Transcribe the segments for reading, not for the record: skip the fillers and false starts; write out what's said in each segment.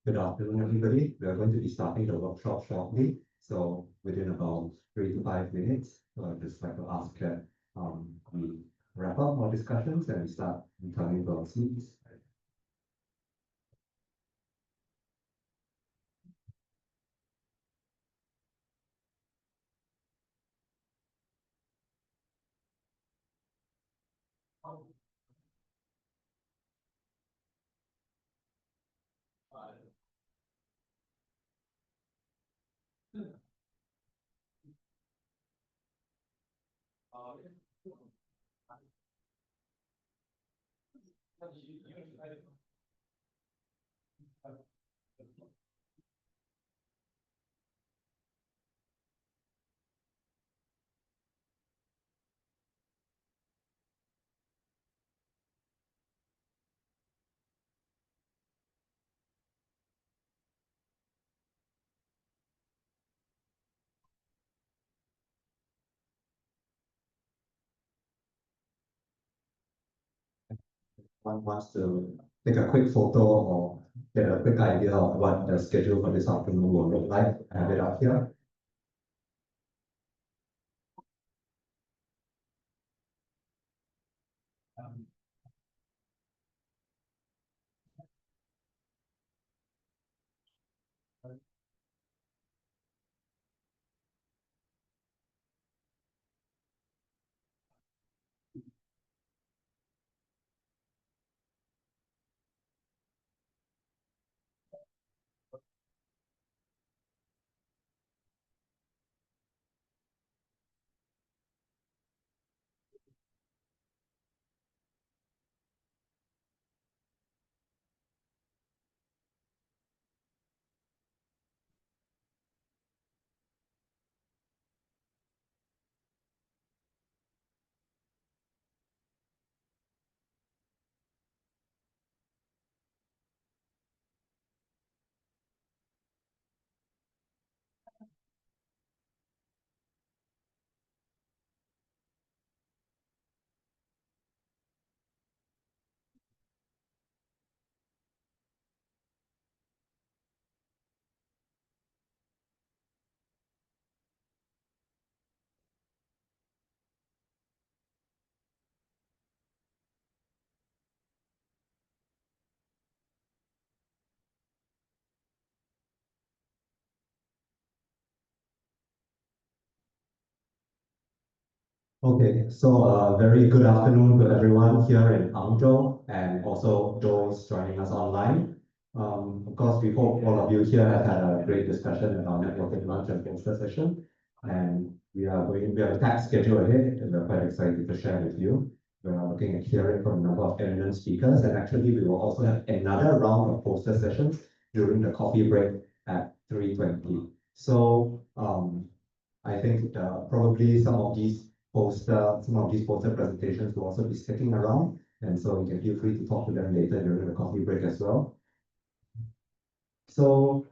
Good afternoon, everybody. We are going to be starting the workshop shortly. So within about 3 to 5 minutes, I'd just like to ask that we wrap up our discussions and start returning to our seats. One wants to take a quick photo or get a quick idea of what the schedule for this afternoon will look like. I have it up here. Okay, so very good afternoon to everyone here in Hangzhou and also those joining us online. Of course, we hope all of you here have had a great discussion at our networking lunch and poster session. And we have a packed schedule ahead and we're quite excited to share with you. We're looking at hearing from a number of eminent speakers, and actually we will also have another round of poster sessions during the coffee break at 3:20. So I think probably some of these poster presentations will also be sticking around, and so you can feel free to talk to them later during the coffee break as well. So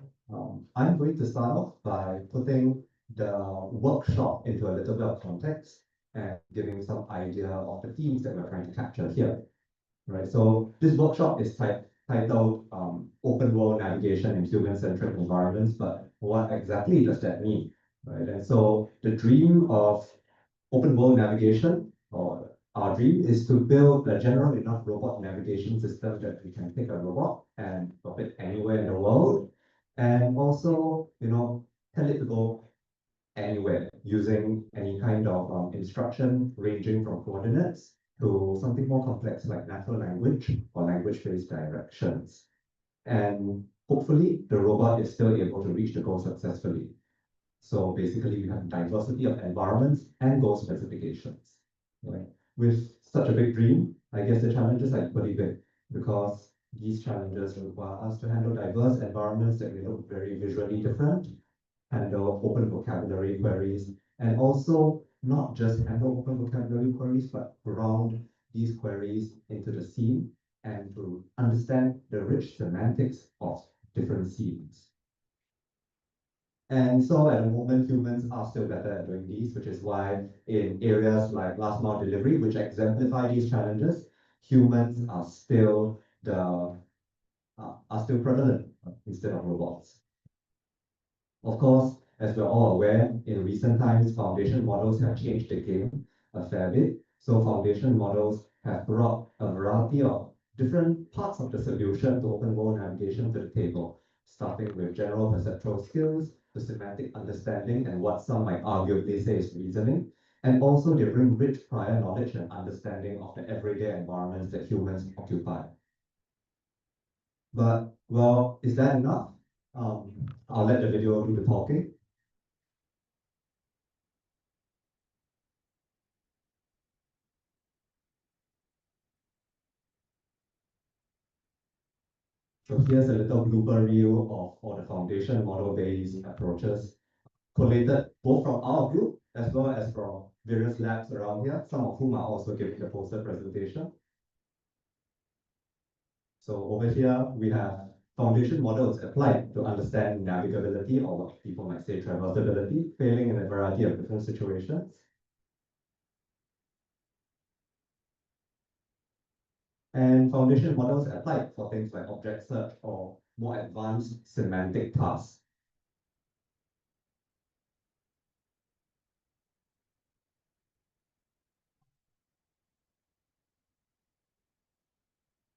I'm going to start off by putting the workshop into a little bit of context and giving some idea of the themes that we're trying to capture here. Right. So this workshop is titled Open World Navigation in Human-Centric Environments, but what exactly does that mean? Right. And so the dream of open world navigation, or our dream, is to build a general enough robot navigation system that we can take a robot and drop it anywhere in the world, and also, tell it to go anywhere using any kind of instruction ranging from coordinates to something more complex like natural language or language-based directions. And hopefully the robot is still able to reach the goal successfully. So basically we have diversity of environments and goal specifications. Right? With such a big dream, I guess the challenges are equally big because these challenges require us to handle diverse environments that may look very visually different, handle open vocabulary queries, and also not just handle open vocabulary queries, but ground these queries into the scene and to understand the rich semantics of different scenes. And so at the moment, humans are still better at doing these, which is why in areas like last mile delivery, which exemplify these challenges, humans are still prevalent instead of robots. Of course, as we're all aware, in recent times, foundation models have changed the game a fair bit. So foundation models have brought a variety of different parts of the solution to open world navigation to the table, starting with general perceptual skills, to semantic understanding, and what some might arguably say is reasoning. And also they bring rich prior knowledge and understanding of the everyday environments that humans occupy. But, well, is that enough? I'll let the video do the talking. So here's a little blooper reel of all the foundation model-based approaches collated both from our group as well as from various labs around here, some of whom are also giving the poster presentation. So over here, we have foundation models applied to understand navigability, or what people might say traversability, failing in a variety of different situations. And foundation models applied for things like object search or more advanced semantic tasks.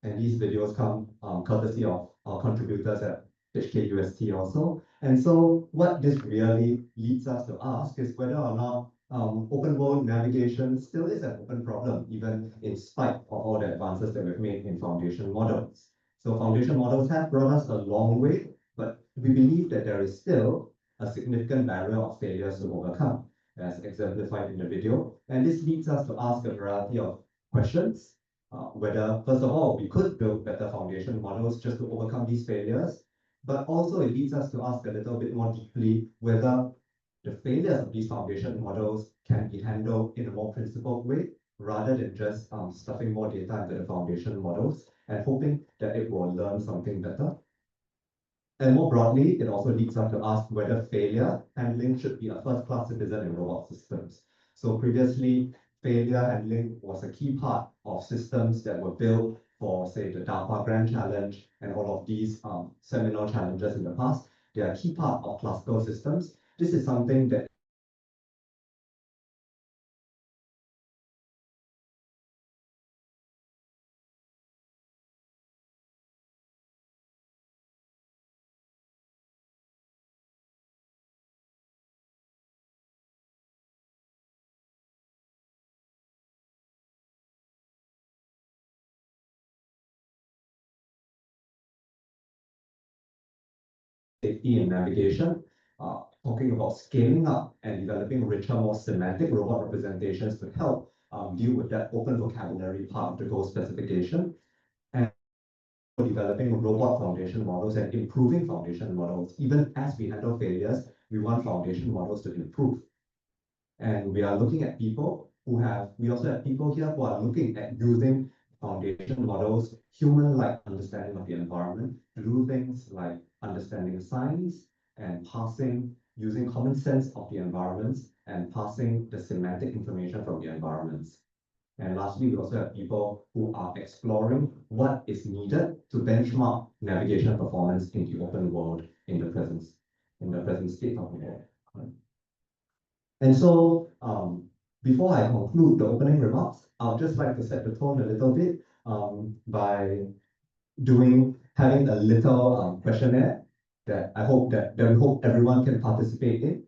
And these videos come courtesy of our contributors at HKUST also. And so what this really leads us to ask is whether or not open world navigation still is an open problem, even in spite of all the advances that we've made in foundation models. So foundation models have brought us a long way, but we believe that there is still a significant barrier of failures to overcome, as exemplified in the video. And this leads us to ask a variety of questions. Whether, first of all, we could build better foundation models just to overcome these failures, but also it leads us to ask a little bit more deeply whether the failures of these foundation models can be handled in a more principled way, rather than just stuffing more data into the foundation models and hoping that it will learn something better. And more broadly, it also leads us to ask whether failure handling should be a first-class citizen in robot systems. So previously, failure handling was a key part of systems that were built for, say, the DARPA Grand Challenge and all of these seminal challenges in the past. They are a key part of classical systems. This is something that safety and navigation, talking about scaling up and developing richer, more semantic robot representations to help deal with that open vocabulary part of the goal specification, and developing robot foundation models and improving foundation models. Even as we handle failures, we want foundation models to improve. And we are looking at people we also have people here who are looking at using foundation models, human-like understanding of the environment, to do things like understanding science and using common sense of the environments and passing the semantic information from the environments. And lastly, we also have people who are exploring what is needed to benchmark navigation performance in the open world in the present state of the world. And so, before I conclude the opening remarks, I'd just like to set the tone a little bit by having a little questionnaire that we hope everyone can participate in.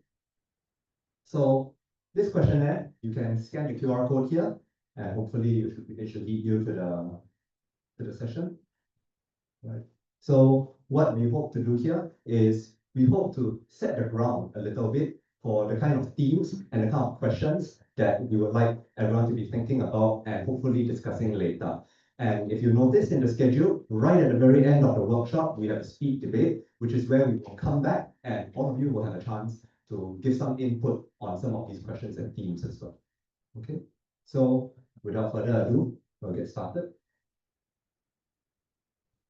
So this questionnaire, you can scan the QR code here, and hopefully it should lead you to the session. Right. So what we hope to do here is we hope to set the ground a little bit for the kind of themes and the kind of questions that we would like everyone to be thinking about and hopefully discussing later. And if you notice in the schedule, right at the very end of the workshop, we have a speed debate, which is where we will come back and all of you will have a chance to give some input on some of these questions and themes as well. Okay, so without further ado, we'll get started.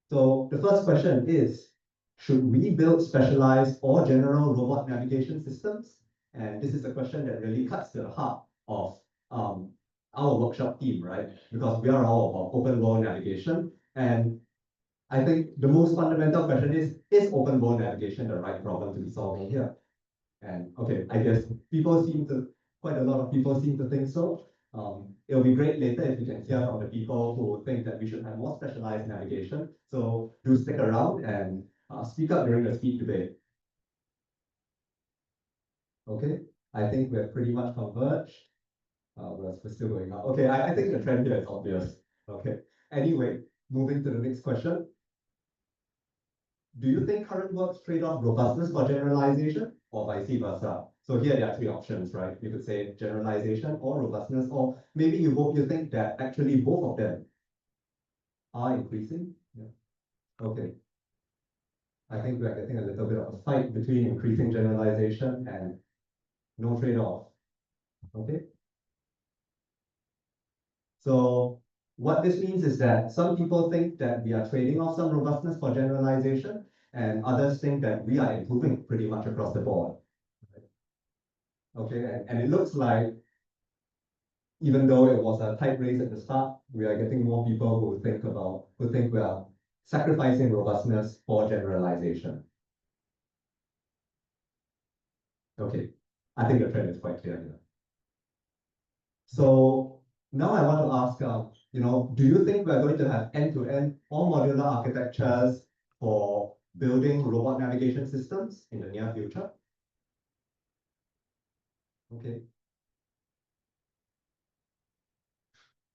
So the first question is, should we build specialized or general robot navigation systems? And this is a question that really cuts to the heart of our workshop team, right? Because we are all about open world navigation. And I think the most fundamental question is open world navigation the right problem to be solving here? And okay, I guess quite a lot of people seem to think so. It'll be great later if you can hear from the people who think that we should have more specialized navigation. So do stick around and speak up during the speed debate. Okay, I think we're pretty much converged. We're still going up. Okay, I think the trend here is obvious. Okay, anyway, moving to the next question. Do you think current works trade off robustness for generalization or vice versa? So here there are three options, right? You could say generalization or robustness, or maybe you think that actually both of them are increasing. Yeah. Okay. I think we're getting a little bit of a fight between increasing generalization and no trade-off. Okay. So what this means is that some people think that we are trading off some robustness for generalization, and others think that we are improving pretty much across the board. Okay, and it looks like even though it was a tight race at the start, we are getting more people who think we are sacrificing robustness for generalization. Okay, I think the trend is quite clear here. So now I want to ask, do you think we're going to have end-to-end or modular architectures for building robot navigation systems in the near future? Okay.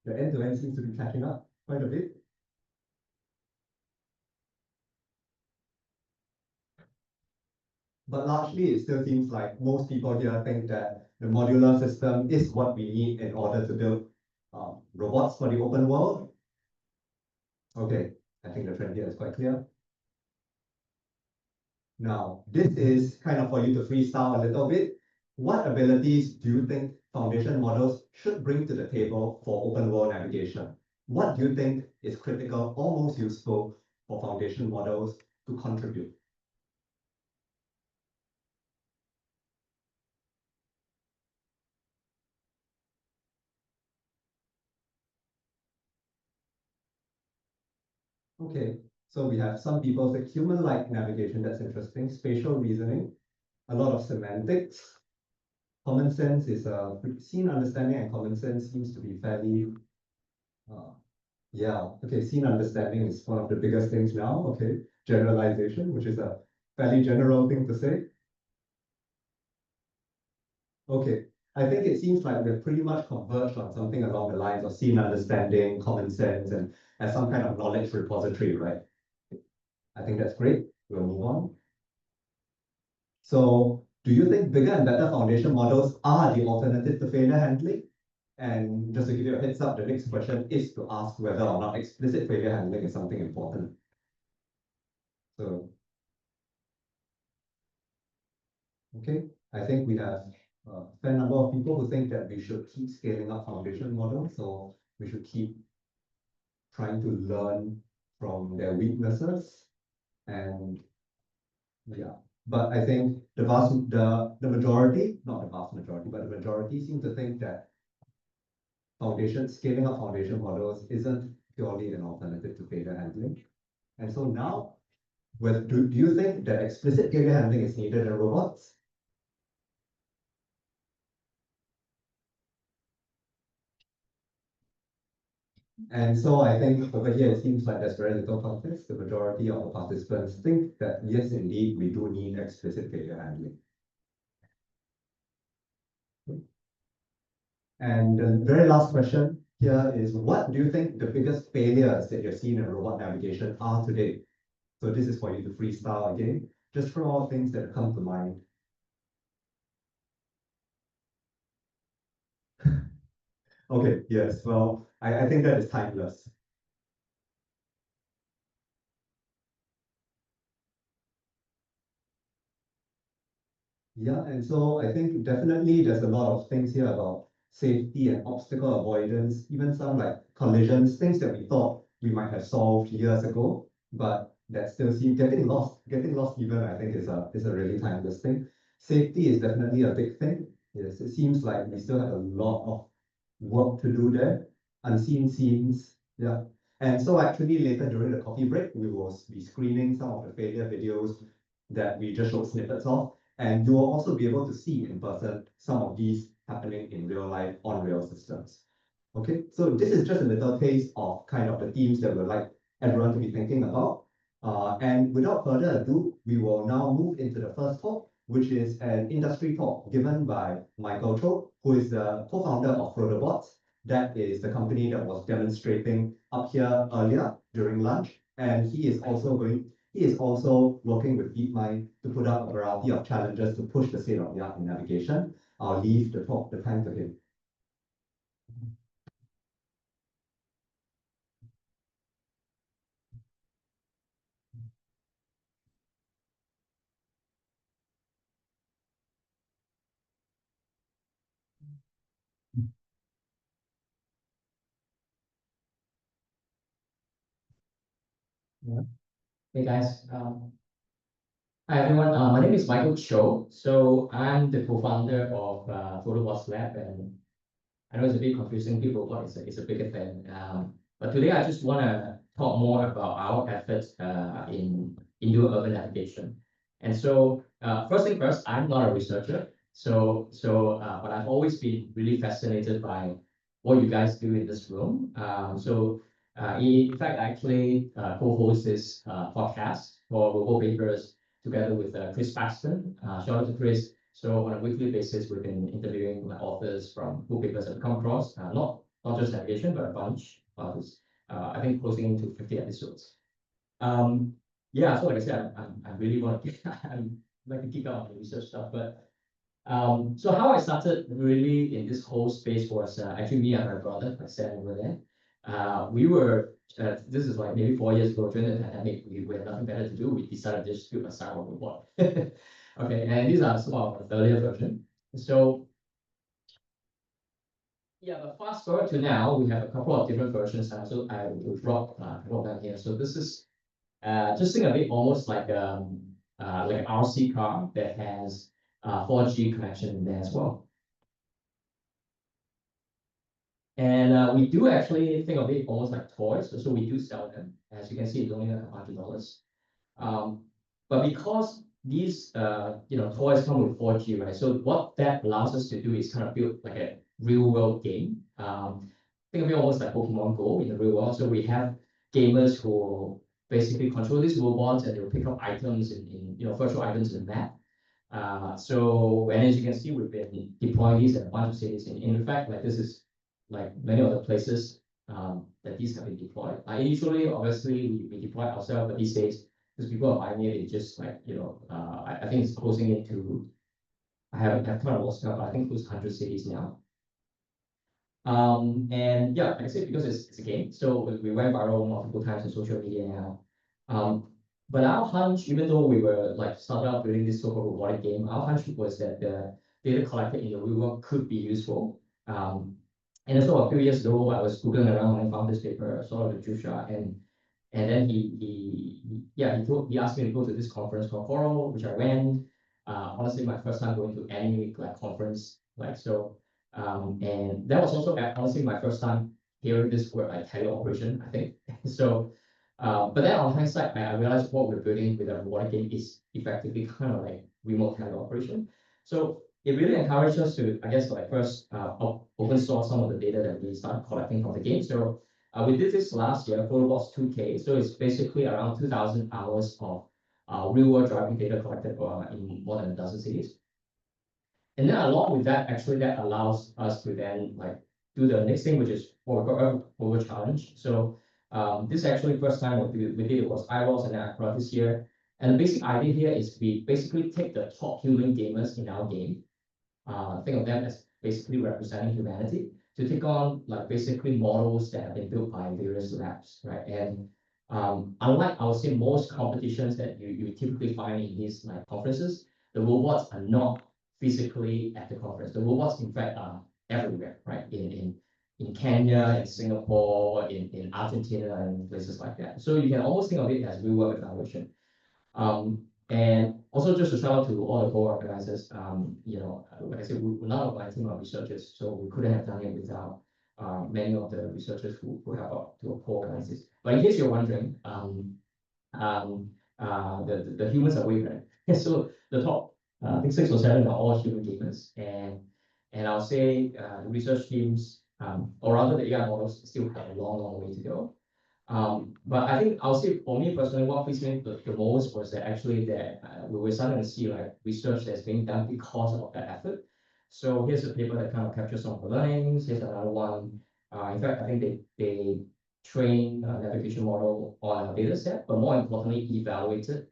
The end-to-end seems to be catching up quite a bit. But largely, it still seems like most people here think that the modular system is what we need in order to build robots for the open world. Okay, I think the trend here is quite clear. Now, this is kind of for you to freestyle a little bit. What abilities do you think foundation models should bring to the table for open world navigation? What do you think is critical or most useful for foundation models to contribute? Okay, so we have some people say human-like navigation, that's interesting, spatial reasoning, a lot of semantics. Common sense is scene understanding and common sense seems to be fairly, yeah, okay, scene understanding is one of the biggest things now, okay. Generalization, which is a fairly general thing to say. Okay, I think it seems like we're pretty much converged on something along the lines of scene understanding, common sense, and as some kind of knowledge repository, right? I think that's great. We'll move on. So do you think bigger and better foundation models are the alternative to failure handling? And just to give you a heads up, the next question is to ask whether or not explicit failure handling is something important. So, okay, I think we have a fair number of people who think that we should keep scaling up foundation models, so we should keep trying to learn from their weaknesses. And yeah, but I think the majority, not the vast majority, but the majority seem to think that scaling up foundation models isn't purely an alternative to failure handling. And so now, do you think that explicit failure handling is needed in robots? And so I think over here, it seems like there's very little context. The majority of the participants think that yes, indeed, we do need explicit failure handling. And the very last question here is, what do you think the biggest failures that you've seen in robot navigation are today? So this is for you to freestyle again, just for all things that come to mind. Okay, yes. Well, I think that is timeless. Yeah, and so I think definitely there's a lot of things here about safety and obstacle avoidance, even some like collisions, things that we thought we might have solved years ago, but that still seem getting lost. Getting lost even I think is a really timeless thing. Safety is definitely a big thing. Yes, it seems like we still have a lot of work to do there, unseen scenes. Yeah. And so actually later during the coffee break, we will be screening some of the failure videos that we just showed snippets of. And you will also be able to see in person some of these happening in real life on real systems. Okay, so this is just a little taste of kind of the themes that we'd like everyone to be thinking about. And without further ado, we will now move into the first talk, which is an industry talk given by Michael Cho, who is the co-founder of Protobots. That is the company that was demonstrating up here earlier during lunch. And he is also working with DeepMind to put up a variety of challenges to push the state of the art in navigation. I'll leave the time to him. Yeah. Hey guys, hi everyone. My name is Michael Cho. So I'm the co-founder of PhotoBoss Lab, and I know it's a bit confusing. People what it's a bigger thing. But today I just want to talk more about our efforts in indoor urban navigation. And so first thing first, I'm not a researcher. But I've always been really fascinated by what you guys do in this room. In fact, I actually co-host this podcast for Robo Papers together with Chris Paxton. Shout out to Chris. So on a weekly basis, we've been interviewing authors from cool papers that we come across, not just navigation, but a bunch of others. I think closing to 50 episodes. Yeah, so like I said, I really want to I'm like to geek out on the research stuff, but so how I started really in this whole space was actually me and my brother, my Sam over there. We were this is like maybe 4 years ago during the pandemic. We had nothing better to do. We decided to just build a cyber robot. Okay, and these are some of the earlier version. So yeah, but fast forward to now, we have a couple of different versions. So I will drop down here. So this is just think of it almost like an RC car that has 4G connection in there as well. And we do actually think of it almost like toys. So we do sell them. As you can see, it's only like $100. Um, but because these toys come with 4G, right? So what that allows us to do is kind of build like a real world game. Think of it almost like Pokemon Go in the real world. So we have gamers who basically control these robots and they'll pick up items in virtual items in the map. And as you can see, we've been deploying these at a bunch of cities. In fact, like this is like many of the places that these have been deployed. Initially, obviously, we deployed ourselves, but these days, because people are buying it, it's just like, I think it's closing into, have kind of lost count, but I think close to 100 cities now. And yeah, like I said, because it's a game, so we went viral multiple times on social media now. But our hunch, even though we were like started out building this so-called robotic game, our hunch was that the data collected in the real world could be useful. And so a few years ago, I was Googling around and found this paper, saw the Jusha, and then he asked me to go to this conference called Coral, which I went. Honestly, my first time going to any like conference, like so. And that was also honestly my first time hearing this word like teleoperation, I think. So, but then on hindsight, I realized what we're building with a robotic game is effectively kind of like remote teleoperation. So it really encouraged us to, I guess, like first open source some of the data that we started collecting from the game. So we did this last year, Photobots 2K. So it's basically around 2,000 hours of real world driving data collected in more than a dozen cities. And then along with that, actually that allows us to then like do the next thing, which is over challenge. So this is actually first time we did it was IROS and Accra this year. And the basic idea here is we basically take the top human gamers in our game, think of them as basically representing humanity. to take on like basically models that have been built by various labs, right? And unlike I would say most competitions that you typically find in these like conferences, the robots are not physically at the conference. The robots, in fact, are everywhere, right? In Kenya, in Singapore, in Argentina, and places like that. So you can almost think of it as real world evaluation. And also just to shout out to all the co-organizers, like I said, none of my team are researchers, so we couldn't have done it without many of the researchers who help out to co-organize this. But in case you're wondering, the humans are way better. So the top, I think 6 or 7 are all human gamers, and I'll say the research teams, or rather the AI models, still have a long, long way to go. But I think I'll say for me personally, what pleased me the most was that actually that we were starting to see like research that's being done because of that effort. So here's a paper that kind of captures some of the learnings. Here's another one. In fact, I think they train a navigation model on our data set, but more importantly, evaluated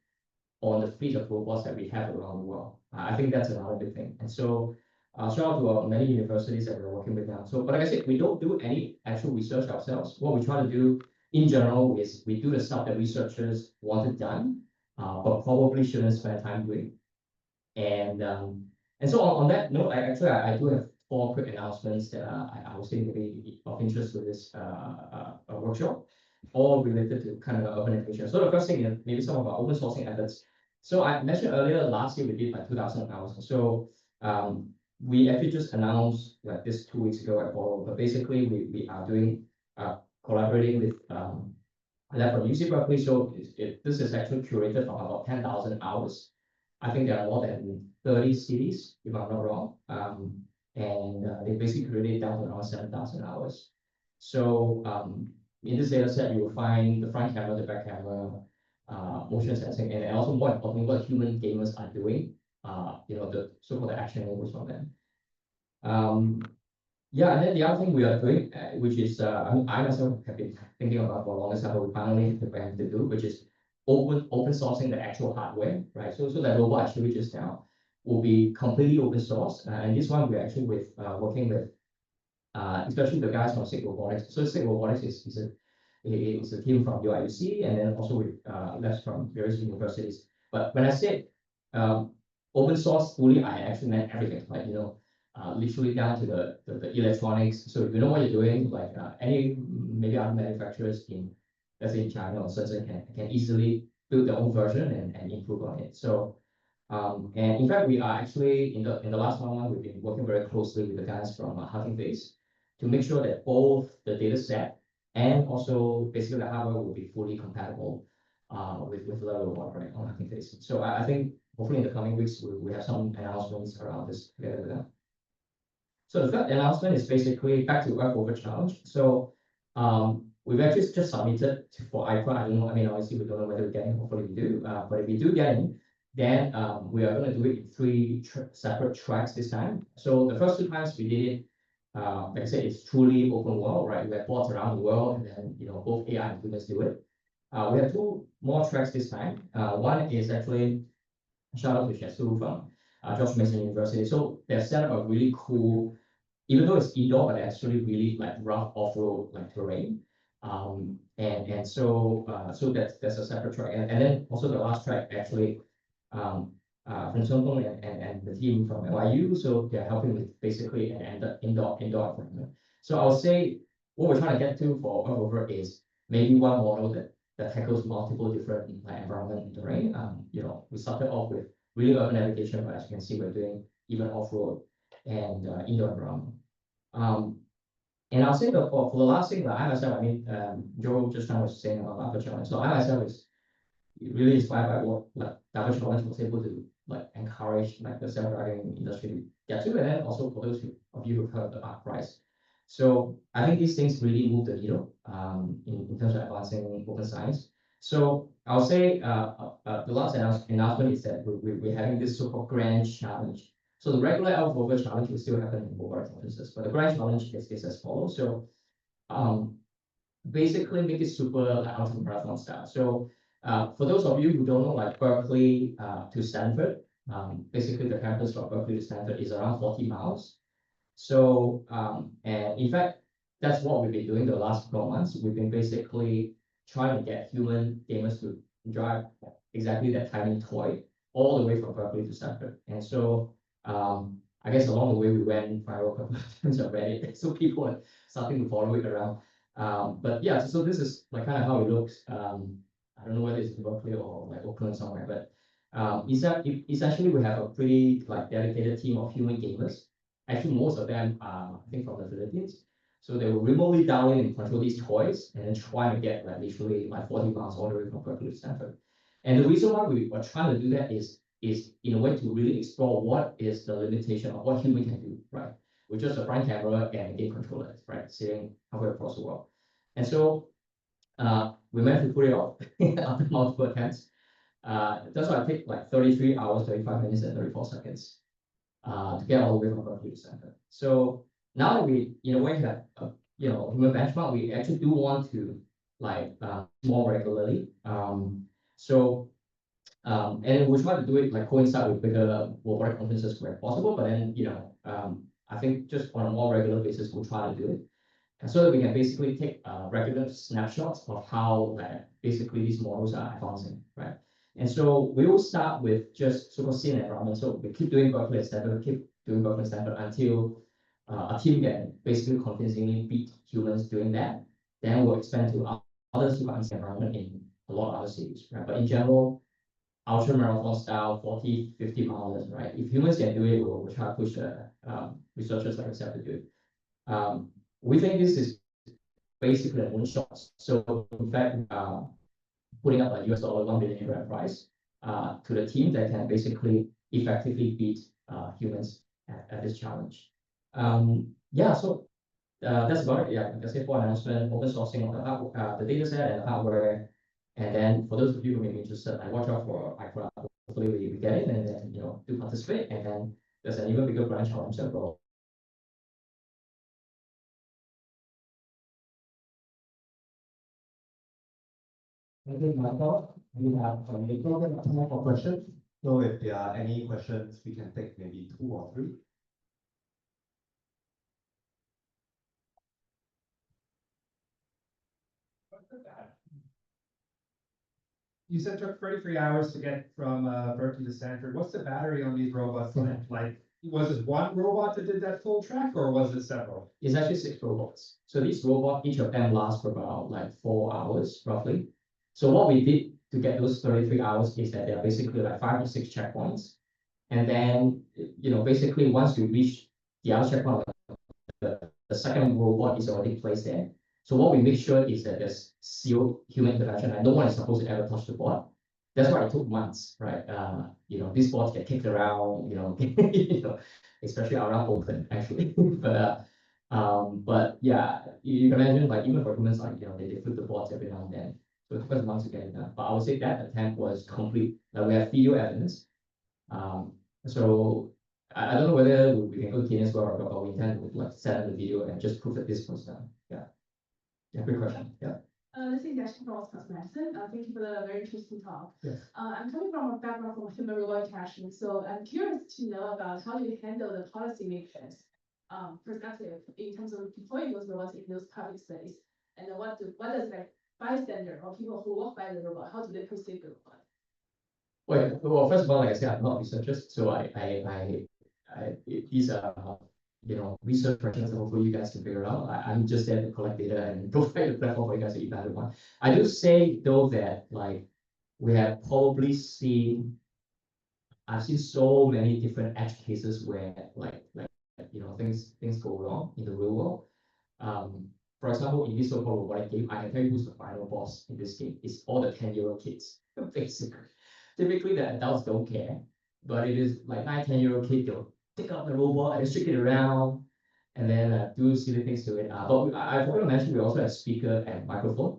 on the fleet of robots that we have around the world. I think that's another big thing. And so shout out to many universities that we're working with now. So, but like I said, we don't do any actual research ourselves. What we try to do in general is we do the stuff that researchers want it done, but probably shouldn't spend time doing. And so on that note, I do have 4 quick announcements that I was think maybe of interest to this workshop, all related to kind of urban innovation. So the first thing is maybe some of our open sourcing efforts. So I mentioned earlier, last year we did like 2,000 hours. So we actually just announced like this 2 weeks ago at Borrow, but basically we are doing collaborating with a lab from UC Berkeley. So this is actually curated from about 10,000 hours. I think there are more than 30 cities, if I'm not wrong. And they basically created it down to around 7,000 hours. So in this data set, you will find the front camera, the back camera, motion sensing, and also more importantly, what human gamers are doing, the so-called action language from them. Yeah, and then the other thing we are doing, which is, I myself have been thinking about for a long time, but we finally have the brand to do, which is open sourcing the actual hardware, right? So that robot I showed you just now will be completely open source. And this one we're actually working with, especially the guys from SIG Robotics. So SIG Robotics is a team from UIUC, and then also with labs from various universities. But when I said open source fully, I actually meant everything, like literally down to the electronics. So if you know what you're doing, like any maybe other manufacturers in, let's say in China or Shenzhen can easily build their own version and improve on it. So and in fact, we are actually in the last 1 month, we've been working very closely with the guys from Hugging Face to make sure that both the data set and also basically the hardware will be fully compatible with the robot, right, on Hugging Face. So I think hopefully in the coming weeks we have some announcements around this together with them. So the third announcement is basically back to Earth Rover Challenge. So we've actually just submitted for IPRA. I don't know, I mean, obviously we don't know whether we get in, hopefully we do. But if we do get in, then we are going to do it in 3 separate tracks this time. So the first 2 times we did it, like I said, it's truly open world, right? We have bots around the world, and then both AI and humans do it. We have 2 more tracks this time. One is actually shout out to Shesu from George Mason University. So they've set up a really cool, even though it's indoor, but actually really like rough off-road like terrain. And so that's a separate track. And then also the last track actually from Songkong and the team from NYU. So they're helping with basically an indoor environment. So I would say what we're trying to get to for Over is maybe one model that tackles multiple different environment and terrain. We started off with really urban navigation, but as you can see, we're doing even off-road and indoor environment. And I'll say that for the last thing that I myself, I mean, Joe just now was saying about Lava Challenge. So I myself is really inspired by what like Lava Challenge was able to like encourage like the self-driving industry to get to, and then also for those of you who've heard the ARC prize. So I think these things really move the needle in terms of advancing open science. So I'll say the last announcement is that we're having this so-called grand challenge. So the regular Alpha challenge will still happen in mobile conferences, but the grand challenge is as follows. So basically make it super like ultra marathon style. So for those of you who don't know, like Berkeley to Stanford, basically the campus from Berkeley to Stanford is around 40 miles. So, and in fact, that's what we've been doing the last couple of months. We've been basically trying to get human gamers to drive exactly that tiny toy all the way from Berkeley to Stanford. And so, I guess along the way we went viral a couple of times on Reddit, so people are starting to follow it around. But yeah, so this is like kind of how it looks. I don't know whether it's in Berkeley or like Oakland somewhere, but essentially we have a pretty like dedicated team of human gamers. Actually, most of them are, I think, from the Philippines. So they will remotely dial in and control these toys and then try to get like literally like 40 miles all the way from Berkeley to Stanford. And the reason why we are trying to do that is in a way to really explore what is the limitation of what human can do, right? With just a front camera and a game controller, right? Sitting halfway across the world. And so we managed to put it off after multiple attempts. That's why it took like 33 hours, 35 minutes, and 34 seconds to get all the way from Berkeley to Stanford. So now that we, in a way, have a human benchmark, we actually do want to like more regularly. And we'll try to do it like coincide with bigger robotic conferences where possible. But then, I think just on a more regular basis, we'll try to do it. And so that we can basically take regular snapshots of how basically these models are advancing, right? And so we will start with just so-called scene environment. So we keep doing Berkeley and Stanford, keep doing Berkeley and Stanford until a team can basically convincingly beat humans doing that. Then we'll expand to other super environment in a lot of other cities, right? But in general, ultra marathon style, 40, 50 miles, right? If humans can do it, we'll try to push researchers like ourselves to do it. We think this is basically a moonshot. So in fact, putting up a US $1 billion grand prize to the team that can basically effectively beat humans at this challenge. Yeah, so that's about it. Yeah, like I said, for announcement, open sourcing of the data set and the hardware. And then for those of you who may be interested, I watch out for IROS. Hopefully we get it and then do participate. And then there's an even bigger branch of several. Okay, Michael, we have a program time for questions. So if there are any questions, we can take maybe 2 or 3. You said it took 33 hours to get from Berkeley to Stanford. What's the battery on these robots like? Was it one robot that did that full track, or was it several? It's actually 6 robots. So these robots, each of them lasts for about like 4 hours roughly. So what we did to get those 33 hours is that they're basically like 5 or 6 checkpoints. And then, basically once we reach the other checkpoint, the second robot is already placed there. So what we make sure is that there's zero human intervention and no one is supposed to ever touch the board. That's why it took months, right? These boards get kicked around, especially around Oakland, actually. But yeah, you can imagine, like even for humans, like they flip the boards every now and then. So it took us months to get it done. But I would say that attempt was complete. Like we have video evidence. So I don't know whether we can go to Guinness World Record, but we intend to like set up the video and just prove that this was done. Yeah. Yeah, good question. Yeah. This is actually from Madison. Thank you for the very interesting talk. Yes. I'm coming from a background from human robot interaction, so I'm curious to know about how you handle the policymakers perspective in terms of deploying those robots in those public space, and then what does like bystander or people who walk by the robot, how do they perceive the robot? Well, first of all, like I said, I'm not researchers, so these are research questions that hopefully you guys can figure out. I'm just there to collect data and provide a platform for you guys to evaluate. I do say though that like we have probably seen, I've seen so many different edge cases where things go wrong in the real world. For example, in this so-called robotic game, I can tell you who's the final boss in this game. It's all the 10-year-old kids, basically. Typically, the adults don't care, but it is like 9-10-year-old kid, they'll pick up the robot and shake it around and then do silly things to it. But I forgot to mention, we also have speaker and microphone.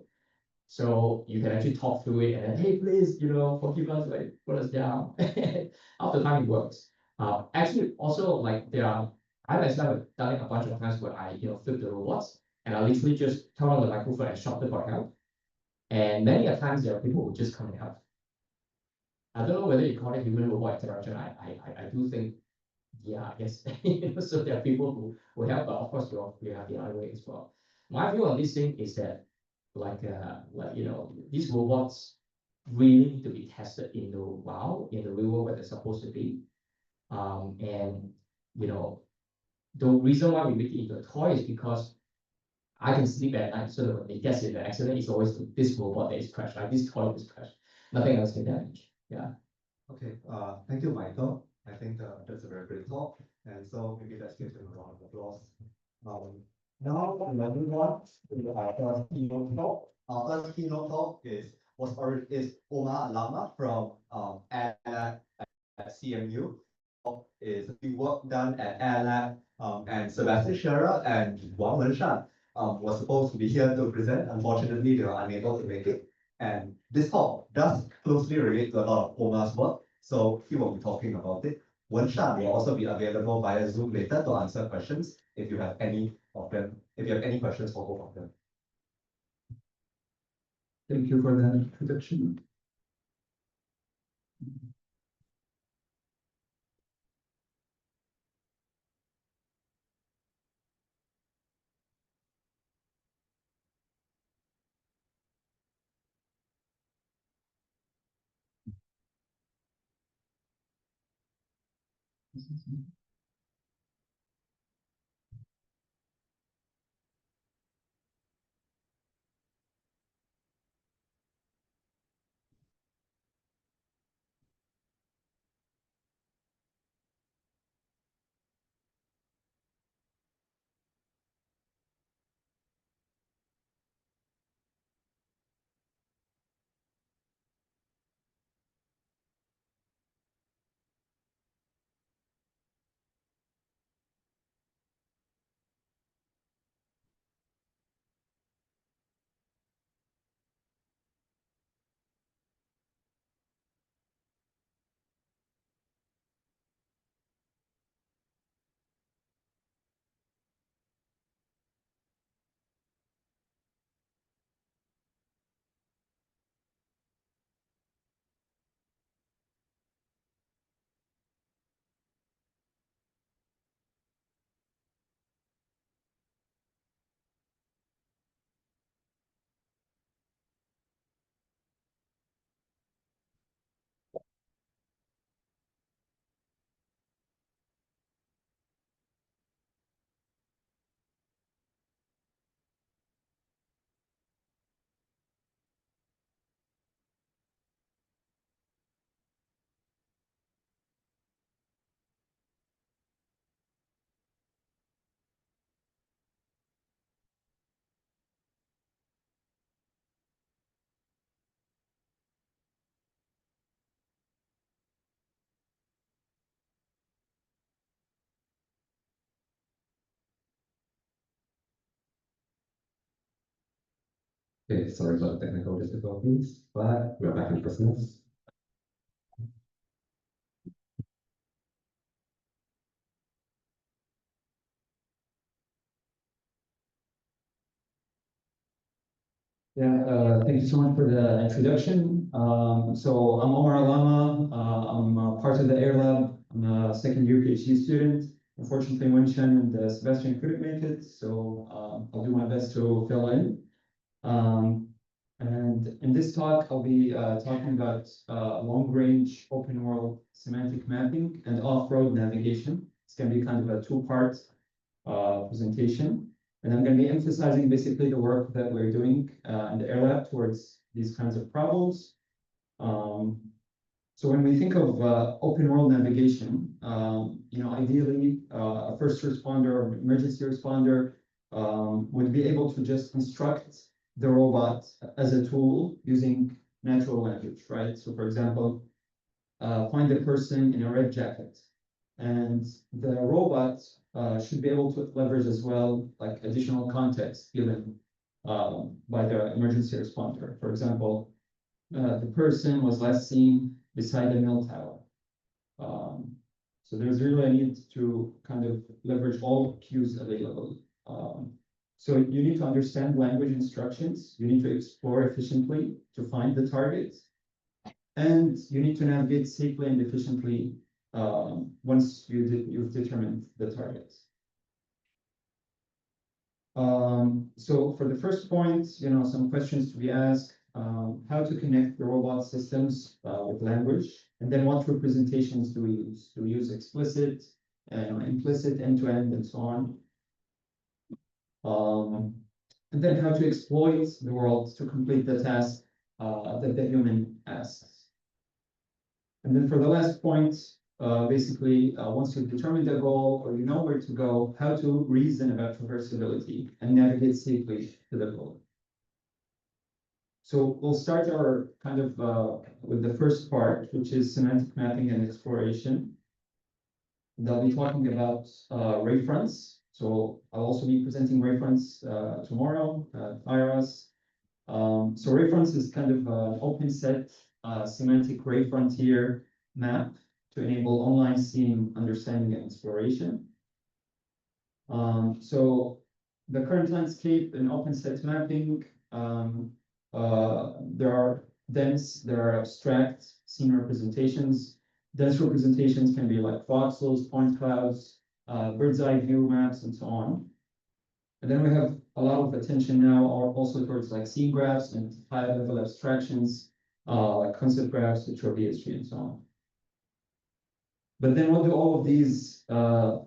So you can actually talk through it and then, hey, please, forgive us, like, put us down. Half the time it works. Actually, also, like, I myself have done it a bunch of times where I, flip the robots and I literally just turn on the microphone and shout for help. And many a times there are people who just come and help. I don't know whether you call it human robot interaction. I do think yeah, I guess, so there are people who help, but of course we have the other way as well. My view on this thing is that like these robots really need to be tested in the wild, in the real world where they're supposed to be. And you know, the reason why we make it into a toy is because I can sleep at night, so that when it gets in an accident, it's always this robot that is crashed, like this toy is crashed. Nothing else can damage. Yeah. Okay, thank you, Michael. I think that's a very great talk. And so maybe let's give him a round of applause. Now, moving on to our first keynote talk. Our first keynote talk is Omar Lama from Airlab at CMU. Is the work done at Airlab, and Sebastian Scherer and Wang Wenshan was supposed to be here to present. Unfortunately, they were unable to make it. And this talk does closely relate to a lot of Omar's work, so he will be talking about it. Wenshan will also be available via Zoom later to answer questions if you have any of them, if you have any questions for both of them. Thank you for that introduction. Okay, sorry about technical difficulties, but we're back in business. Yeah, thank you so much for the introduction. So I'm Omar Alama. I'm part of the Air Lab. I'm a second year PhD student. Unfortunately, Wenshan and Sebastian couldn't make it, so I'll do my best to fill in. And in this talk, I'll be talking about long-range open world semantic mapping and off-road navigation. It's going to be kind of a two-part presentation. And I'm going to be emphasizing basically the work that we're doing in the Air Lab towards these kinds of problems. So when we think of open world navigation, ideally a first responder or emergency responder would be able to just instruct the robot as a tool using natural language, right? So for example, find a person in a red jacket. And the robot should be able to leverage as well, like additional context given by the emergency responder. For example, the person was last seen beside a mill tower. So there's really a need to kind of leverage all cues available. So you need to understand language instructions. You need to explore efficiently to find the target. And you need to navigate safely and efficiently once you've determined the target. So for the first point, some questions to be asked, how to connect the robot systems with language, and then what representations do we use? Do we use explicit, implicit, end-to-end, and so on? And then how to exploit the world to complete the task that the human asks. And then for the last point, basically, once you've determined the goal or you know where to go, how to reason about traversability and navigate safely to the goal. So we'll start our kind of with the first part, which is semantic mapping and exploration. And I'll be talking about wavefronts. So I'll also be presenting wavefronts tomorrow at IROS. So wavefronts is kind of an open set semantic wave frontier map to enable online scene understanding and exploration. So the current landscape in open set mapping, there are dense, there are abstract scene representations. Dense representations can be like voxels, point clouds, bird's eye view maps, and so on. And then we have a lot of attention now also towards like scene graphs and high-level abstractions, like concept graphs, HRVSG, and so on. But then what do all of these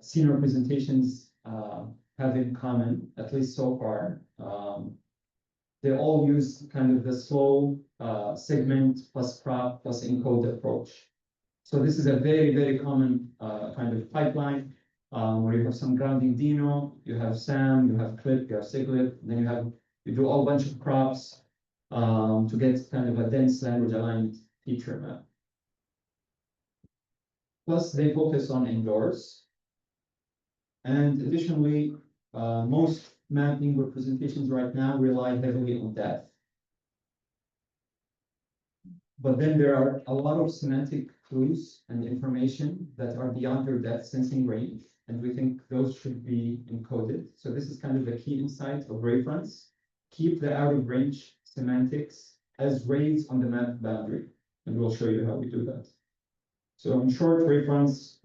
scene representations have in common, at least so far? They all use kind of the slow segment plus prop plus encode approach. So this is a very, very common kind of pipeline where you have some grounding Dino, you have SAM, you have clip, you have SIGLIP, then you do all bunch of props to get kind of a dense language aligned feature map. Plus they focus on indoors. And additionally, most mapping representations right now rely heavily on depth. But then there are a lot of semantic clues and information that are beyond their depth sensing range, and we think those should be encoded. So this is kind of the key insight of wavefronts. Keep the out of range semantics as rays on the map boundary, and we'll show you how we do that. So in short, wavefronts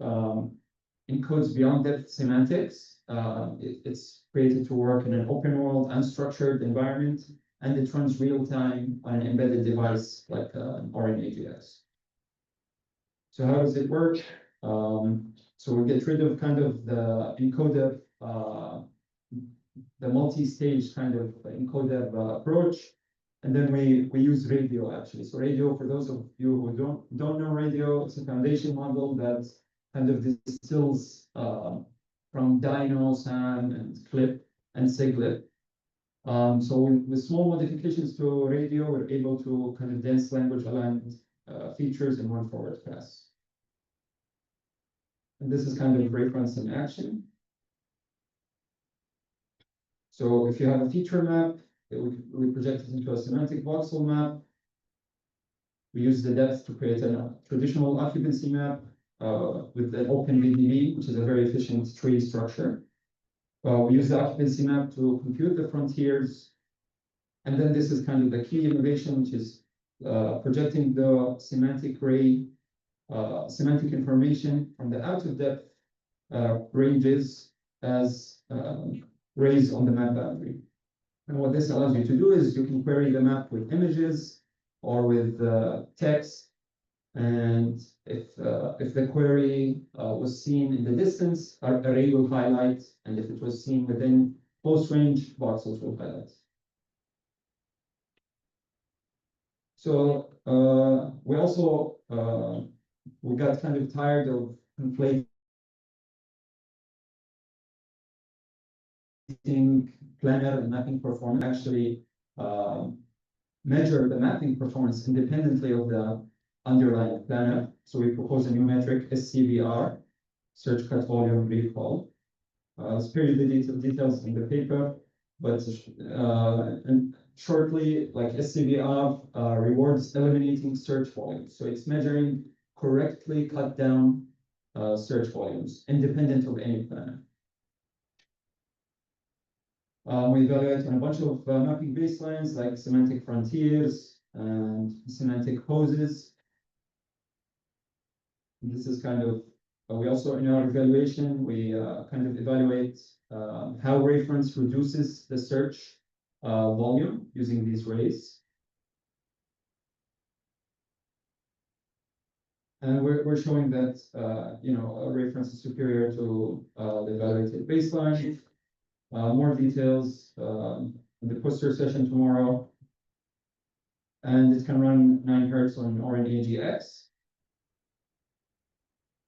encodes beyond depth semantics. It's created to work in an open world, unstructured environment, and it runs real time on an embedded device like RNA-JS. So how does it work? So we get rid of kind of the encoded, the multi-stage kind of encoded approach, and then we use radio actually. So radio, for those of you who don't know radio, it's a foundation model that kind of distills from Dino, SAM, and Clip, and SIGLIP. So with small modifications to radio, we're able to kind of dense language aligned features in one forward pass. And this is kind of wavefronts in action. So if you have a feature map, we project it into a semantic voxel map. We use the depth to create a traditional occupancy map with an open VDB, which is a very efficient tree structure. We use the occupancy map to compute the frontiers. And then this is kind of the key innovation, which is projecting the semantic ray, semantic information from the out of depth ranges as rays on the map boundary. And what this allows you to do is you can query the map with images or with text. And if the query was seen in the distance, our array will highlight, and if it was seen within close range, voxels will highlight. So we also we got kind of tired of conflating planner and mapping performance. Actually measure the mapping performance independently of the underlying planner. So we propose a new metric, SCVR, search cut volume recall. I'll spare you the details in the paper, but and shortly, like SCVR rewards eliminating search volumes. So it's measuring correctly cut down search volumes, independent of any planner. We evaluate on a bunch of mapping baselines like semantic frontiers and semantic poses. This is kind of We also, in our evaluation, we kind of evaluate how wavefronts reduces the search volume using these rays. And we're showing that, you know, a reference is superior to the evaluated baseline. More details in the poster session tomorrow. And it can run 9 Hertz on Orin AGX.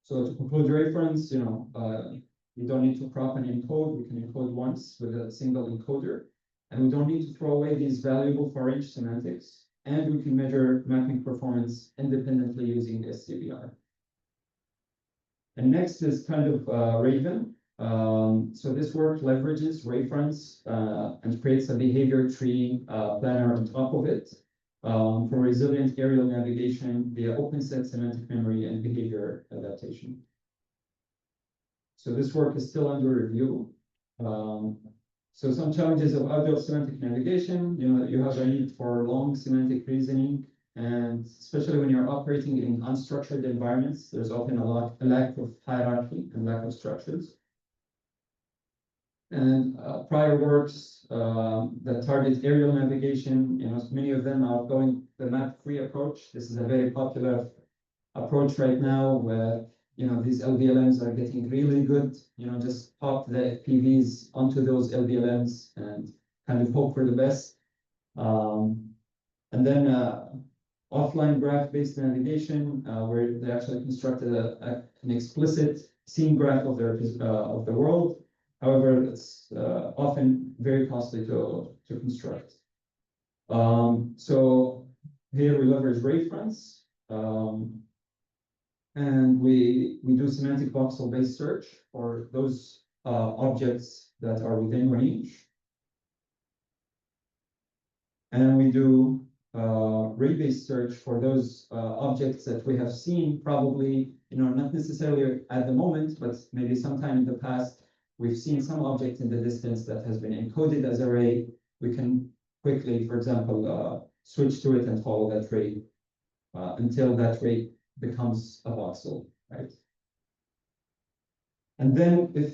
So to conclude reference, you know, you don't need to crop and encode. We can encode once with a single encoder. And we don't need to throw away these valuable far-range semantics. And we can measure mapping performance independently using SCBR. And next is kind of Raven. So this work leverages wavefronts and creates a behavior tree planner on top of it for resilient aerial navigation via open set semantic memory and behavior adaptation. So this work is still under review. So some challenges of outdoor semantic navigation, you know, you have a need for long semantic reasoning, and especially when you're operating in unstructured environments, there's often a lack of hierarchy and lack of structures. And prior works that target aerial navigation, you know, many of them are going the map-free approach. This is a very popular approach right now where, you know, these LVLMs are getting really good, you know, just pop the FPVs onto those LVLMs and kind of hope for the best. And then offline graph-based navigation, where they actually constructed an explicit scene graph of the world. However, it's often very costly to construct. So here we leverage wavefronts. And we do semantic voxel-based search for those objects that are within range. And we do ray-based search for those objects that we have seen probably, you know, not necessarily at the moment, but maybe sometime in the past, we've seen some object in the distance that has been encoded as a ray. We can quickly, for example, switch to it and follow that ray until that ray becomes a voxel, right? And then if,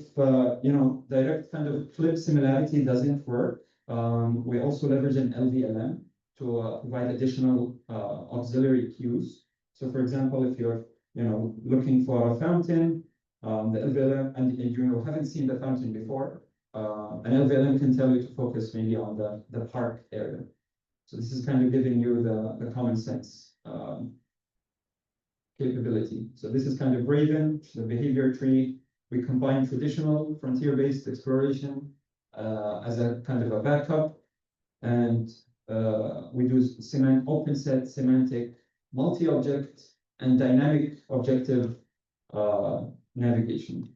you know, direct kind of flip similarity doesn't work, we also leverage an LVLM to provide additional auxiliary cues. So for example, if you're, you know, looking for a fountain, the LVLM, and you haven't seen the fountain before, an LVLM can tell you to focus maybe on the park area. So this is kind of giving you the common sense capability. So this is kind of Raven, the behavior tree. We combine traditional frontier-based exploration as a kind of a backup, and we do open set semantic, multi-object, and dynamic objective navigation.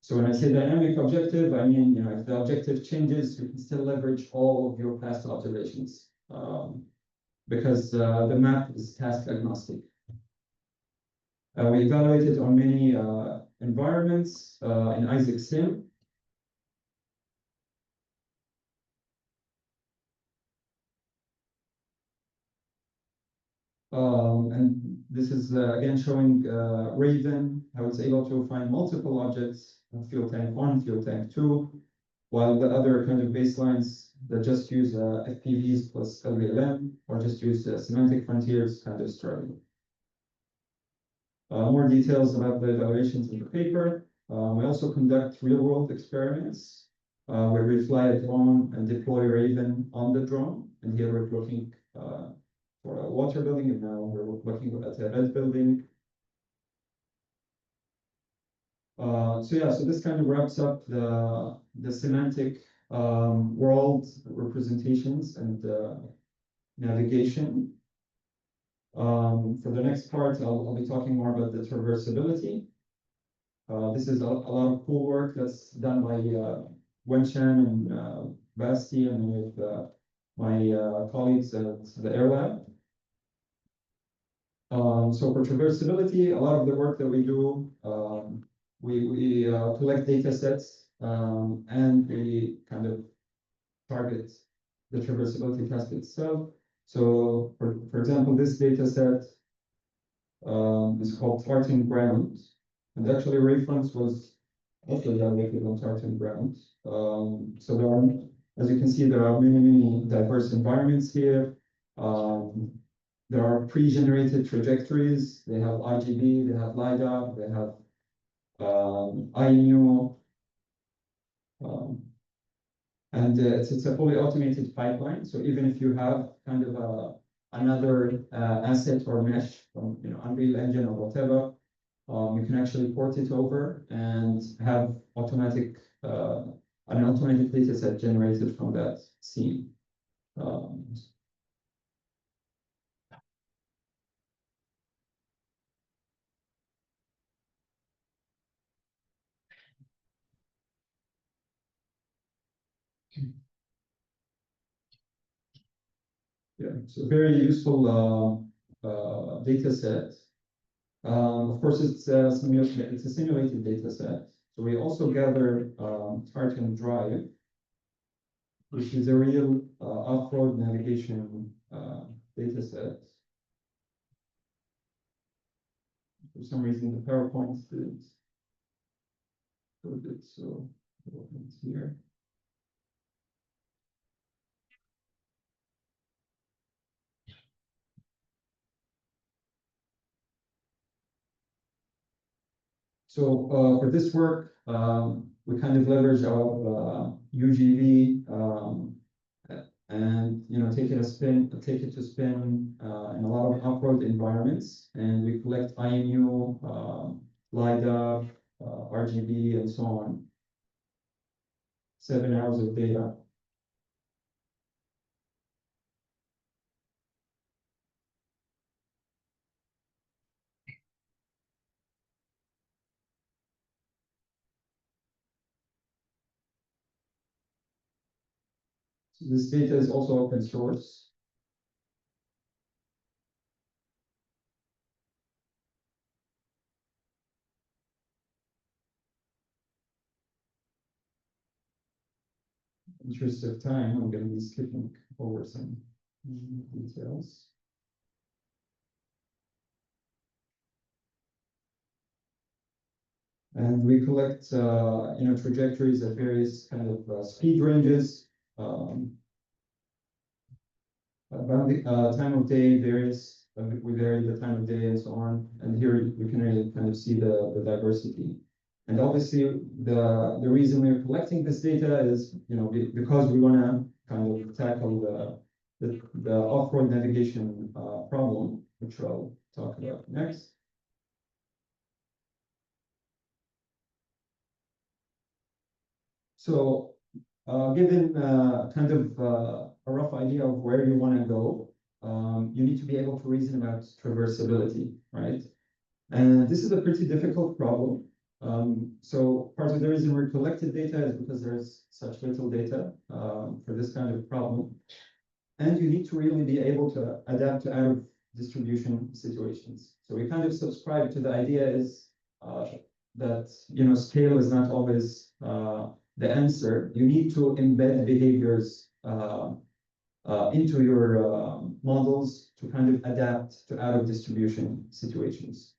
So when I say dynamic objective, I mean, you know, if the objective changes, you can still leverage all of your past observations because the map is task agnostic. We evaluated on many environments in Isaac Sim. And this is again showing Raven, how it's able to find multiple objects, field tank 1, field tank 2, while the other kind of baselines that just use FPVs plus LVLM or just use semantic frontiers kind of struggle. More details about the evaluations in the paper. We also conduct real-world experiments where we fly a drone and deploy Raven on the drone. And here we're looking for a water building, and now we're looking at a red building. So yeah, so this kind of wraps up the semantic world representations and navigation. For the next part, I'll be talking more about the traversability. This is a lot of cool work that's done by Wenchan and Basti and with my colleagues at the Air Lab. So for traversability, a lot of the work that we do, we collect data sets and we kind of target the traversability task itself. So for example, this data set is called tartan ground. And actually reference was also directly on tartan ground. So there are, as you can see, there are many diverse environments here. There are pre-generated trajectories. They have RGB, they have LiDAR, they have IMU, and it's a fully automated pipeline. So even if you have kind of another asset or mesh from Unreal Engine or whatever, you can actually port it over and have an automatic data set generated from that scene. Yeah, so very useful data set. Of course, it's a simulated data set. So we also gather Tartan Drive, which is a real off-road navigation data set. For some reason, the PowerPoint didn't load it, so it's here. So for this work, we kind of leverage our UGV and take it to spin in a lot of off-road environments, and we collect IMU, LiDAR, RGB, and so on. 7 hours of data. So this data is also open source. In interest of time, I'm going to be skipping over some details. And we collect, trajectories at various kind of speed ranges. About the time of day varies. We vary the time of day and so on. And here we can really kind of see the diversity. And obviously, the reason we're collecting this data is, because we want to kind of tackle the off-road navigation problem, which I'll talk about next. So, given kind of a rough idea of where you want to go, you need to be able to reason about traversability, right? And this is a pretty difficult problem. So part of the reason we collected data is because there's such little data for this kind of problem. And you need to really be able to adapt to out of distribution situations. So we kind of subscribe to the idea is that scale is not always the answer. You need to embed behaviors into your models to kind of adapt to out of distribution situations.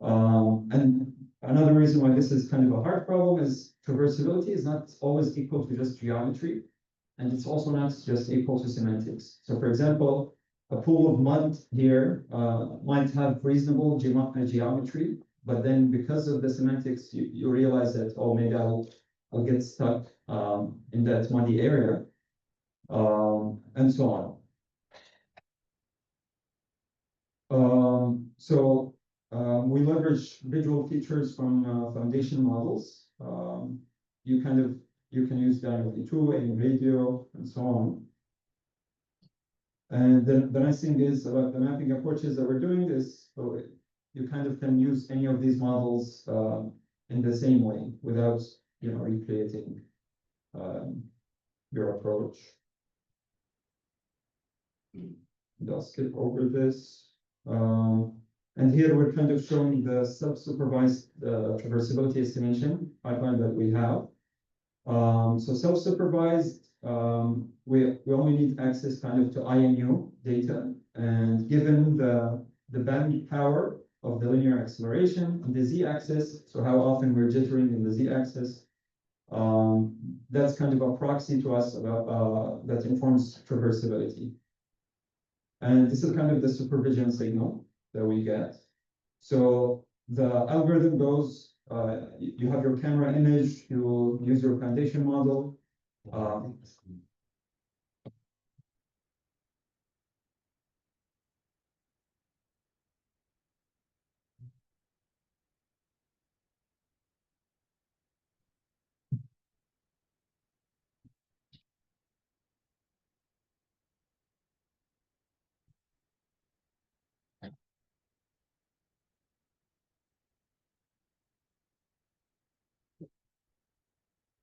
And another reason why this is kind of a hard problem is traversability is not always equal to just geometry, and it's also not just equal to semantics. So for example, a pool of mud here might have reasonable geometry, but then because of the semantics, you realize that, oh, maybe I'll get stuck in that muddy area, and so on. We leverage visual features from foundation models. You can use Dynamo-V2 in radio and so on. And the nice thing is about the mapping approaches that we're doing is you kind of can use any of these models in the same way without recreating your approach. And I'll skip over this. And here we're kind of showing the self-supervised traversability estimation pipeline that we have. So self-supervised, we only need access kind of to IMU data, and given the the band power of the linear acceleration on the z-axis, so how often we're jittering in the z-axis. That's kind of a proxy to us about that informs traversability. And this is kind of the supervision signal that we get. So the algorithm goes, you have your camera image, you use your foundation model.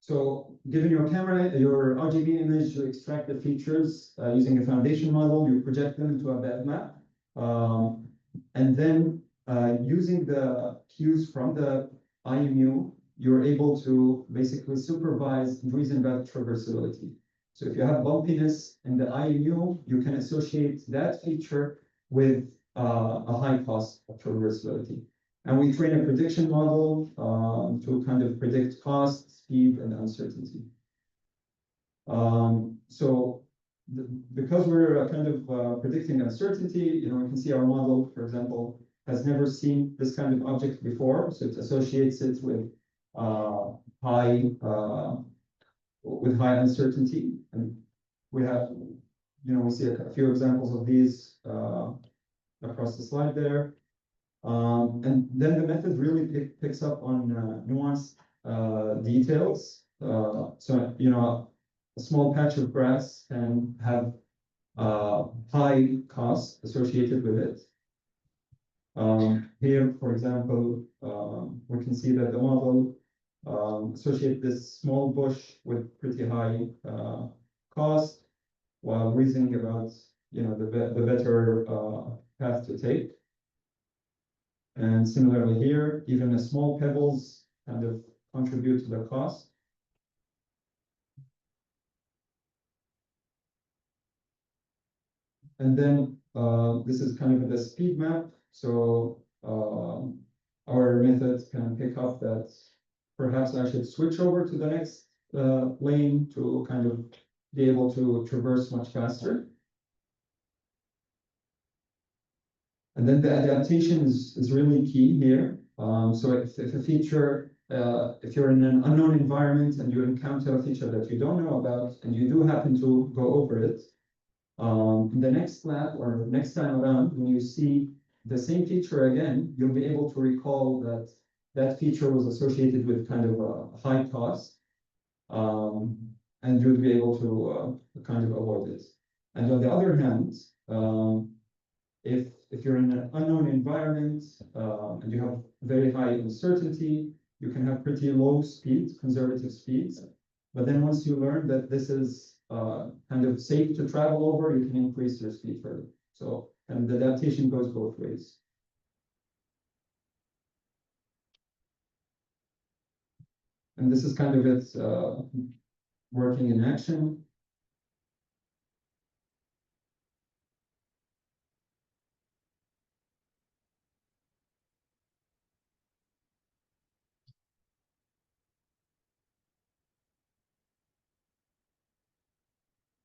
So given your camera, your RGB image, you extract the features using a foundation model, you project them into a bitmap. And then using the cues from the IMU, you're able to basically supervise and reason about traversability. So if you have bumpiness in the IMU, you can associate that feature with a high cost of traversability. And we train a prediction model to kind of predict cost, speed, and uncertainty. Because we're kind of predicting uncertainty, we can see our model, for example, has never seen this kind of object before, so it associates it with high uncertainty, and we have, we see a few examples of these across the slide there. And then the method really picks up on nuanced details. So, a small patch of grass can have high costs associated with it. Here, for example, we can see that the model associates this small bush with pretty high cost, while reasoning about the better path to take. And similarly here, even the small pebbles kind of contribute to the cost. And then this is kind of the speed map. So our method can pick up that perhaps I should switch over to the next lane to kind of be able to traverse much faster. And then the adaptation is really key here. So if a feature, if you're in an unknown environment and you encounter a feature that you don't know about and you do happen to go over it, in the next lab or next time around, when you see the same feature again, you'll be able to recall that that feature was associated with kind of a high cost, and you'll be able to kind of avoid it. And on the other hand, if you're in an unknown environment and you have very high uncertainty, you can have pretty low speed, conservative speeds. But then once you learn that this is kind of safe to travel over, you can increase your speed further. So, and the adaptation goes both ways. And this is kind of it working in action.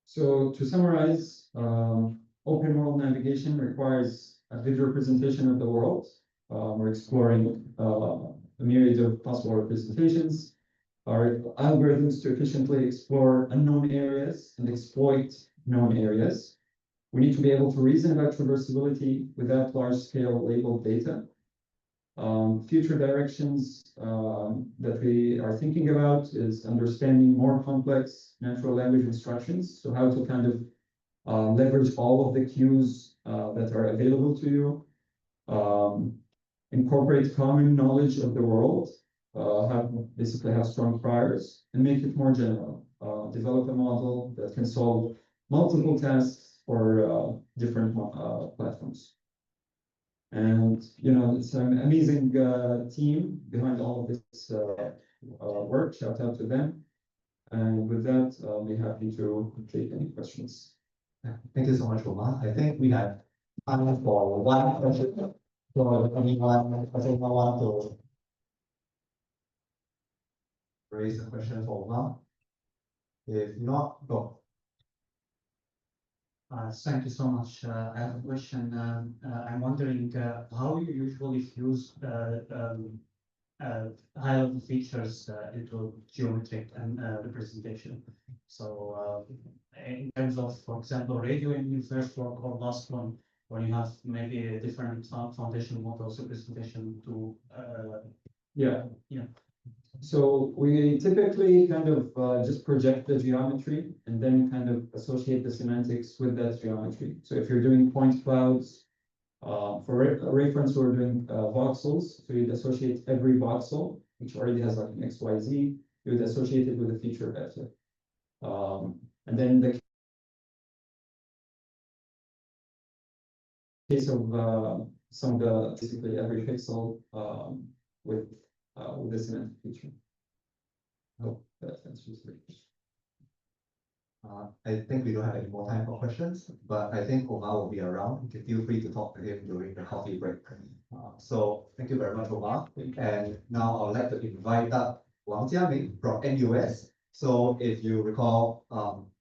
So to summarize, open world navigation requires a vivid representation of the world. We're exploring a myriad of possible representations. Our algorithms to efficiently explore unknown areas and exploit known areas. We need to be able to reason about traversability without large-scale labeled data. Future directions that we are thinking about is understanding more complex natural language instructions. So how to kind of leverage all of the cues that are available to you. Incorporate common knowledge of the world, basically have strong priors, and make it more general. Develop a model that can solve multiple tasks for different platforms. And it's an amazing team behind all of this work. Shout out to them. And with that, I'll be happy to take any questions. Thank you so much, Omar. I think we have time for one question. So if anyone want to raise a question for Omar? If not, go. Thank you so much. I have a question. I'm wondering how you usually fuse high-level features into geometric and representation. So in terms of, for example, radio in your first work or last one, when you have maybe a different foundation models representation to Yeah. Yeah. So we typically kind of just project the geometry and then kind of associate the semantics with that geometry. So if you're doing point clouds, for reference, we're doing voxels. So you'd associate every voxel, which already has like an XYZ, you would associate it with a feature vector. And then the case of some of the basically every pixel with the semantic feature. I hope that answers the question. I think we don't have any more time for questions, but I think Omar will be around. You can feel free to talk to him during the coffee break. So thank you very much, Omar. And now I would like to invite up Wang Jiaming from NUS. So if you recall,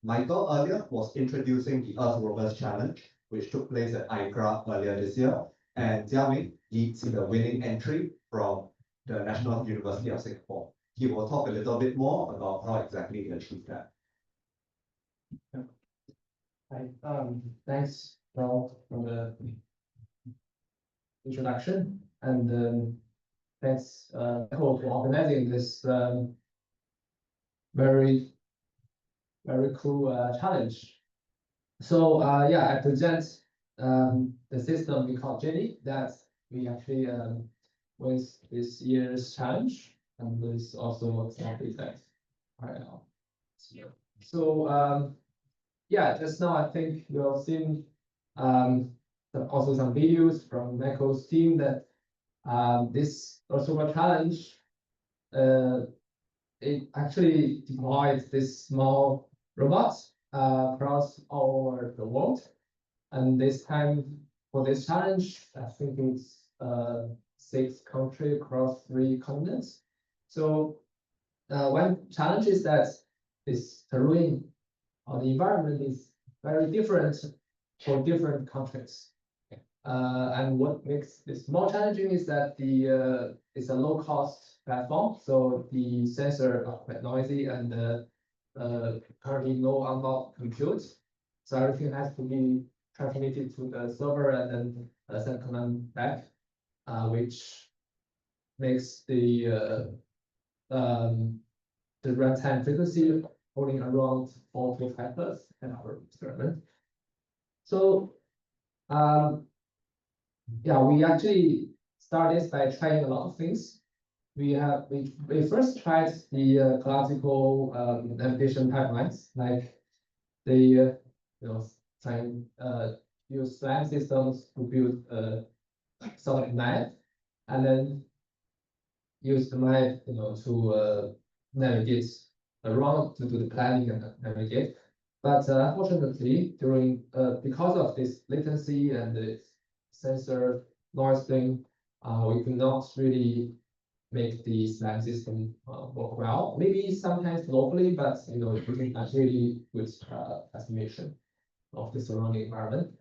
Michael earlier was introducing the Earth Rovers Challenge, which took place at ICRA earlier this year. And Jiaming leads the winning entry from the National University of Singapore. He will talk a little bit more about how exactly he achieved that. Hi, thanks, Raul, for the introduction, and thanks, Echo, for organizing this very cool challenge. So yeah, I present the system we call Jenny that we actually with this year's challenge, and this also exactly that right now. So yeah, just now I think you have seen also some videos from Michael's team that this also a challenge. It actually deployed this small robot across all over the world, and this time for this challenge, I think it's 6 countries across 3 continents. So one challenge is that this terrain or the environment is very different for different countries. And what makes this more challenging is that the it's a low-cost platform, so the sensors are quite noisy and currently low onboard compute. So everything has to be transmitted to the server and then sent command back, which makes the runtime frequency only around 4 to 5 plus in our experiment. So yeah, we actually started by trying a lot of things. We first tried the classical navigation pipelines, like the trying use SLAM systems to build a solid map, and then use the map to navigate around to do the planning and navigate. But unfortunately, during because of this latency and the sensor noise thing, we could not really make the SLAM system work well. Maybe sometimes locally, but we can really good estimation of the surrounding environment.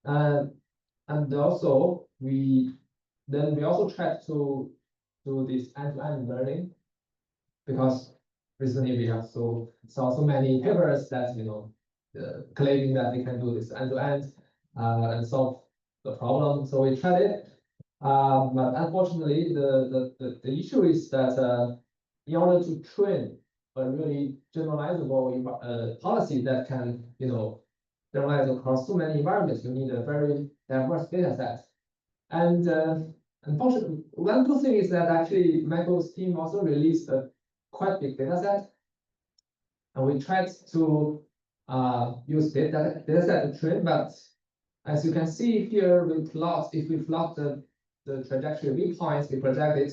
And also we also tried to do this end-to-end learning, because recently we have saw so many papers that claiming that they can do this end-to-end and solve the problem. So we tried it, but unfortunately the issue is that in order to train a really generalizable policy that can generalize across so many environments, you need a very diverse data set. And unfortunately, one good thing is that actually Michael's team also released a quite big data set, and we tried to use data set to train, but as you can see here, if we plot the trajectory viewpoints, we project it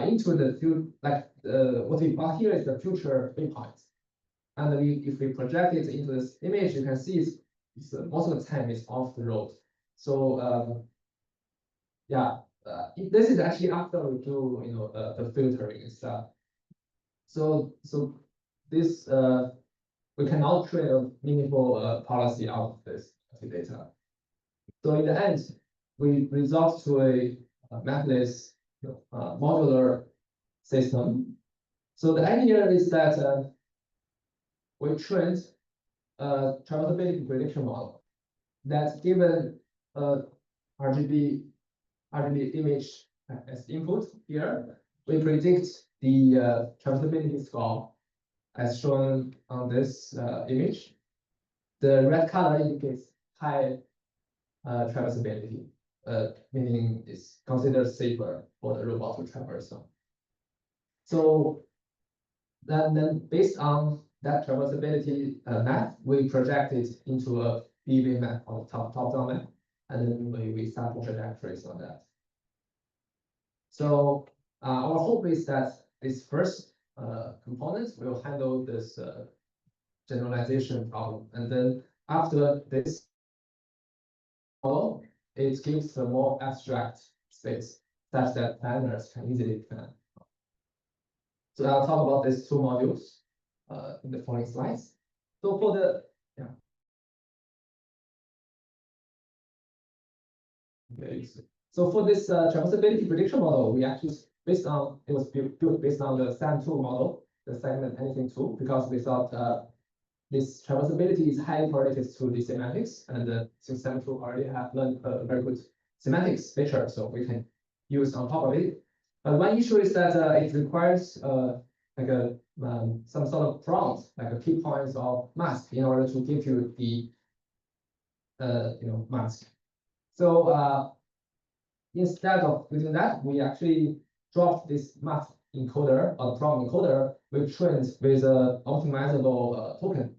into the future, what we plot here is the future viewpoints. And if we project it into this image, you can see it's most of the time it's off the road. So yeah, this is actually after we do the filtering and stuff. So this we cannot train a meaningful policy out of this data. So in the end, we resort to a mapless modular system. So the idea is that we trained a traversability prediction model that given RGB image as input here, we predict the traversability score as shown on this image. The red color indicates high traversability, meaning it's considered safer for the robot to traverse on. So then based on that traversability map, we project it into a BV map or top-down map, and then we sample trajectories on that. So our hope is that this first component will handle this generalization problem, and then after this model, it gives a more abstract space such that planners can easily plan. So I'll talk about these two modules in the following slides. So for the okay. So for this traversability prediction model, we actually it was built based on the SAM2 model, the segment anything 2, because we thought this traversability is highly correlated to the semantics, and since SAM2 already have learned a very good semantics feature, so we can use on top of it. But one issue is that it requires like a some sort of prompt, like a key points or mask, in order to give you the mask. So instead of using that, we actually dropped this mask encoder or prompt encoder, which trains with an optimizable token,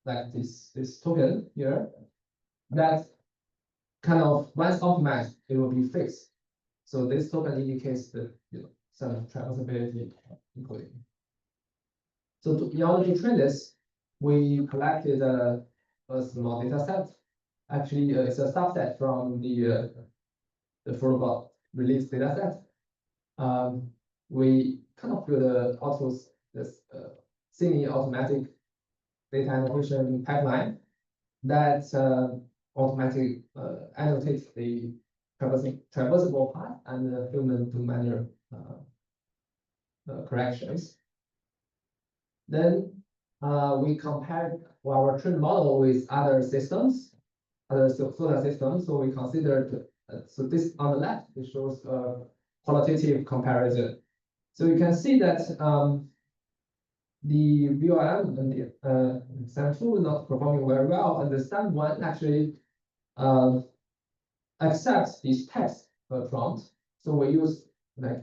like this token here, that kind of once optimized, it will be fixed. So this token indicates the some traversability encoding. So in order to train this, we collected a small data set. Actually, it's a subset from the robot release data set. We kind of build this semi-automatic data annotation pipeline that automatically annotates the traversable path and the human to manual corrections. Then we compared our trained model with other systems, other solar systems. So we considered so this on the left, it shows a qualitative comparison. So you can see that the VLM and the SAM2 not performing very well, and the SAM1 actually accepts this text prompt. So we use like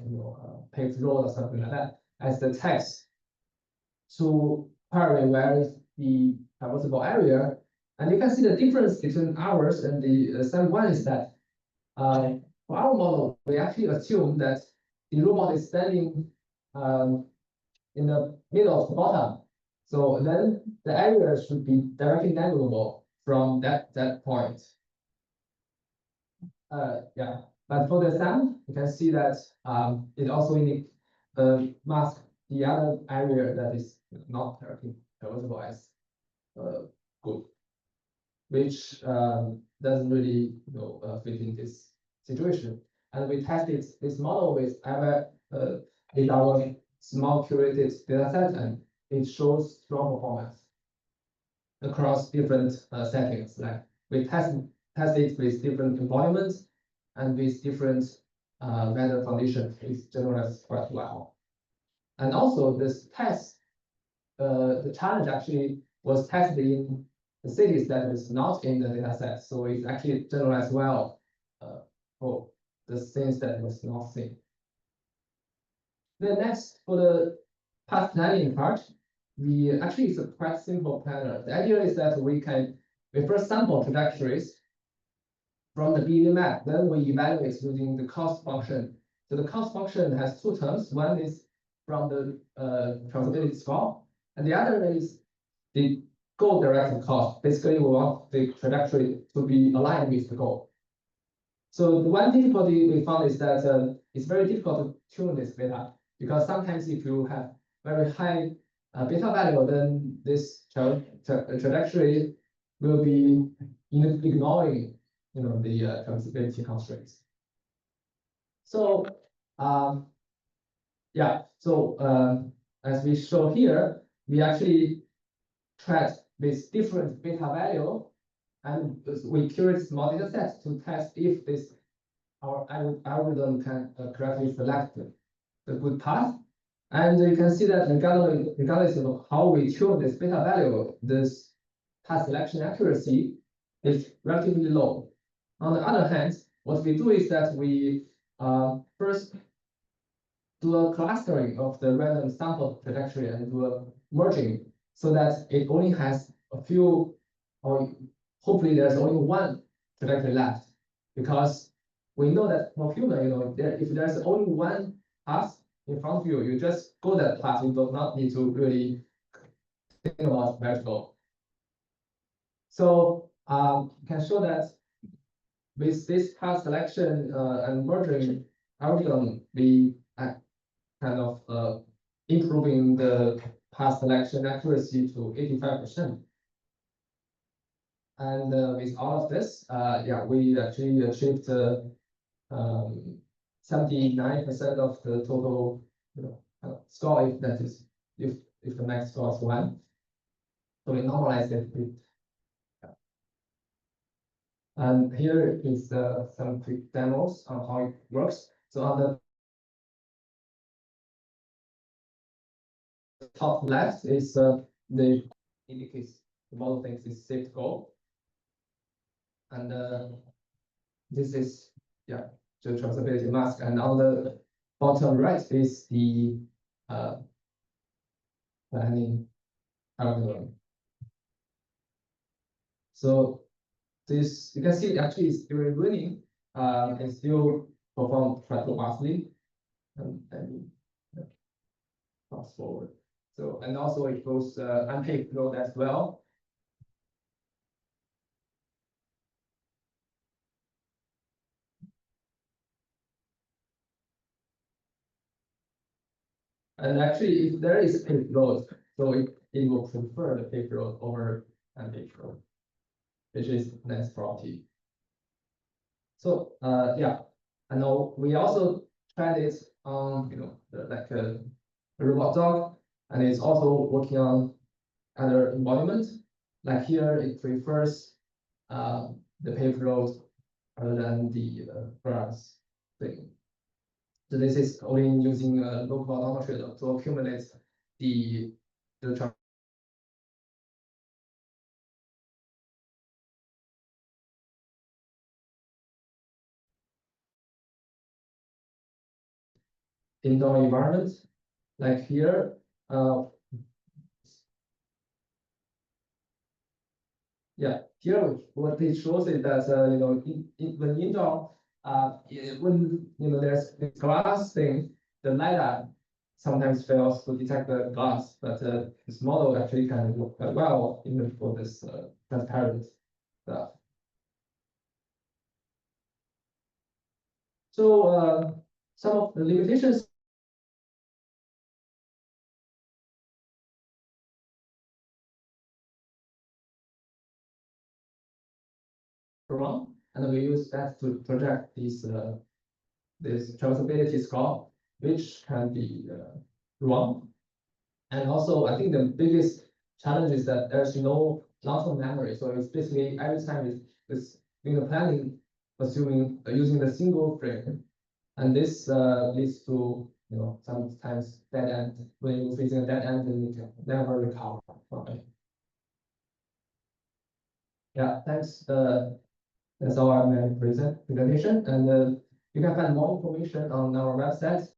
paved road or something like that as the text to query where is the traversable area. And you can see the difference between ours and the SAM1 is that for our model, we actually assume that the robot is standing in the middle of the bottom. So then the area should be directly navigable from that point. Yeah, but for the SAM, you can see that it also masks the other area that is not directly traversable as good, which doesn't really fit in this situation. And we tested this model with our small curated data set, and it shows strong performance across different settings. Like we tested with different environments and with different weather conditions. It generalizes quite well. And also this test, the challenge actually was tested in the cities that is not in the data set. So it actually generalized well for the things that was not seen. Then next, for the path planning part, actually it's a quite simple planner. The idea is that we first sample trajectories from the BV map, then we evaluate using the cost function. So the cost function has two terms. One is from the traversability score, and the other is the goal-directed cost. Basically, we want the trajectory to be aligned with the goal. So the one difficulty we found is that it's very difficult to tune this beta, because sometimes if you have very high beta value, then this trajectory will be ignoring the transmissibility constraints. So yeah, so as we show here, we actually tried with different beta value, and we curated small data sets to test if our algorithm can correctly select the good path. And you can see that regardless of how we tune this beta value, this path selection accuracy is relatively low. On the other hand, what we do is that we first do a clustering of the random sample trajectory and do a merging, so that it only has a few, or hopefully there's only one trajectory left, because we know that for human, if there's only one path in front of you, you just go that path. You do not need to really think about where to go. So you can show that with this path selection and merging algorithm, we kind of improving the path selection accuracy to 85%. And with all of this, yeah, we actually achieved 79% of the total score, if that is if the max score is 1. So we normalize it with. And here is some quick demos on how it works. So on the top left is the indicates the model thinks is safe to go. And this is the traceability mask. And on the bottom right is the planning algorithm. So this, you can see actually it's during running, it still perform quite robustly. And fast forward. So, and also it goes unpaved road as well. And actually, if there is paved road, so it will prefer the paved road over unpaved road, which is nice property. So yeah, I know we also tried it on like a robot dog, and it's also working on other embodiments. Like here, it prefers the paved road rather than the grass thing. So this is only using local volumetry to accumulate the indoor environment. Like here, yeah, here what it shows is that when indoor, when there's this glass thing, the LiDAR sometimes fails to detect the glass, but this model actually can work quite well even for this transparent stuff. So some of the limitations wrong, and we use that to project this traversability score, which can be wrong. And also, I think the biggest challenge is that there's no long-term memory. So it's basically every time it's doing the planning, assuming using the single frame, and this leads to sometimes dead end. When you're facing a dead end, then you can never recover from it. Yeah, thanks. That's our presentation, and you can find more information on our website.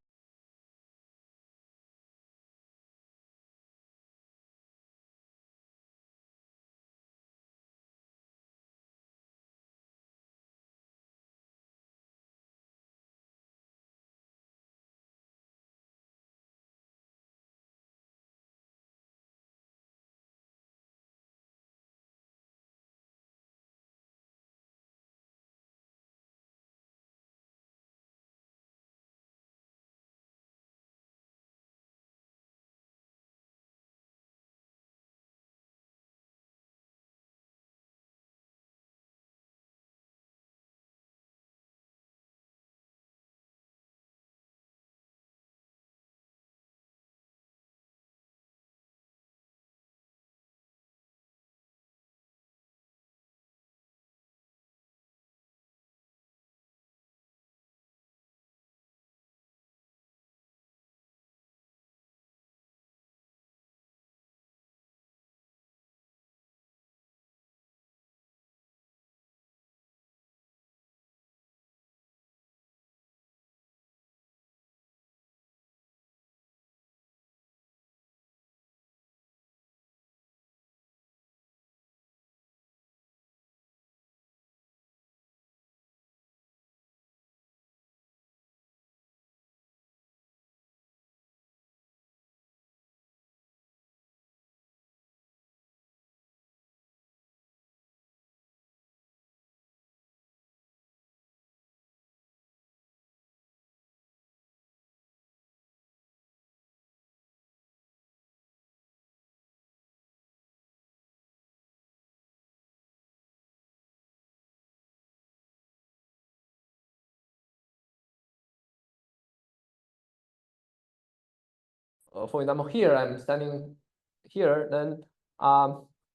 for example, here I'm standing here, then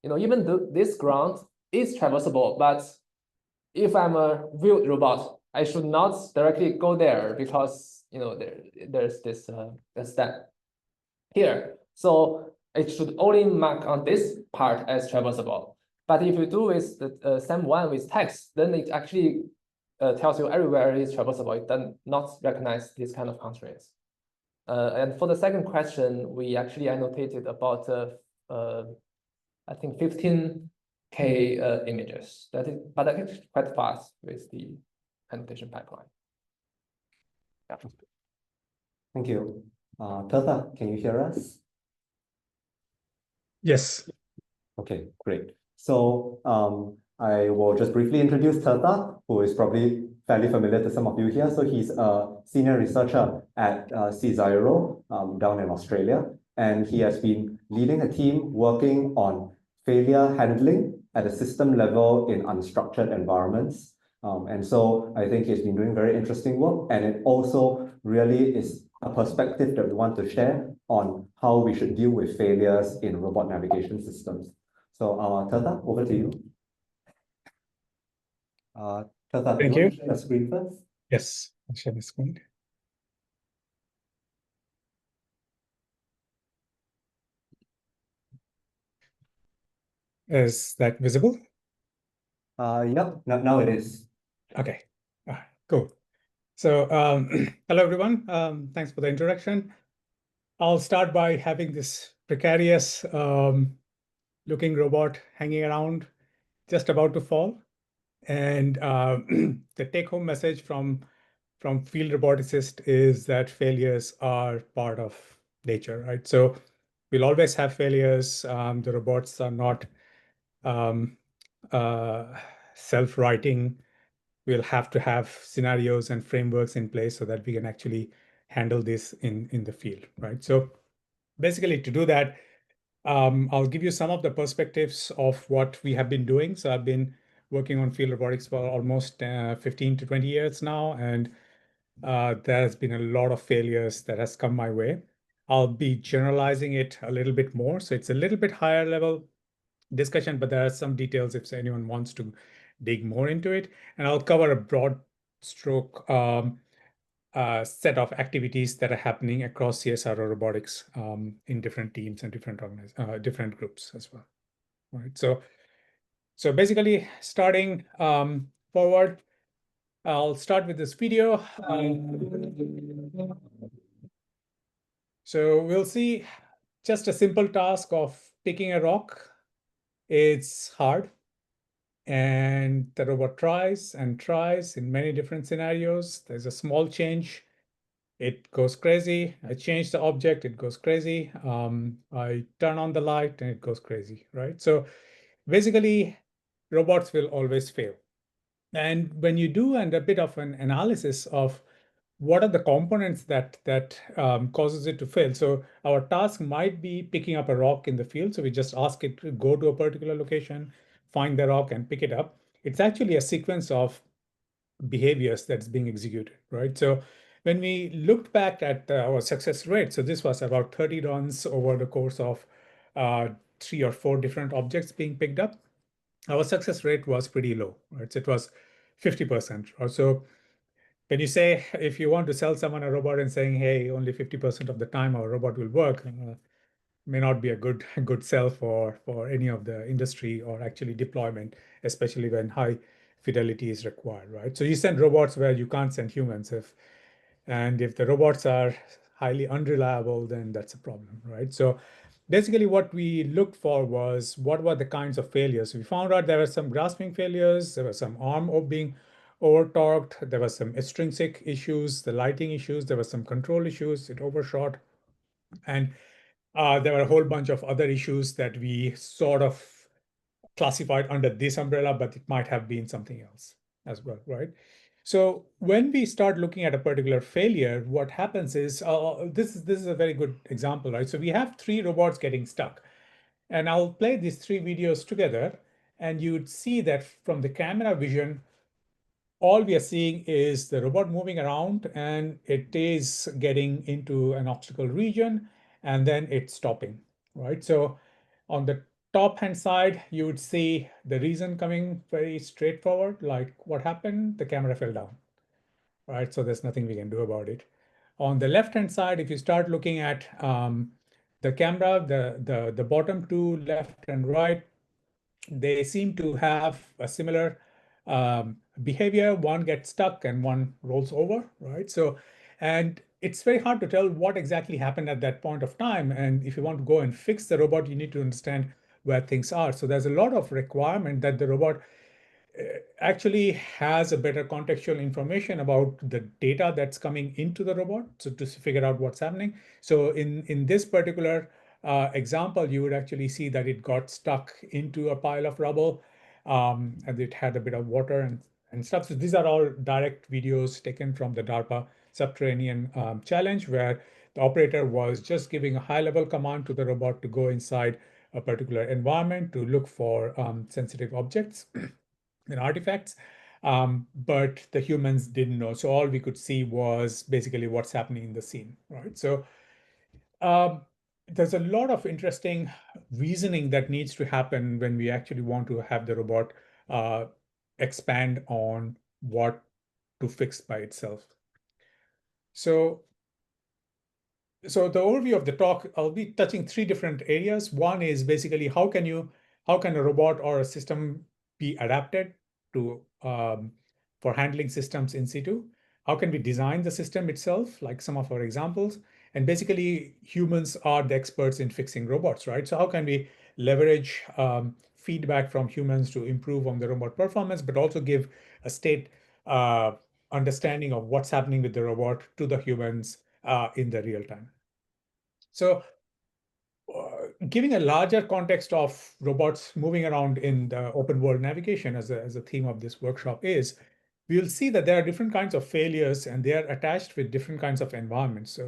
even though this ground is traversable, but if I'm a wheeled robot, I should not directly go there because there's this step here. So it should only mark on this part as traversable. But if you do with the same one with text, then it actually tells you everywhere is traversable. It does not recognize this kind of constraints. And for the second question, we actually annotated about I think 15K images. But that is quite fast with the annotation pipeline. Yeah. Thank you. Tirtha, can you hear us? Yes. Okay, great. So I will just briefly introduce Tirtha, who is probably fairly familiar to some of you here. So he's a senior researcher at CSIRO down in Australia, and he has been leading a team working on failure handling at a system level in unstructured environments. And so I think he's been doing very interesting work, and it also really is a perspective that we want to share on how we should deal with failures in robot navigation systems. So, Tirtha, over to you. Tirtha, Thank do you. want to share your screen first? Yes, I'll share the screen. Is that visible? Yep, now it is. Okay, cool. So hello, everyone. Thanks for the introduction. I'll start by having this precarious looking robot hanging around, just about to fall. And the take-home message from field roboticists is that failures are part of nature, right? So we'll always have failures. The robots are not self-writing. We'll have to have scenarios and frameworks in place so that we can actually handle this in the field, right? So basically, to do that, I'll give you some of the perspectives of what we have been doing. So I've been working on field robotics for almost 15 to 20 years now, and there has been a lot of failures that has come my way. I'll be generalizing it a little bit more. So it's a little bit higher level discussion, but there are some details if anyone wants to dig more into it. And I'll cover a broad stroke set of activities that are happening across CSIRO robotics in different teams and different groups as well. All right. So basically, starting forward, I'll start with this video. So we'll see just a simple task of picking a rock. It's hard. And the robot tries and tries in many different scenarios. There's a small change, it goes crazy. I change the object, it goes crazy. I turn on the light and it goes crazy, right? So basically, robots will always fail. And when you do a bit of an analysis of what are the components that causes it to fail. So our task might be picking up a rock in the field. So we just ask it to go to a particular location, find the rock and pick it up. It's actually a sequence of behaviors that's being executed, right? So when we looked back at our success rate, so this was about 30 runs over the course of 3 or 4 different objects being picked up, our success rate was pretty low, right? So it was 50% or so. Can you say if you want to sell someone a robot and saying, hey, only 50% of the time our robot will work, may not be a good sell for any of the industry or actually deployment, especially when high fidelity is required, right? So you send robots where you can't send humans. If the robots are highly unreliable, then that's a problem, right? So basically what we looked for was what were the kinds of failures. We found out there were some grasping failures, there was some arm being over-torqued, there was some extrinsic issues, the lighting issues, there were some control issues, it overshot. And there were a whole bunch of other issues that we sort of classified under this umbrella, but it might have been something else as well, right? So when we start looking at a particular failure, what happens is, this is a very good example, right? So we have 3 robots getting stuck. And I'll play these 3 videos together, and you'd see that from the camera vision, all we are seeing is the robot moving around and it is getting into an obstacle region. and then it's stopping, right? So on the top hand side, you would see the reason coming very straightforward, like what happened? The camera fell down, right? So there's nothing we can do about it. On the left hand side, if you start looking at the camera, the bottom two, left and right, they seem to have a similar behavior. One gets stuck and one rolls over, right? So, and it's very hard to tell what exactly happened at that point of time. And if you want to go and fix the robot, you need to understand where things are. So there's a lot of requirement that the robot actually has a better contextual information about the data that's coming into the robot, so to figure out what's happening. So in this particular example, you would actually see that it got stuck into a pile of rubble, and it had a bit of water and stuff. So these are all direct videos taken from the DARPA Subterranean Challenge, where the operator was just giving a high-level command to the robot to go inside a particular environment to look for sensitive objects and artifacts. But the humans didn't know. So all we could see was basically what's happening in the scene, right? So um, there's a lot of interesting reasoning that needs to happen when we actually want to have the robot uh, expand on what to fix by itself. So the overview of the talk, I'll be touching three different areas. One is basically how can a robot or a system be adapted to for handling systems in situ? How can we design the system itself, like some of our examples? And basically, humans are the experts in fixing robots, right? So how can we leverage feedback from humans to improve on the robot performance, but also give a state uh, understanding of what's happening with the robot to the humans in the real time. So giving a larger context of robots moving around in the open world navigation as a theme of this workshop is, we'll see that there are different kinds of failures and they are attached with different kinds of environments.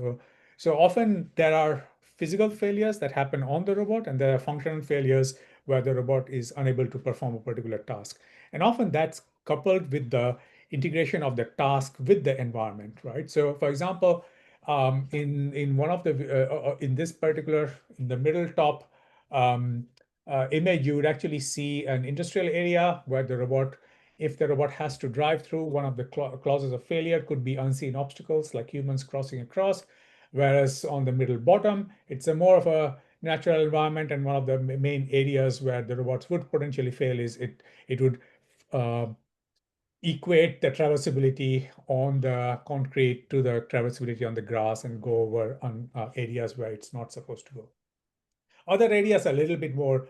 So often there are physical failures that happen on the robot, and there are functional failures where the robot is unable to perform a particular task. And often that's coupled with the integration of the task with the environment, right? So for example, in one of the in this particular, in the middle top image, you would actually see an industrial area where the robot, if the robot has to drive through, one of the clauses of failure could be unseen obstacles like humans crossing across. Whereas on the middle bottom, it's a more of a natural environment, and one of the main areas where the robots would potentially fail is it would uh, equate the traversability on the concrete to the traversability on the grass and go over on areas where it's not supposed to go. Other areas are a little bit more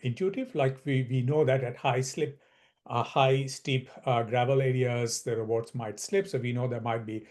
intuitive. Like we know that at high slip, high steep gravel areas, the robots might slip. So we know there might be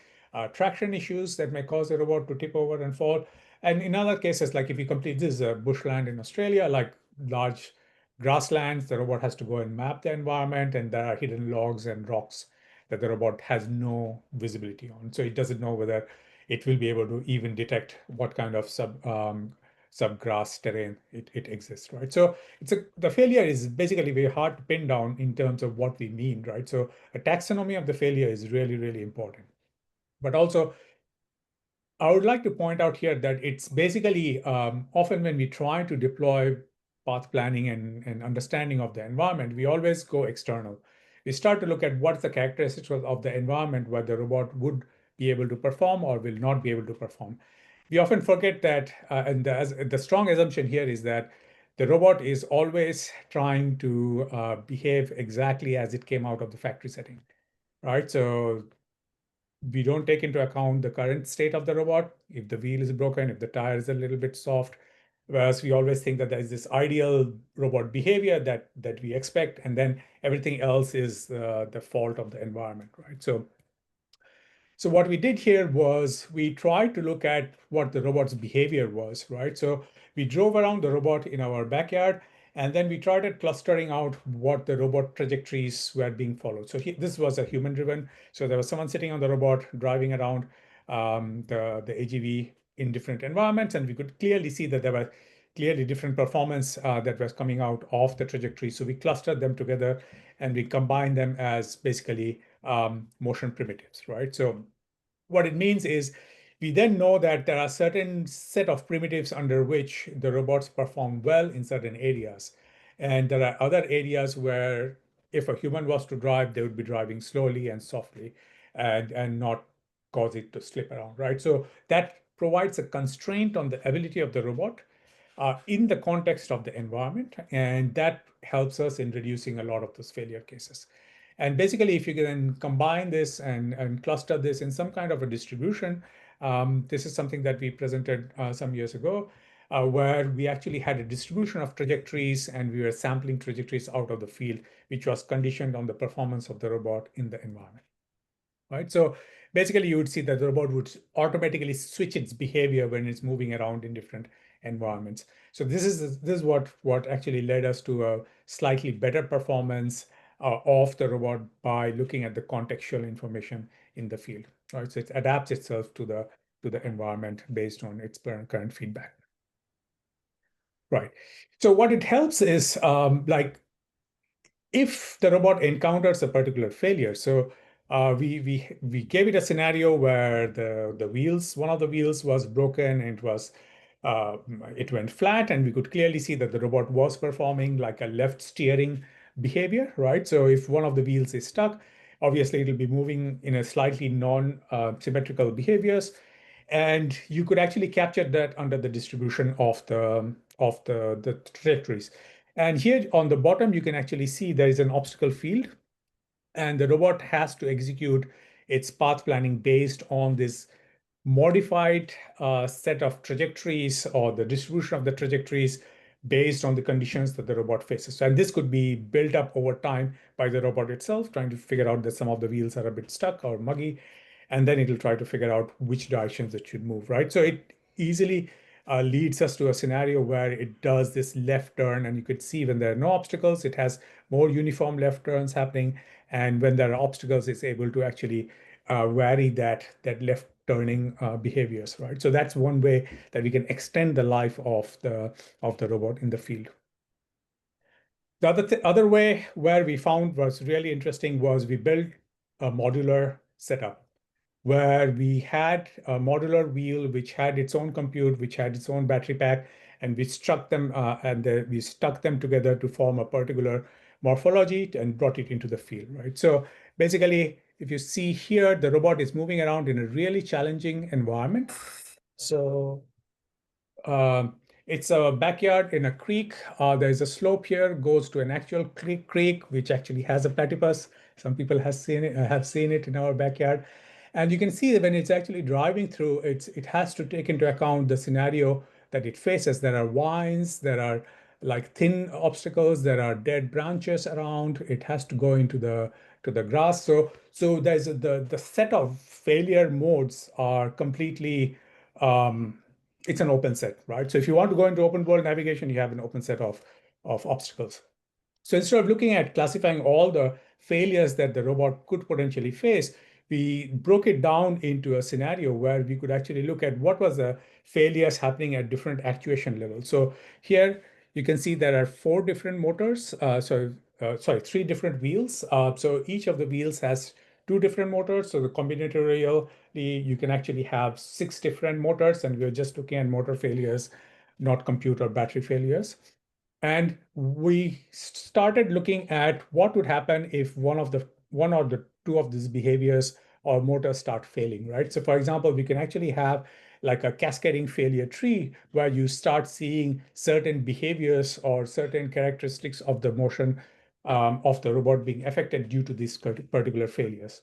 traction issues that may cause the robot to tip over and fall. And in other cases, like if you complete this bushland in Australia, like large grasslands, the robot has to go and map the environment, and there are hidden logs and rocks that the robot has no visibility on. So it doesn't know whether it will be able to even detect what kind of subgrass terrain it exists, right? So the failure is basically very hard to pin down in terms of what we mean, right? So a taxonomy of the failure is really, really important. But also, I would like to point out here that it's basically often when we try to deploy path planning and understanding of the environment, we always go external. We start to look at what's the characteristics of the environment where the robot would be able to perform or will not be able to perform. We often forget that, and the strong assumption here is that the robot is always trying to behave exactly as it came out of the factory setting, right? So we don't take into account the current state of the robot, if the wheel is broken, if the tire is a little bit soft. Whereas we always think that there is this ideal robot behavior that we expect, and then everything else is the fault of the environment, right? So what we did here was we tried to look at what the robot's behavior was, right? So we drove around the robot in our backyard, and then we tried clustering out what the robot trajectories were being followed. So this was a human-driven. So there was someone sitting on the robot driving around the AGV in different environments, and we could clearly see that there were clearly different performance that was coming out of the trajectory. So we clustered them together and we combined them as basically motion primitives, right? So what it means is we then know that there are certain set of primitives under which the robots perform well in certain areas. And there are other areas where if a human was to drive, they would be driving slowly and softly and not cause it to slip around, right? So that provides a constraint on the ability of the robot in the context of the environment, and that helps us in reducing a lot of those failure cases. And basically, if you can combine this and cluster this in some kind of a distribution, this is something that we presented some years ago, where we actually had a distribution of trajectories and we were sampling trajectories out of the field, which was conditioned on the performance of the robot in the environment. Right? So basically, you would see that the robot would automatically switch its behavior when it's moving around in different environments. So this is what actually led us to a slightly better performance of the robot by looking at the contextual information in the field. Right? So it adapts itself to the environment based on its current feedback. Right. So what it helps is like if the robot encounters a particular failure. So we gave it a scenario where the wheels, one of the wheels was broken and it went flat, and we could clearly see that the robot was performing like a left steering behavior, right? So if one of the wheels is stuck, obviously it will be moving in a slightly non-symmetrical behaviors. And you could actually capture that under the distribution of the trajectories. And here on the bottom, you can actually see there is an obstacle field, and the robot has to execute its path planning based on this modified set of trajectories or the distribution of the trajectories based on the conditions that the robot faces. And this could be built up over time by the robot itself, trying to figure out that some of the wheels are a bit stuck or muggy, and then it'll try to figure out which directions it should move, right? So it easily leads us to a scenario where it does this left turn, and you could see when there are no obstacles, it has more uniform left turns happening. And when there are obstacles, it's able to actually vary that left turning behaviors, right? So that's one way that we can extend the life of the robot in the field. The other way where we found was really interesting was we built a modular setup where we had a modular wheel which had its own compute, which had its own battery pack, and we struck them we stuck them together to form a particular morphology and brought it into the field, right? So basically, if you see here, the robot is moving around in a really challenging environment. So it's a backyard in a creek. There's a slope here, goes to an actual creek, which actually has a platypus. Some people have seen it in our backyard. And you can see that when it's actually driving through, it has to take into account the scenario that it faces. There are vines, there are like thin obstacles, there are dead branches around. It has to go into the grass. So there's the set of failure modes are completely it's an open set, right? So if you want to go into open world navigation, you have an open set of obstacles. So instead of looking at classifying all the failures that the robot could potentially face, we broke it down into a scenario where we could actually look at what was the failures happening at different actuation levels. So here you can see there are 4 different motors. Sorry, 3 different wheels. So each of the wheels has 2 different motors. So the combinatorially, you can actually have 6 different motors, and we're just looking at motor failures, not computer battery failures. And we started looking at what would happen if one or the 2 of these behaviors or motors start failing, right? So for example, we can actually have like a cascading failure tree where you start seeing certain behaviors or certain characteristics of the motion of the robot being affected due to these particular failures.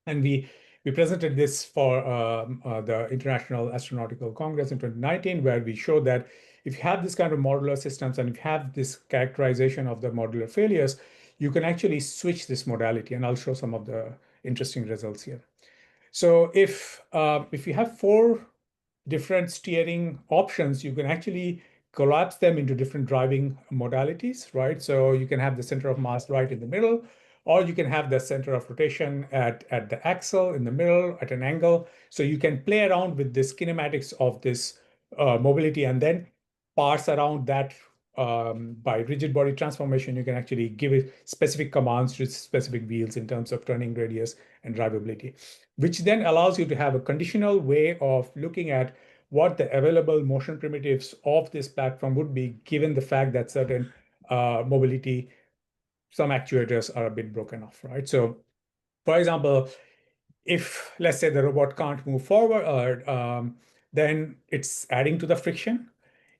And we presented this for the International Astronautical Congress in 2019, where we showed that if you have this kind of modular systems and if you have this characterization of the modular failures, you can actually switch this modality. And I'll show some of the interesting results here. So if you have 4 different steering options, you can actually collapse them into different driving modalities, right? So you can have the center of mass right in the middle, or you can have the center of rotation at the axle in the middle at an angle. So you can play around with this kinematics of this mobility and then parse around that by rigid body transformation, you can actually give it specific commands to specific wheels in terms of turning radius and drivability, which then allows you to have a conditional way of looking at what the available motion primitives of this platform would be, given the fact that certain mobility, some actuators are a bit broken off, right? So, for example, if let's say the robot can't move forward, then it's adding to the friction.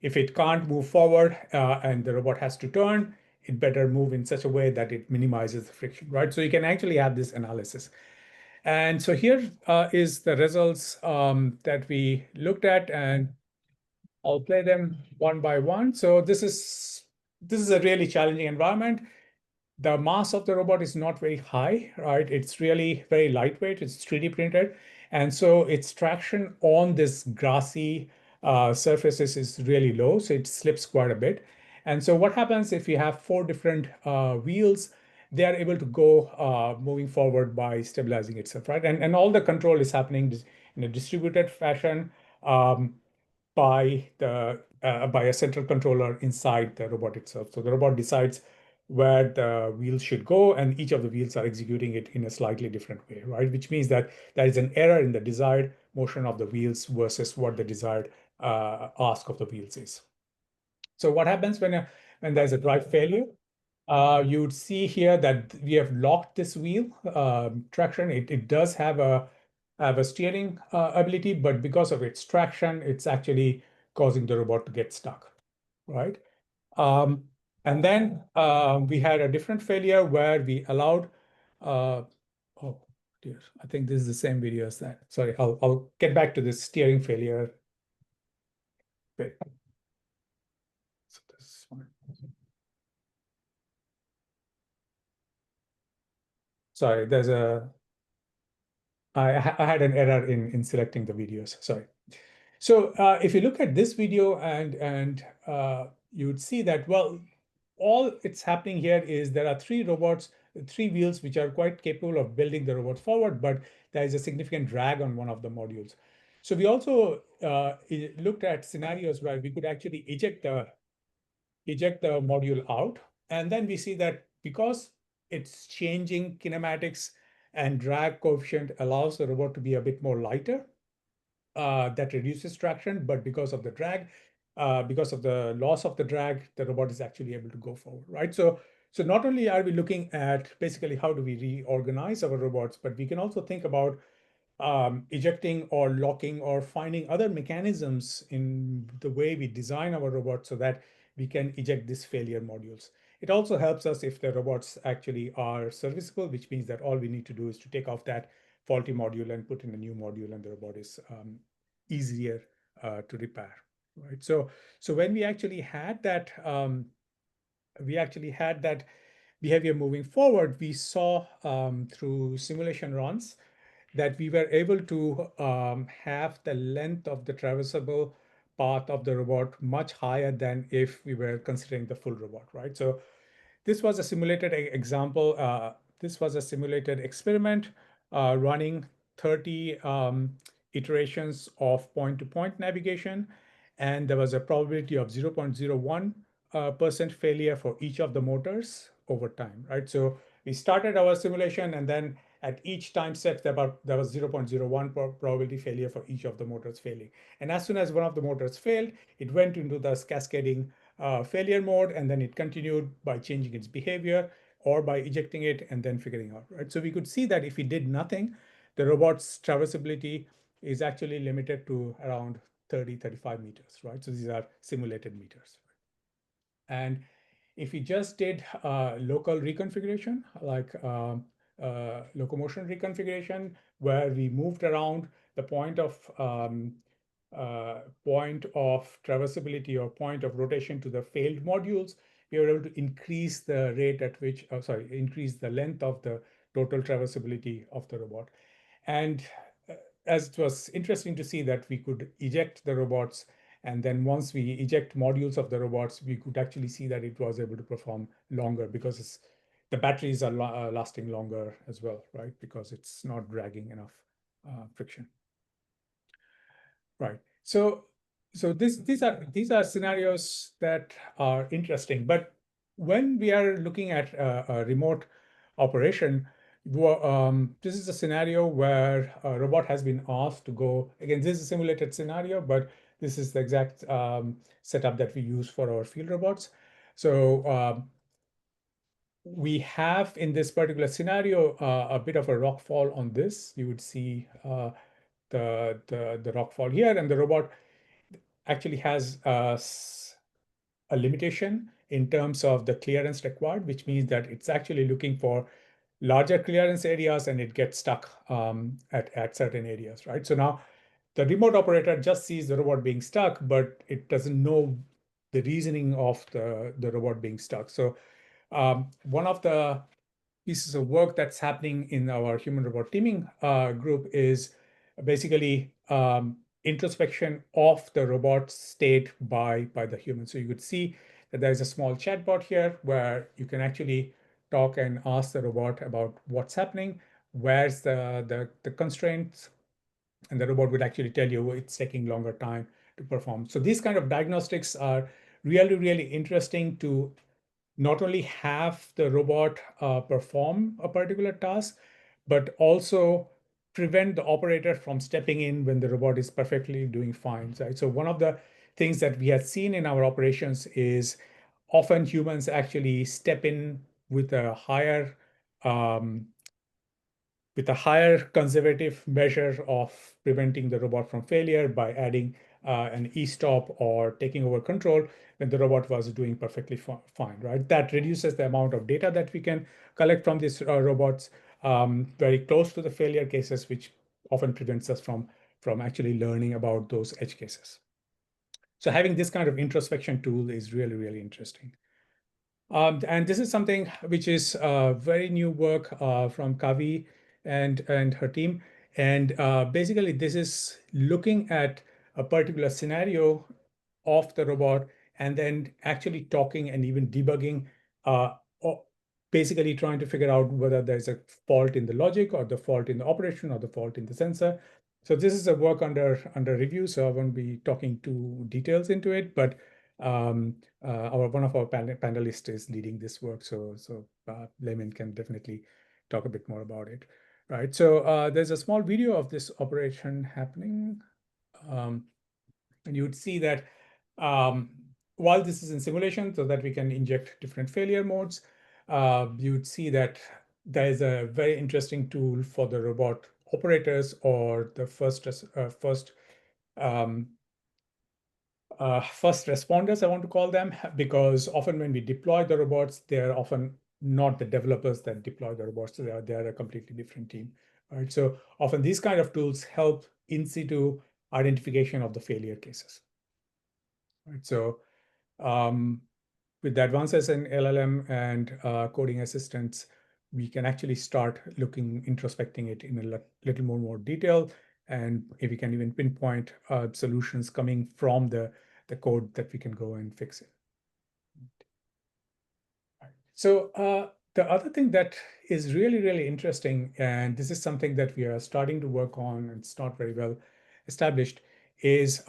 If it can't move forward and the robot has to turn, it better move in such a way that it minimizes the friction, right? So you can actually have this analysis. And so here is the results that we looked at, and I'll play them one by one. So this is a really challenging environment. The mass of the robot is not very high, right? It's really very lightweight. It's 3D printed. And so its traction on this grassy surfaces is really low. So it slips quite a bit. And so what happens if you have 4 different wheels, they are able to go moving forward by stabilizing itself, right? And all the control is happening in a distributed fashion by a central controller inside the robot itself. So the robot decides where the wheels should go, and each of the wheels are executing it in a slightly different way, right? Which means that there is an error in the desired motion of the wheels versus what the desired ask of the wheels is. So what happens when there's a drive failure? You would see here that we have locked this wheel traction. It does have a steering ability, but because of its traction, it's actually causing the robot to get stuck, right? And then we had a different failure where we allowed, oh dear, I think this is the same video as that. Sorry, I'll get back to this steering failure. Wait. So this one. Sorry, I had an error in selecting the videos. Sorry. So if you look at this video and you would see that, well, all it's happening here is there are 3 robots, 3 wheels, which are quite capable of building the robot forward, but there is a significant drag on one of the modules. So we also looked at scenarios where we could actually eject the module out. And then we see that because it's changing kinematics and drag coefficient allows the robot to be a bit more lighter, that reduces traction, but because of the drag, because of the loss of the drag, the robot is actually able to go forward, right? So not only are we looking at basically how do we reorganize our robots, but we can also think about ejecting or locking or finding other mechanisms in the way we design our robots so that we can eject these failure modules. It also helps us if the robots actually are serviceable, which means that all we need to do is to take off that faulty module and put in a new module, and the robot is easier to repair, right? So when we actually had that behavior moving forward, we saw through simulation runs that we were able to have the length of the traversable path of the robot much higher than if we were considering the full robot, right? So this was a simulated example. This was a simulated experiment running 30 iterations of point-to-point navigation, and there was a probability of 0.01% failure for each of the motors over time, right? So we started our simulation, and then at each time step, there was 0.01 probability failure for each of the motors failing. And as soon as one of the motors failed, it went into the cascading failure mode, and then it continued by changing its behavior or by ejecting it and then figuring out, right? So we could see that if we did nothing, the robot's traversability is actually limited to around 35 meters, right? So these are simulated meters. And if we just did local reconfiguration, like locomotion reconfiguration, where we moved around the point of traversability or point of rotation to the failed modules, we were able to increase the rate at which, increase the length of the total traversability of the robot. And as it was interesting to see that we could eject the robots, and then once we eject modules of the robots, we could actually see that it was able to perform longer because the batteries are lasting longer as well, right? Because it's not dragging enough friction. Right. So So these are scenarios that are interesting. But when we are looking at a remote operation, this is a scenario where a robot has been asked to go. Again, this is a simulated scenario, but this is the exact setup that we use for our field robots. So we have in this particular scenario a bit of a rock fall on this. You would see the rock fall here, and the robot actually has a limitation in terms of the clearance required, which means that it's actually looking for larger clearance areas and it gets stuck at certain areas, right? So now the remote operator just sees the robot being stuck, but it doesn't know the reasoning of the robot being stuck. So one of the pieces of work that's happening in our human robot teaming group is basically introspection of the robot state by the human. So you could see that there's a small chatbot here where you can actually talk and ask the robot about what's happening, where's the constraints, and the robot would actually tell you it's taking longer time to perform. So these kind of diagnostics are really, really interesting to not only have the robot perform a particular task, but also prevent the operator from stepping in when the robot is perfectly doing fine. Right? So one of the things that we have seen in our operations is often humans actually step in with a higher um, conservative measure of preventing the robot from failure by adding an e-stop or taking over control when the robot was doing perfectly fine, right? That reduces the amount of data that we can collect from these robots very close to the failure cases, which often prevents us from actually learning about those edge cases. So having this kind of introspection tool is really, really interesting. And this is something which is very new work from Kavi and her team. And basically, this is looking at a particular scenario of the robot and then actually talking and even debugging, or basically trying to figure out whether there's a fault in the logic or the fault in the operation or the fault in the sensor. So this is a work under review, so I won't be talking too details into it, but one of our panelists is leading this work, so Layman can definitely talk a bit more about it, right? So there's a small video of this operation happening, and you would see that while this is in simulation, so that we can inject different failure modes, you would see that there is a very interesting tool for the robot operators or the first responders, I want to call them, because often when we deploy the robots, they're often not the developers that deploy the robots. So they are a completely different team, right? So often these kind of tools help in situ identification of the failure cases, right? So with the advances in LLM and coding assistants, we can actually start introspecting it in a little more detail. And if we can even pinpoint solutions coming from the code that we can go and fix it. So the other thing that is really, really interesting, and this is something that we are starting to work on, and it's not very well established, is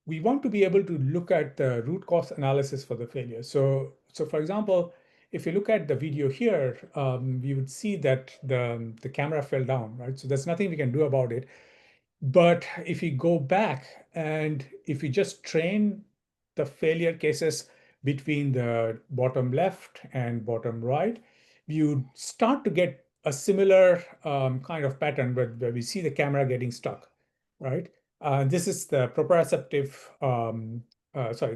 we want to be able to look at the root cause analysis for the failure. So for example, if you look at the video here, we would see that the camera fell down, right? So there's nothing we can do about it. But if you go back and if you just train the failure cases between the bottom left and bottom right, you start to get a similar kind of pattern where we see the camera getting stuck, right? This is the proprioceptive,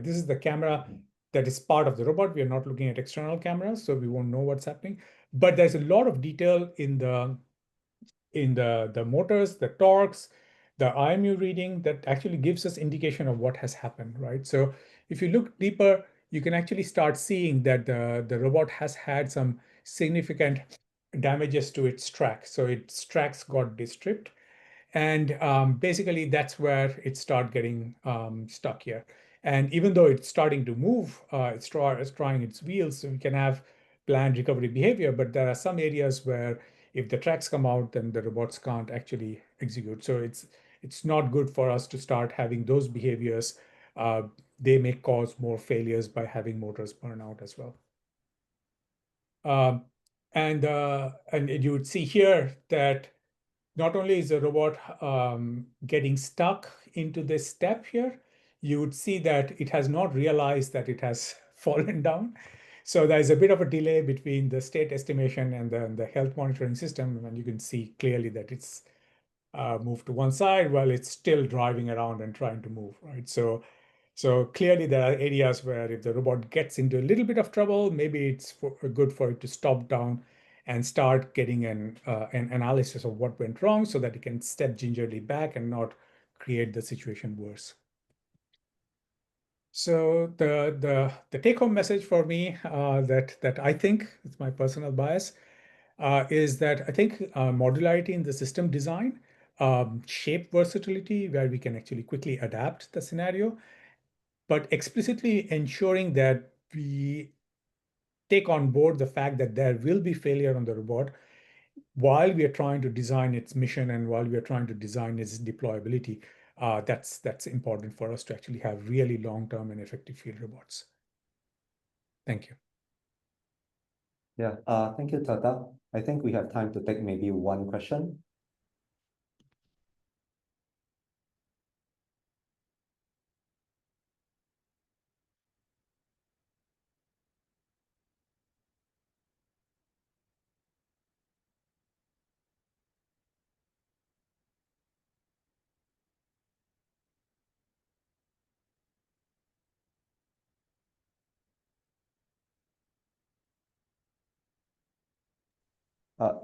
this is the camera that is part of the robot. We are not looking at external cameras, so we won't know what's happening. But there's a lot of detail in the motors, the torques, the IMU reading that actually gives us indication of what has happened, right? So if you look deeper, you can actually start seeing that the robot has had some significant damages to its tracks. So its tracks got distripped. And basically, that's where it started getting stuck here. And even though it's starting to move, it's trying its wheels, so we can have planned recovery behavior. But there are some areas where if the tracks come out, then the robots can't actually execute. So it's not good for us to start having those behaviors. They may cause more failures by having motors burn out as well. And you would see here that not only is the robot getting stuck into this step here, you would see that it has not realized that it has fallen down. So there's a bit of a delay between the state estimation and the health monitoring system, and you can see clearly that it's moved to one side while it's still driving around and trying to move, right? So clearly there are areas where if the robot gets into a little bit of trouble, maybe it's good for it to stop down and start getting an analysis of what went wrong so that it can step gingerly back and not create the situation worse. So the take-home message for me that I think, it's my personal bias, is that I think modularity in the system design, shape versatility, where we can actually quickly adapt the scenario, but explicitly ensuring that we take on board the fact that there will be failure on the robot while we are trying to design its mission and while we are trying to design its deployability. That's important for us to actually have really long-term and effective field robots. Thank you. Yeah, thank you, Tata. I think we have time to take maybe one question.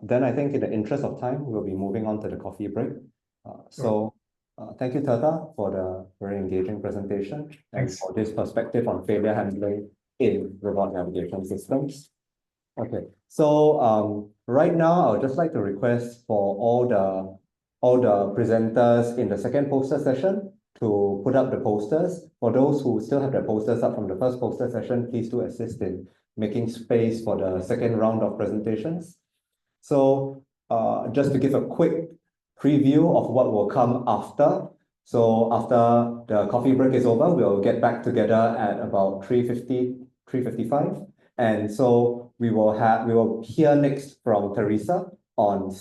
Then I think in the interest of time, we'll be moving on to the coffee break. Thank you, Tata, for the very engaging presentation and Thanks. for this perspective on failure handling in robot navigation systems. Okay, so right now, I would just like to request for all the presenters in the second poster session to put up the posters. For those who still have their posters up from the first poster session, please do assist in making space for the second round of presentations. So just to give a quick preview of what will come after. So after the coffee break is over, we'll get back together at about 3:50, 3:55. And so we will hear next from Teresa on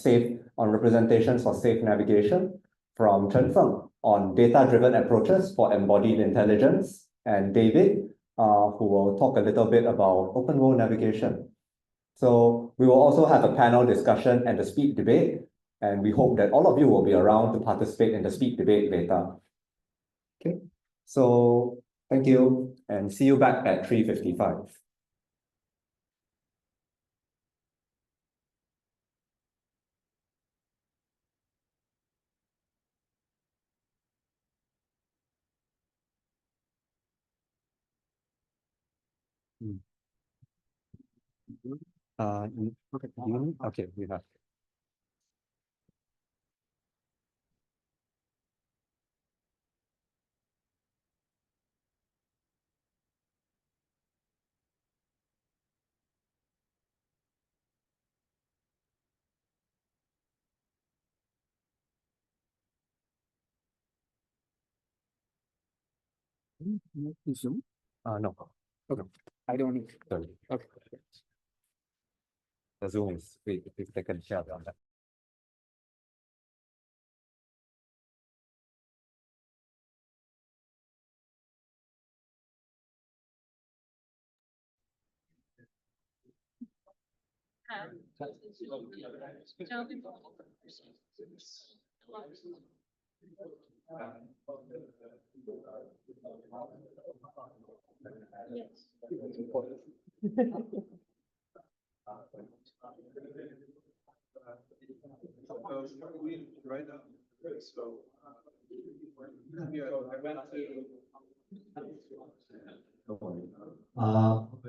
representations for safe navigation, from Chen Feng on data-driven approaches for embodied intelligence, and David, who will talk a little bit about open world navigation. So we will also have a panel discussion and a speed debate, and we hope that all of you will be around to participate in the speed debate later. Okay, so thank you, and see you back at 3:55. Okay, we have. Zoom? No. Okay. I don't need. Sorry. Okay. The Zoom is, we've taken care of that.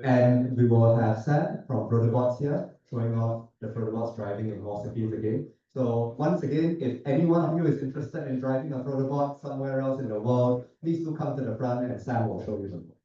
And we will have Sam from Protobots here, showing off the Protobots driving in more cities again. So once again, if any one of you is interested in driving a Protobot somewhere else in the world, please do come to the front and Sam will show you the boats.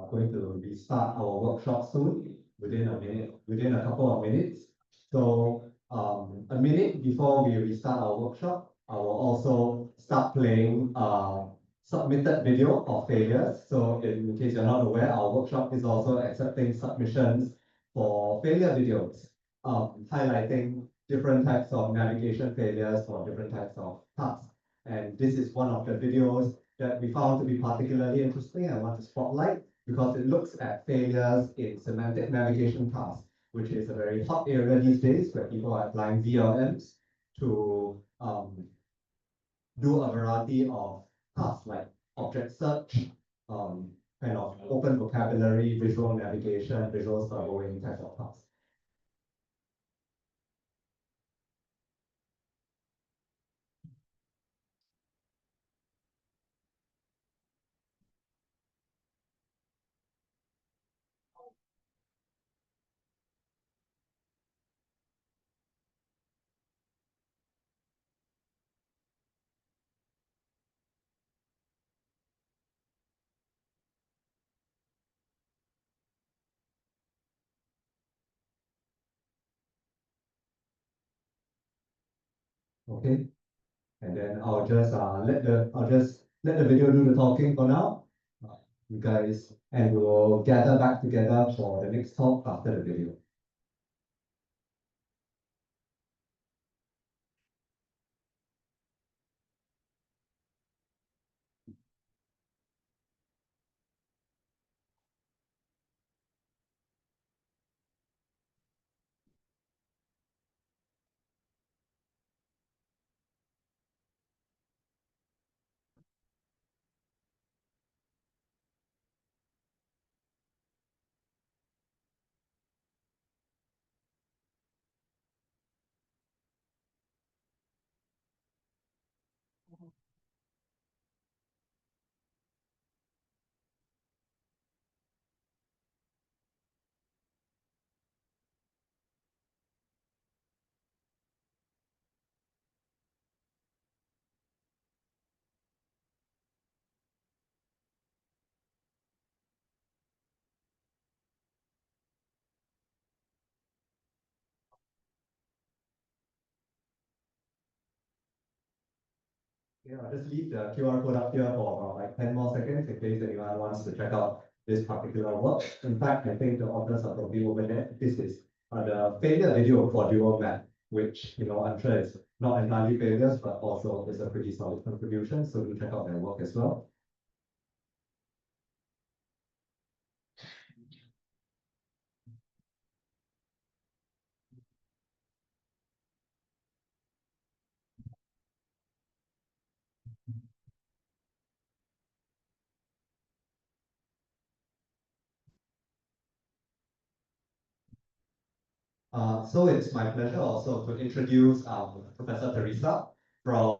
Going to restart our workshop soon, within a minute, within a couple of minutes. So a minute before we restart our workshop, I will also start playing submitted video of failures. So in case you're not aware, our workshop is also accepting submissions for failure videos, highlighting different types of navigation failures for different types of tasks. And this is one of the videos that we found to be particularly interesting and want to spotlight because it looks at failures in semantic navigation tasks, which is a very hot area these days where people are applying VLMs to do a variety of tasks like object search, kind of open vocabulary, visual navigation, visual surveying types of tasks. Okay, and then I'll just let the video do the talking for now. You guys, and we will gather back together for the next talk after the video. Yeah, I'll just leave the QR code up here for about like 10 more seconds in case anyone wants to check out this particular work. In fact, I think the authors are probably over there. This is the failure video for dual map. which, I'm sure is not entirely failures, but also is a pretty solid contribution. So do check out their work as well. So it's my pleasure also to introduce Professor Teresa from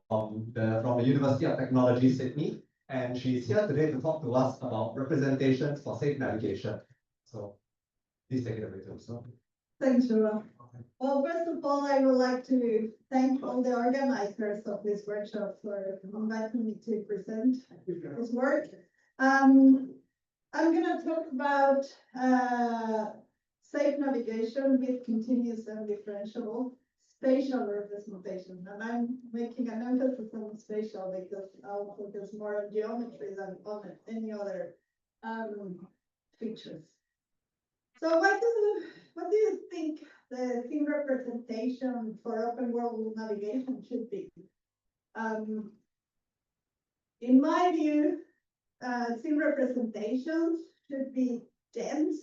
the University of Technology, Sydney. And she's here today to talk to us about representations for safe navigation. So please take it away, Teresa. Thanks, Joel. Well, first of all, I would like to thank all the organizers of this workshop for inviting me to present this work. I'm going to talk about safe navigation with continuous and differentiable spatial representation. And I'm making an emphasis on spatial because I'll focus more on geometry than on any other features. So what do you think the scene representation for open world navigation should be? In my view, scene representations should be dense,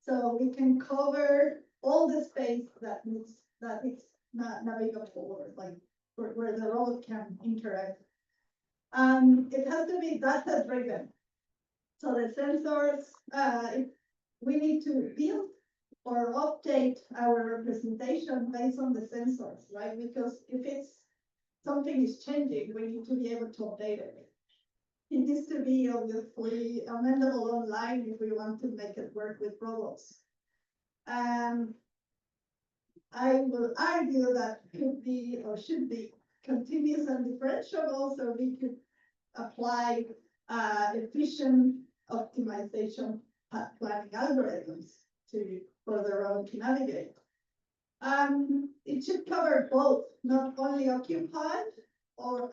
so we can cover all the space that is not navigable, or like where the road can interact. It has to be data driven. So the sensors, we need to build or update our representation based on the sensors, right? Because if it's something is changing, we need to be able to update it. It needs to be obviously amendable online if we want to make it work with robots. I will argue that could be or should be continuous and differentiable, so we could apply efficient optimization planning algorithms for the road to navigate. It should cover both, not only occupied or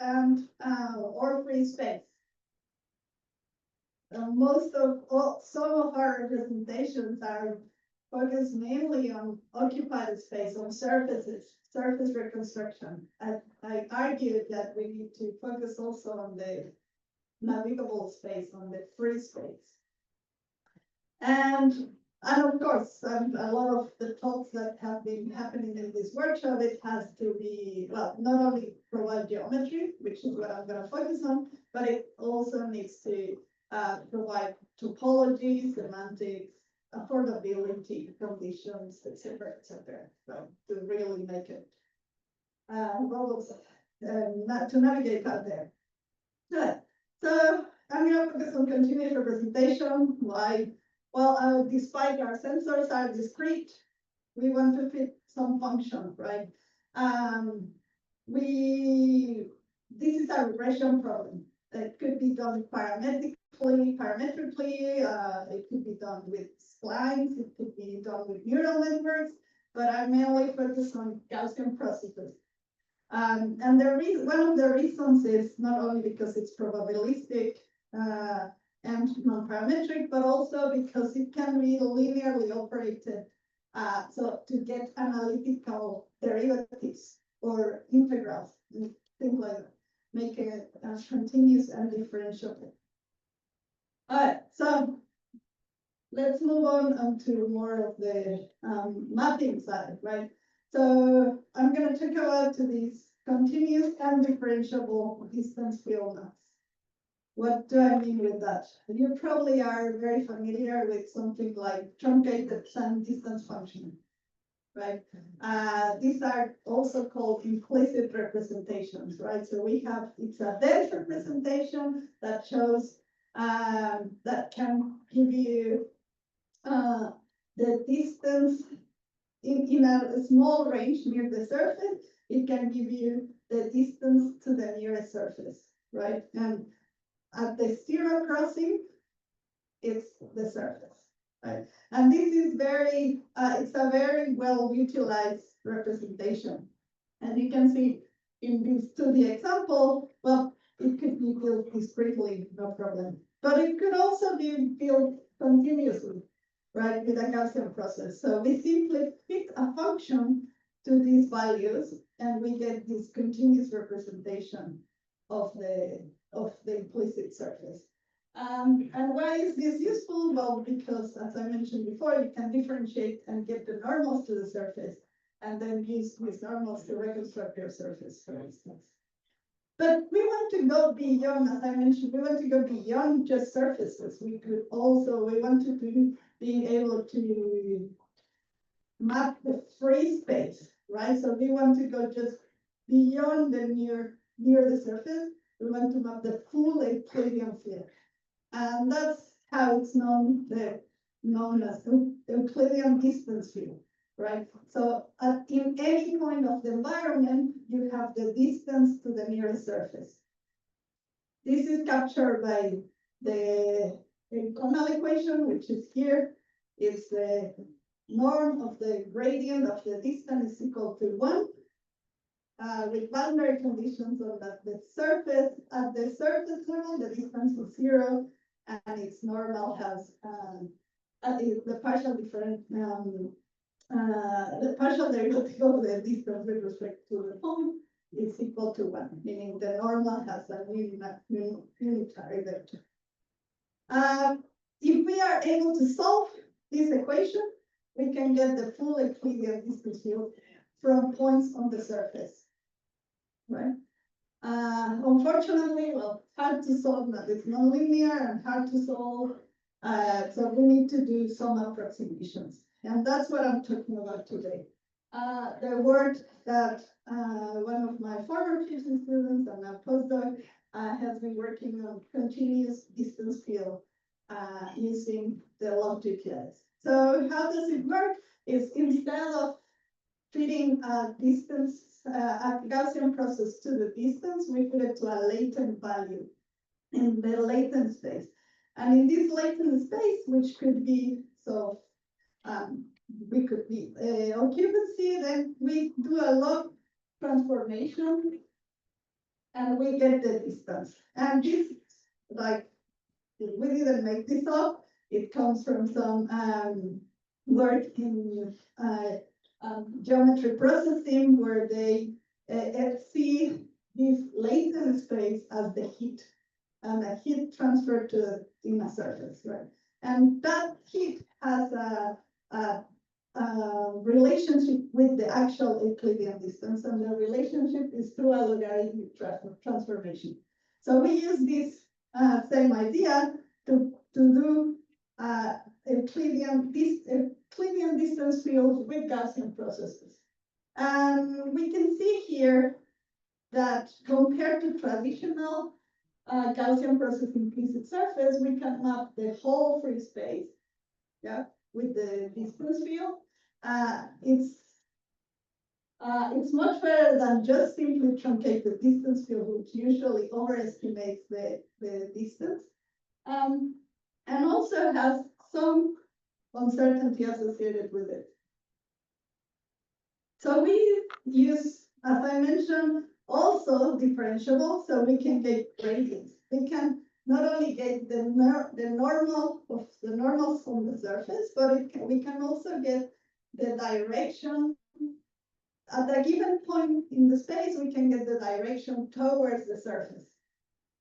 free space. Some of our representations are focused mainly on occupied space, on surface reconstruction. I argued that we need to focus also on the navigable space, on the free space. And of course, a lot of the talks that have been happening in this workshop, it has to be, well, not only provide geometry, which is what I'm going to focus on, but it also needs to provide topology, semantics, affordability, conditions, etc., so to really make it robots to navigate out there. Good. So I'm going to focus on continuous representation. Why? Well, despite our sensors are discrete, we want to fit some function, right? This is a regression problem. It could be done parametrically. It could be done with splines. It could be done with neural networks. But I'm mainly focused on Gaussian processes. And one of the reasons is not only because it's probabilistic and non-parametric, but also because it can be linearly operated. So to get analytical derivatives or integrals, things like that, make it continuous and differentiable. All right, so let's move on to more of the mapping side, right? So I'm going to talk about these continuous and differentiable distance field maps. What do I mean with that? You probably are very familiar with something like truncated and distance function, right? These are also called implicit representations, right? So it's a dense representation that shows, that can give you the distance in a small range near the surface. It can give you the distance to the nearest surface, right? And at the zero crossing, it's the surface, right? And this is it's a very well utilized representation. And you can see in this 2D example, well, it could be built discretely, no problem. But it could also be built continuously, right, with a Gaussian process. So we simply fit a function to these values, and we get this continuous representation of the implicit surface. And why is this useful? Well, because as I mentioned before, you can differentiate and get the normals to the surface, and then use these normals to reconstruct your surface, for instance. But we want to go beyond, as I mentioned, we want to go beyond just surfaces. We want to be able to map the free space, right? So we want to go just beyond the near the surface. We want to map the full Euclidean field. And that's how it's known as the Euclidean distance field, right? So in any point of the environment, you have the distance to the nearest surface. This is captured by the conal equation, which is here. It's the norm of the gradient of the distance is equal to 1. With boundary conditions so that the surface level, the distance is 0, and its normal has the partial derivative of the distance with respect to the point is equal to 1, meaning the normal has a unitary vector. If we are able to solve this equation, we can get the full Euclidean distance field from points on the surface, right? Unfortunately, well, hard to solve that. It's nonlinear and hard to solve. So we need to do some approximations. And that's what I'm talking about today. The work that one of my former PhD students and a postdoc has been working on continuous distance field using the log GPIs. So how does it work? Is instead of fitting a distance, a Gaussian process to the distance, we put it to a latent value in the latent space. And in this latent space, which could be, so we could be occupancy, then we do a log transformation and we get the distance. And this, like, we didn't make this up. It comes from some work in geometry processing where they see this latent space as the heat and the heat transfer to in a surface, right? And that heat has a relationship with the actual Euclidean distance, and the relationship is through a logarithmic transformation. So we use this same idea to do Euclidean distance fields with Gaussian processes. And we can see here that compared to traditional Gaussian process implicit surface, we can map the whole free space, yeah, with the distance field. It's much better than just simply truncate the distance field, which usually overestimates the distance. And also has some uncertainty associated with it. So we use, as I mentioned, also differentiable, so we can get gradients. We can not only get the normals from the surface, but we can also get the direction. At a given point in the space, we can get the direction towards the surface.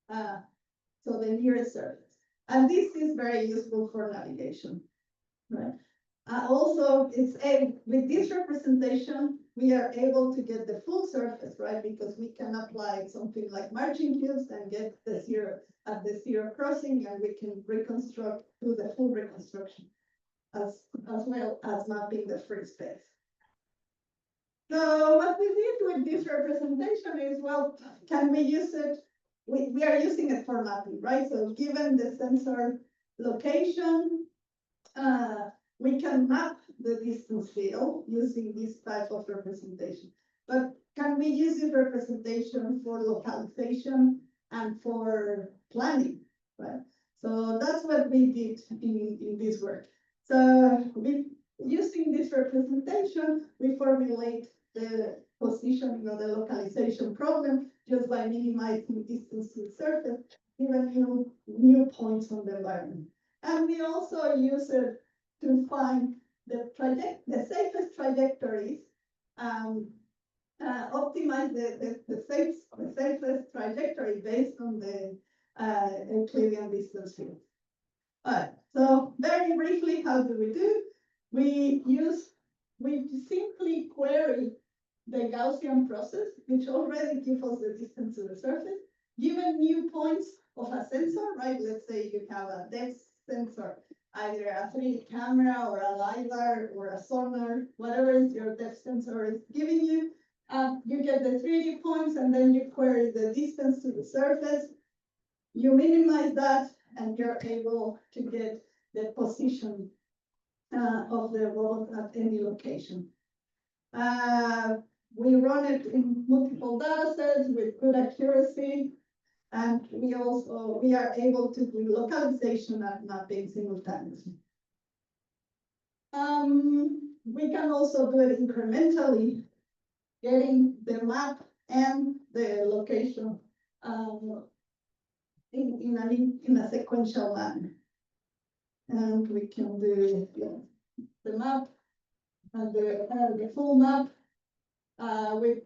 So the nearest surface. And this is very useful for navigation, right? Also, with this representation, we are able to get the full surface, right? Because we can apply something like margin cubes and get the zero at the zero crossing, and we can reconstruct, do the full reconstruction as well as mapping the free space. So what we did with this representation is, well, can we use it? We are using it for mapping, right? So given the sensor location, we can map the distance field using this type of representation. But can we use this representation for localization and for planning, right? So that's what we did in this work. So using this representation, we formulate the positioning of the localization problem just by minimizing distance to the surface, given new points on the environment. And we also use it to find the safest trajectories optimize the safest trajectory based on the Euclidean distance field. All right, so very briefly, how do? We simply query the Gaussian process, which already gives us the distance to the surface, given new points of a sensor, right? Let's say you have a depth sensor, either a 3D camera or a LiDAR or a sonar, whatever is your depth sensor is giving you. You get the 3D points and then you query the distance to the surface. You minimize that and you're able to get the position of the robot at any location. We run it in multiple data sets with good accuracy, and we are able to do localization and mapping simultaneously. We can also do it incrementally, getting the map and the location in a sequential manner. And we can do the map and the full map with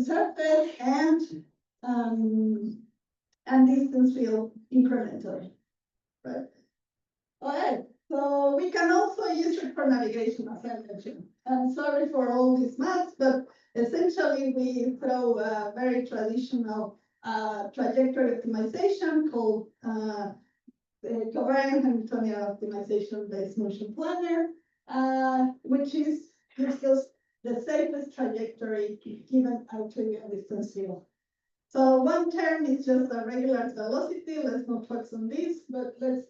surface and distance field incrementally, right? All right, so we can also use it for navigation, as I mentioned. I'm sorry for all these maps, but essentially we throw a very traditional trajectory optimization called the covariant Hamiltonian optimization-based motion planner, which gives us the safest trajectory given Euclidean distance field. So one term is just a regular velocity. Let's not focus on this, but let's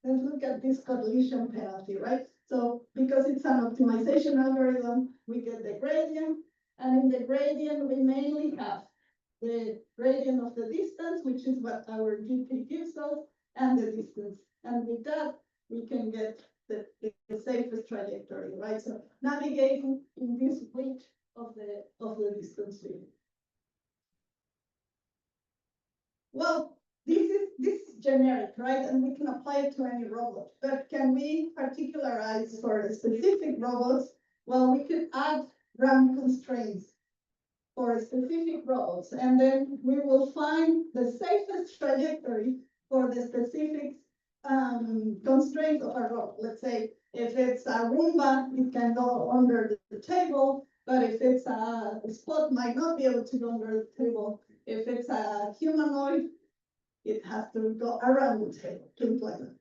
look at this collision penalty, right? So because it's an optimization algorithm, we get the gradient, and in the gradient, we mainly have the gradient of the distance, which is what our GP gives us, and the distance. And with that, we can get the safest trajectory, right? So navigating in this weight of the distance field. Well, this is generic, right? And we can apply it to any robot. But can we particularize for specific robots? Well, we could add RAM constraints for specific robots, and then we will find the safest trajectory for the specific constraint of a robot. Let's say if it's a Roomba, it can go under the table, but if it's a spot, might not be able to go under the table. If it's a humanoid, it has to go around the table, things like that.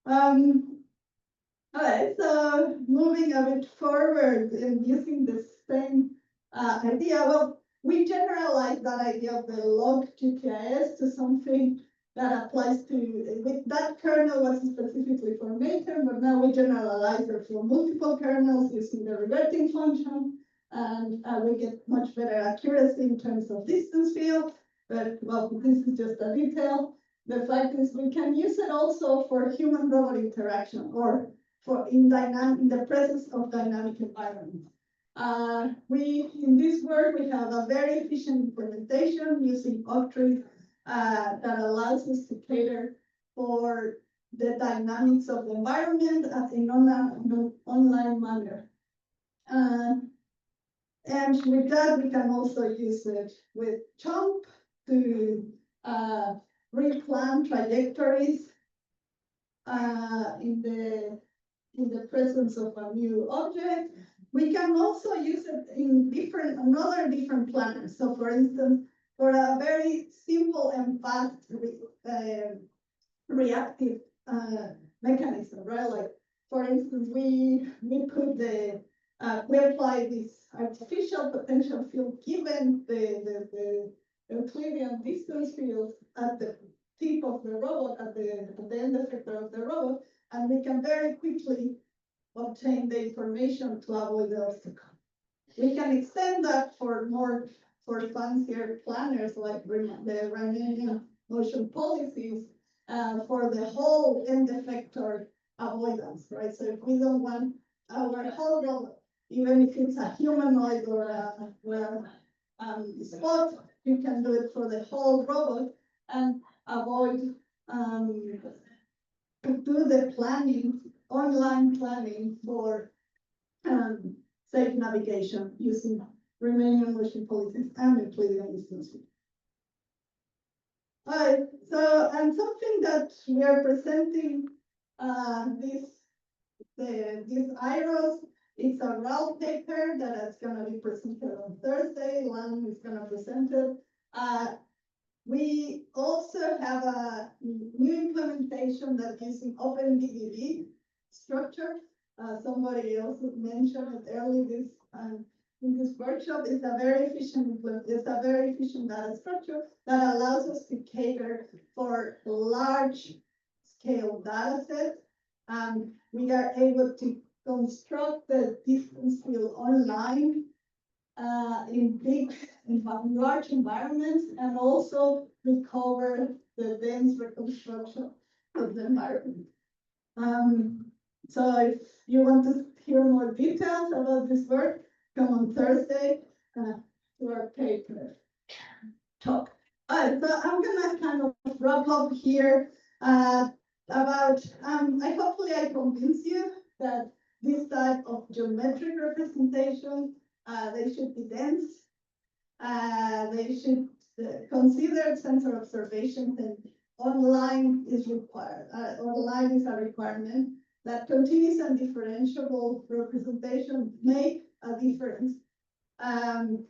All right, so moving a bit forward and using the same idea, well, we generalize that idea of the log GPIS to something that applies to, with that kernel was specifically for Maker, but now we generalize it for multiple kernels using the reverting function, and we get much better accuracy in terms of distance field. But well, this is just a detail. The fact is we can use it also for human-robot interaction or for in the presence of dynamic environments. In this work, we have a very efficient implementation using Octree that allows us to cater for the dynamics of the environment in an online manner. And with that, we can also use it with Chomp to replan trajectories in the presence of a new object. We can also use it in another different planners. So for instance, for a very simple and fast reactive mechanism, right? Like for instance, we apply this artificial potential field given the Euclidean distance field at the tip of the robot, at the end effector of the robot, and we can very quickly obtain the information to avoid the obstacle. We can extend that for fancier planners like the Riemannian motion policies for the whole end effector avoidance, right? So if we don't want our whole robot, even if it's a humanoid or a spot, you can do it for the whole robot and avoid to do the planning, online planning for safe navigation using Romanian motion policies and Euclidean distancing. Alright, so, and something that we are presenting, this IROS, it's a RAL paper that is gonna be presented on Thursday. Lan is gonna present it. We also have a new implementation that using OpenDDB structure. Somebody else mentioned it earlier this in this workshop. It's a very efficient data structure that allows us to cater for large scale data sets. We are able to construct the distance field online in large environments, and also recover the dense reconstruction of the environment. So if you want to hear more details about this work, come on Thursday to our paper talk. So I'm gonna kind of wrap up here about, hopefully I convince you that this type of geometric representation, they should be dense. They should consider sensor observations, and online is required. Online is a requirement that continuous and differentiable representation make a difference. And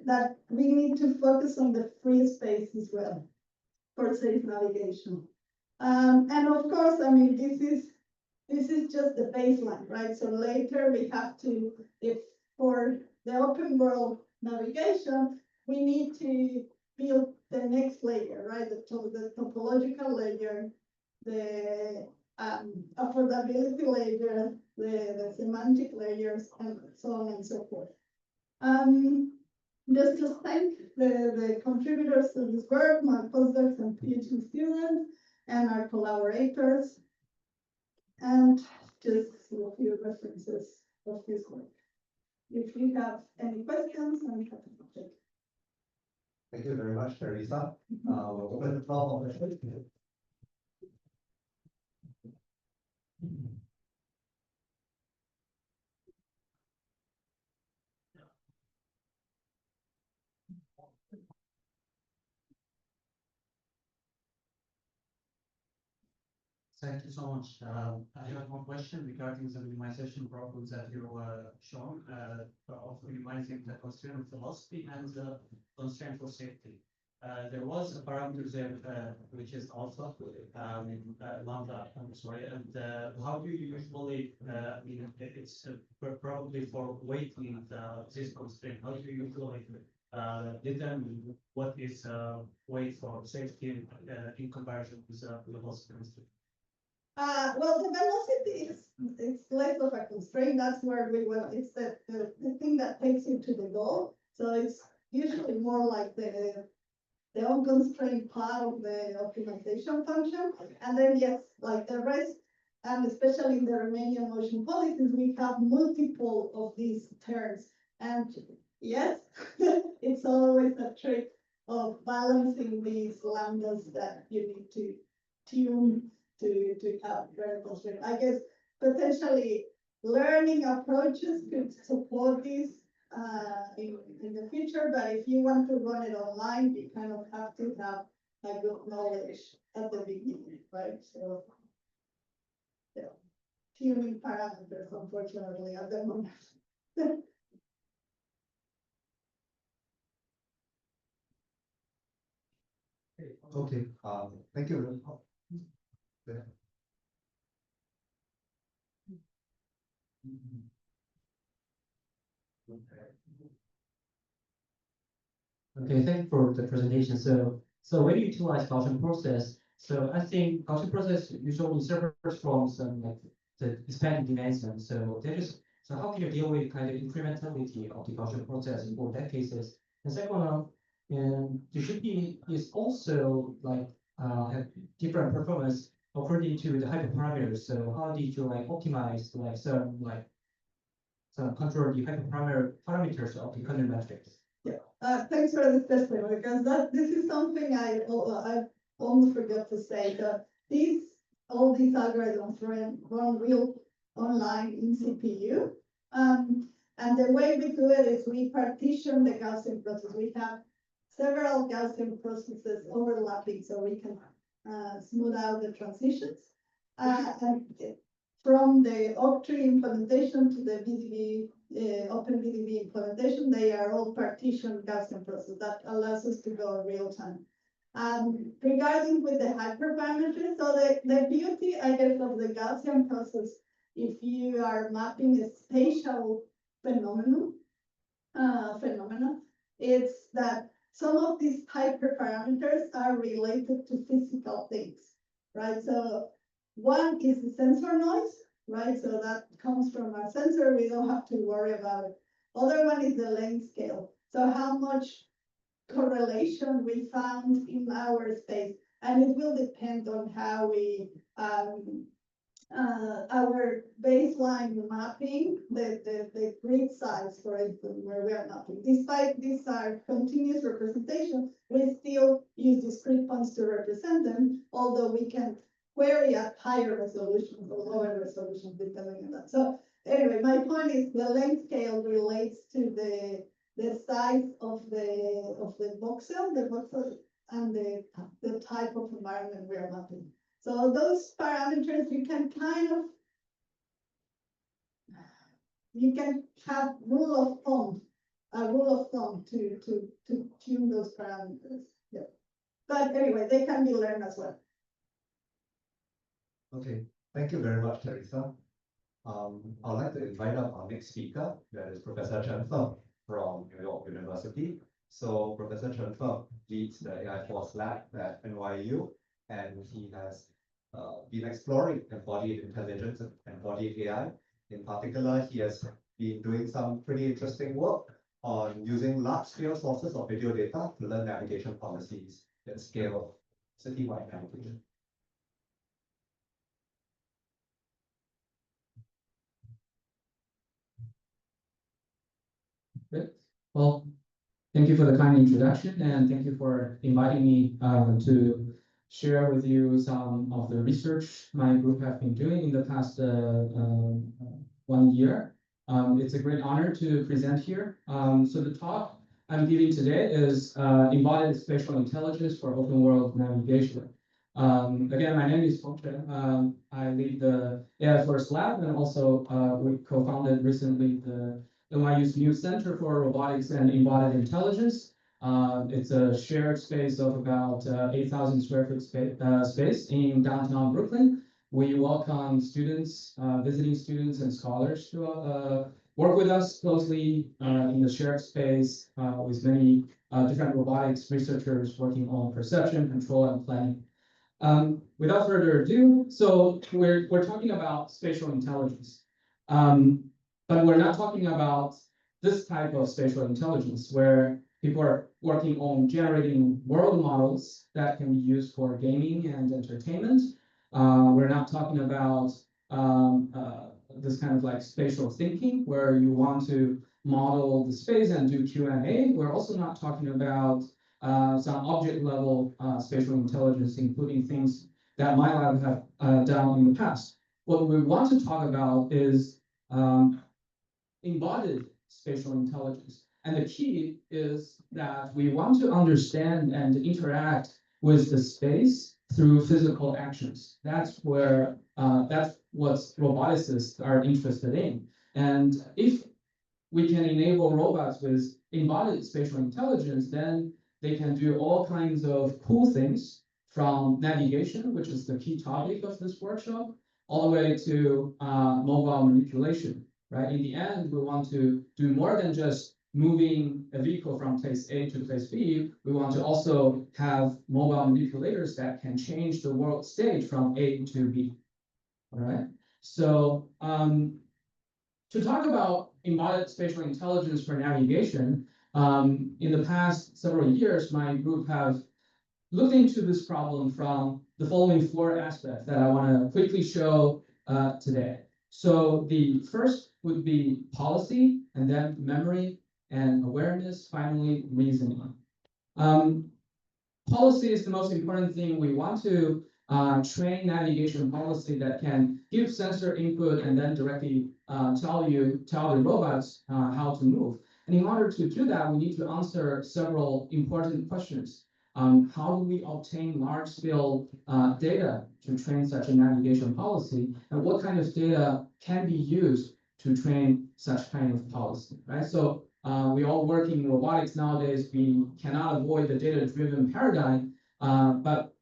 that we need to focus on the free space as well for safe navigation. And of course, I mean, this is just the baseline, right? So later we have to, if for the open world navigation, we need to build the next layer, right? The topological layer, the affordability layer, the semantic layers, and so on and so forth. Just to thank the contributors to this work, my postdocs and PhD students, and our collaborators, and just a few references of this work. If you have any questions, I'm happy to take. Thank you very much, Teresa. We'll open the floor for questions. Thank you so much. I have one question regarding the minimization problems that you shown, of minimizing the constraint velocity and the constraint for safety. There was a parameter there, which is alpha, lambda, I'm sorry, and how do you usually, I mean, it's probably for weighting this constraint, how do you usually determine what is weight for safety in comparison with the velocity constraint? Well, the velocity it's less of a constraint. That's where we will. It's the thing that takes you to the goal. So it's usually more like the unconstrained part of the optimization function. And then yes, like the rest, and especially in the Romanian motion policies, we have multiple of these terms. And yes, it's always a trick of balancing these lambdas that you need to tune to have very constraint. I guess potentially learning approaches could support this in the future, but if you want to run it online, you kind of have to have a good knowledge at the beginning, right? So yeah, tuning parameters, unfortunately, at the moment. Okay, thank you very much. Yeah. Okay, thank you for the presentation. So when you utilize Gaussian process, so I think Gaussian process usually suffers from some like the expanding dimension. So how can you deal with kind of incrementality of the Gaussian process in both that cases? And second one, and the GP is also like have different performance according to the hyperparameters. So how did you like optimize like some control the hyperparameters of the kernel metrics? Yeah, thanks for this question, because this is something I almost forgot to say. That all these algorithms run real online in CPU. And the way we do it is we partition the Gaussian process. We have several Gaussian processes overlapping so we can smooth out the transitions. And from the Octree implementation to the VDB, OpenVDB implementation, they are all partitioned Gaussian processes. That allows us to go in real time. Regarding with the hyperparameters, so the beauty, I guess, of the Gaussian process, if you are mapping a spatial phenomena, it's that some of these hyperparameters are related to physical things, right? So one is the sensor noise, right? So that comes from our sensor. We don't have to worry about it. Other one is the length scale. So how much correlation we found in our space, and it will depend on how we our baseline mapping, the grid size, for instance, where we are mapping. Despite these are continuous representation, we still use discrete points to represent them, although we can query at higher resolutions or lower resolutions depending on that. So anyway, my point is the length scale relates to the size of the voxel, and the type of environment we are mapping. So those parameters you can have a rule of thumb to tune those parameters. Yeah. But anyway, they can be learned as well. Okay, thank you very much, Teresa. I'd like to invite up our next speaker, that is Professor Chen Feng from New York University. So Professor Chen Feng leads the AI Force Lab at NYU, and he has been exploring embodied intelligence and embodied AI. In particular, he has been doing some pretty interesting work on using large-scale sources of video data to learn navigation policies at scale, citywide navigation. Great. Well, thank you for the kind introduction, and thank you for inviting me to share with you some of the research my group have been doing in the past 1 year. It's a great honor to present here. So the talk I'm giving today is Embodied Spatial Intelligence for Open World Navigation. Again, my name is Feng Chen. I lead the AI First Lab, and also we co-founded recently the NYU's new Center for Robotics and Embodied Intelligence. It's a shared space of about 8,000 square foot space in downtown Brooklyn. We welcome students, visiting students and scholars to work with us closely in the shared space with many different robotics researchers working on perception, control, and planning. Without further ado, so we're talking about spatial intelligence. But we're not talking about this type of spatial intelligence where people are working on generating world models that can be used for gaming and entertainment. We're not talking about this kind of like spatial thinking where you want to model the space and do Q&A. We're also not talking about some object level spatial intelligence, including things that my lab have done in the past. What we want to talk about is embodied spatial intelligence. And the key is that we want to understand and interact with the space through physical actions. That's where, that's what roboticists are interested in. And if we can enable robots with embodied spatial intelligence, then they can do all kinds of cool things from navigation, which is the key topic of this workshop, all the way to mobile manipulation. Right? In the end, we want to do more than just moving a vehicle from place A to place B. We want to also have mobile manipulators that can change the world state from A to B. All right. So to talk about embodied spatial intelligence for navigation, in the past several years, my group have looked into this problem from the following 4 aspects that I want to quickly show today. So the first would be policy, and then memory and awareness, finally reasoning. Policy is the most important thing we want to train navigation policy that can give sensor input and then directly tell the robots how to move. And in order to do that, we need to answer several important questions. How do we obtain large-scale data to train such a navigation policy, and what kind of data can be used to train such kind of policy, right? So we all work in robotics nowadays. We cannot avoid the data-driven paradigm, but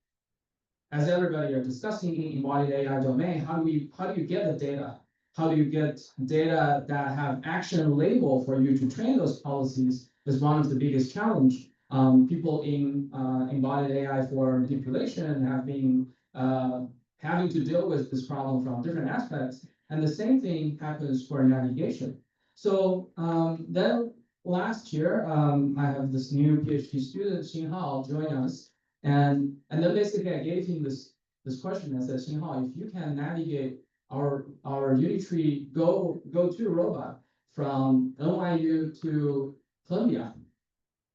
as everybody are discussing in embodied AI domain, how do you get the data? How do you get data that have action label for you to train those policies is one of the biggest challenge. People in embodied AI for manipulation have been having to deal with this problem from different aspects. And the same thing happens for navigation. So then last year, I have this new PhD student, Xinhao, join us. And then basically I gave him this question. I said, Xinhao, if you can navigate our Unitree go-to robot from NYU to Columbia,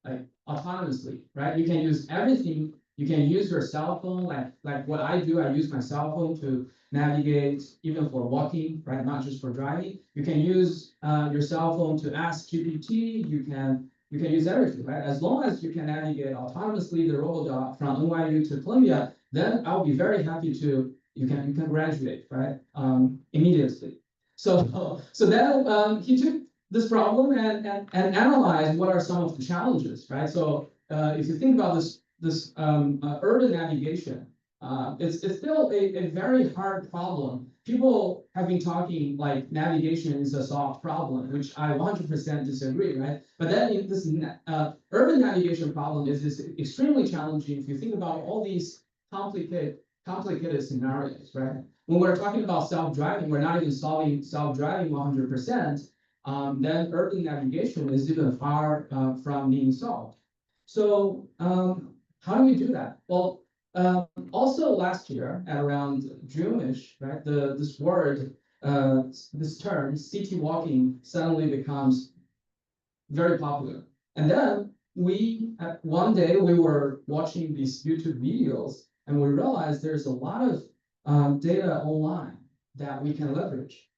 like autonomously, right? You can use everything. You can use your cell phone, like what I do. I use my cell phone to navigate, even for walking, right? Not just for driving. You can use your cell phone to ask GPT. You can use everything, right? As long as you can navigate autonomously the robot from NYU to Columbia, then I'll be very happy to. You can graduate, right? Immediately. So then he took this problem and analyze what are some of the challenges, right? So if you think about this urban navigation, it's still a very hard problem. People have been talking like navigation is a solved problem, which I 100% disagree, right? But then this urban navigation problem is extremely challenging if you think about all these complicated scenarios, right? When we're talking about self-driving, we're not even solving self-driving 100%. Then urban navigation is even far from being solved. So how do we do that? Well, also last year at around June-ish, right? This word, this term, city walking, suddenly becomes very popular. And then one day we were watching these YouTube videos, and we realized there's a lot of data online that we can leverage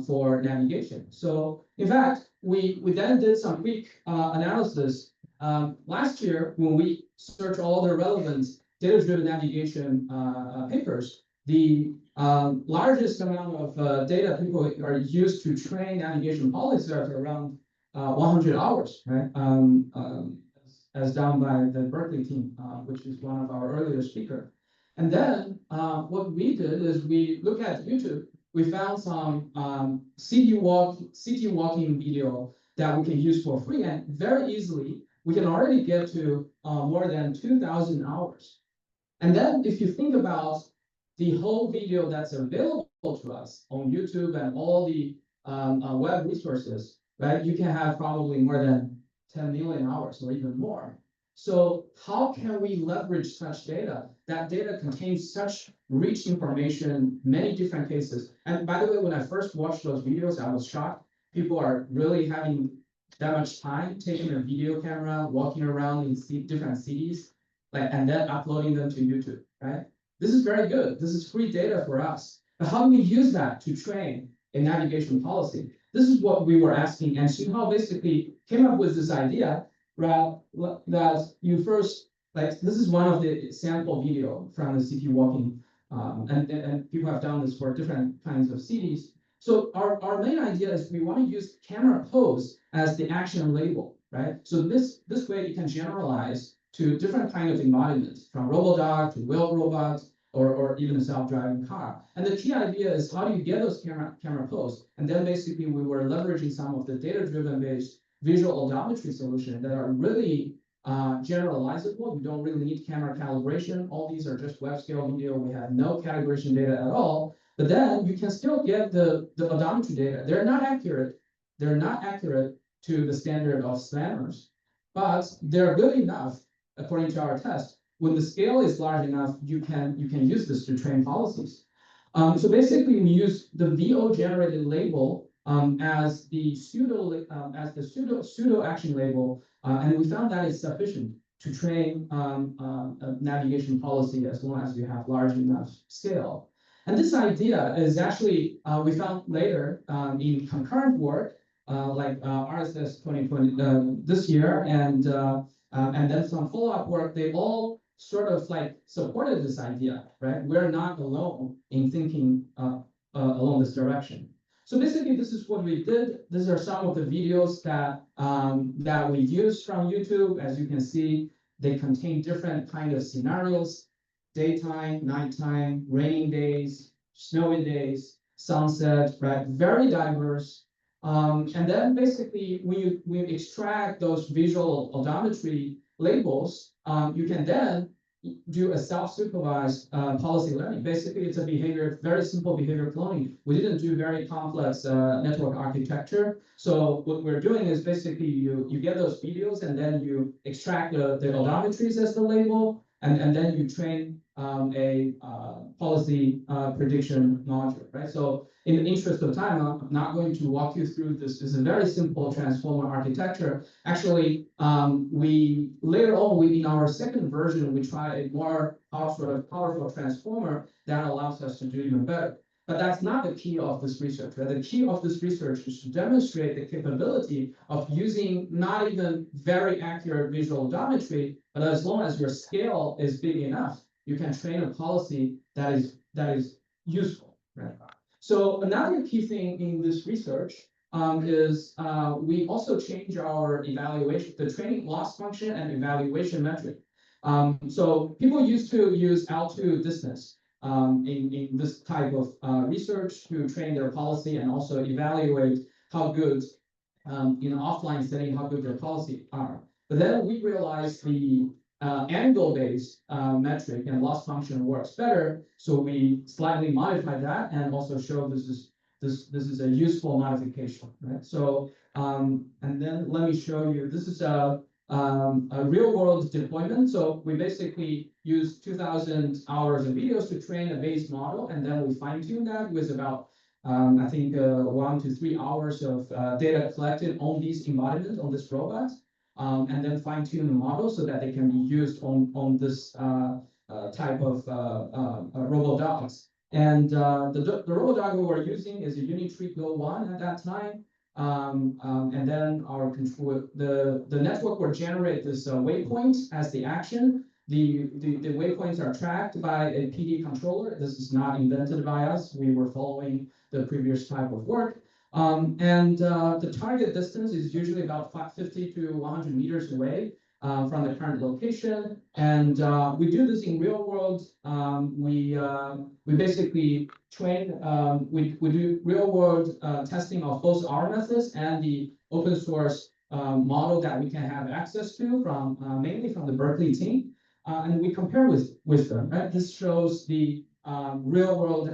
for navigation. So in fact, we then did some quick analysis. Last year, when we searched all the relevant data-driven navigation papers, the largest amount of data people are used to train navigation policies are around 100 hours, right? As done by the Berkeley team, which is one of our earlier speakers. And then what we did is we looked at YouTube. We found some city walking video that we can use for free, and very easily we can already get to more than 2,000 hours. And then if you think about the whole video that's available to us on YouTube and all the web resources, right? You can have probably more than 10 million hours or even more. So how can we leverage such data? That data contains such rich information, many different cases. And by the way, when I first watched those videos, I was shocked. People are really having that much time taking a video camera, walking around in different cities, and then uploading them to YouTube, right? This is very good. This is free data for us. But how do we use that to train a navigation policy? This is what we were asking, and Xinhao basically came up with this idea, right, that you first, this is one of the sample video from the city walking, and people have done this for different kinds of cities. So our main idea is we want to use camera pose as the action label, right? So this way you can generalize to different kind of embodiments, from robodog to wheeled robots, or even a self-driving car. And the key idea is how do you get those camera pose? And then basically we were leveraging some of the data-driven based visual odometry solutions that are really generalizable. You don't really need camera calibration. All these are just web scale video. We have no calibration data at all. But then you can still get the odometry data. They're not accurate. They're not accurate to the standard of slammers, but they're good enough according to our test. When the scale is large enough, you can use this to train policies. So basically, we use the VO generated label as the pseudo action label, and we found that is sufficient to train a navigation policy as long as you have large enough scale. And this idea is actually, we found later in concurrent work, like RSS 2020 this year, and then some follow-up work, they all sort of like supported this idea, right? We're not alone in thinking along this direction. So basically, this is what we did. These are some of the videos that we used from YouTube. As you can see, they contain different kind of scenarios: daytime, nighttime, raining days, snowy days, sunset, right? Very diverse. And then basically, we extract those visual odometry labels. You can then do a self-supervised policy learning. Basically, it's a very simple behavior cloning. We didn't do very complex network architecture. So what we're doing is basically you get those videos and then you extract the odometries as the label, and then you train a policy prediction module, right? So in the interest of time, I'm not going to walk you through this. It's a very simple transformer architecture. Actually, we later on, in our second version, we try a more powerful transformer that allows us to do even better. But that's not the key of this research, right? The key of this research is to demonstrate the capability of using not even very accurate visual odometry, but as long as your scale is big enough, you can train a policy that is useful, right? So another key thing in this research is we also change our evaluation, the training loss function and evaluation metric. So people used to use L2 distance in this type of research to train their policy and also evaluate how good, in an offline setting, how good their policy are. But then we realized the angle-based metric and loss function works better, so we slightly modified that and also show this is a useful modification, right? So and then let me show you. This is a real-world deployment. So we basically use 2,000 hours of videos to train a base model, and then we fine-tune that with about I think 1 to 3 hours of data collected on these embodiments on this robot. And then fine-tune the model so that they can be used on this type of robo-dogs. And the robo-dog we were using is a Unitree Go 1 at that time. And then our control, the network will generate this waypoint as the action. The waypoints are tracked by a PD controller. This is not invented by us. We were following the previous type of work. The target distance is usually about 50 to 100 meters away from the current location. And we do this in real world. We basically train, we do real world testing of both our methods and the open source model that we can have access to from mainly from the Berkeley team. And we compare with them, right? This shows the real world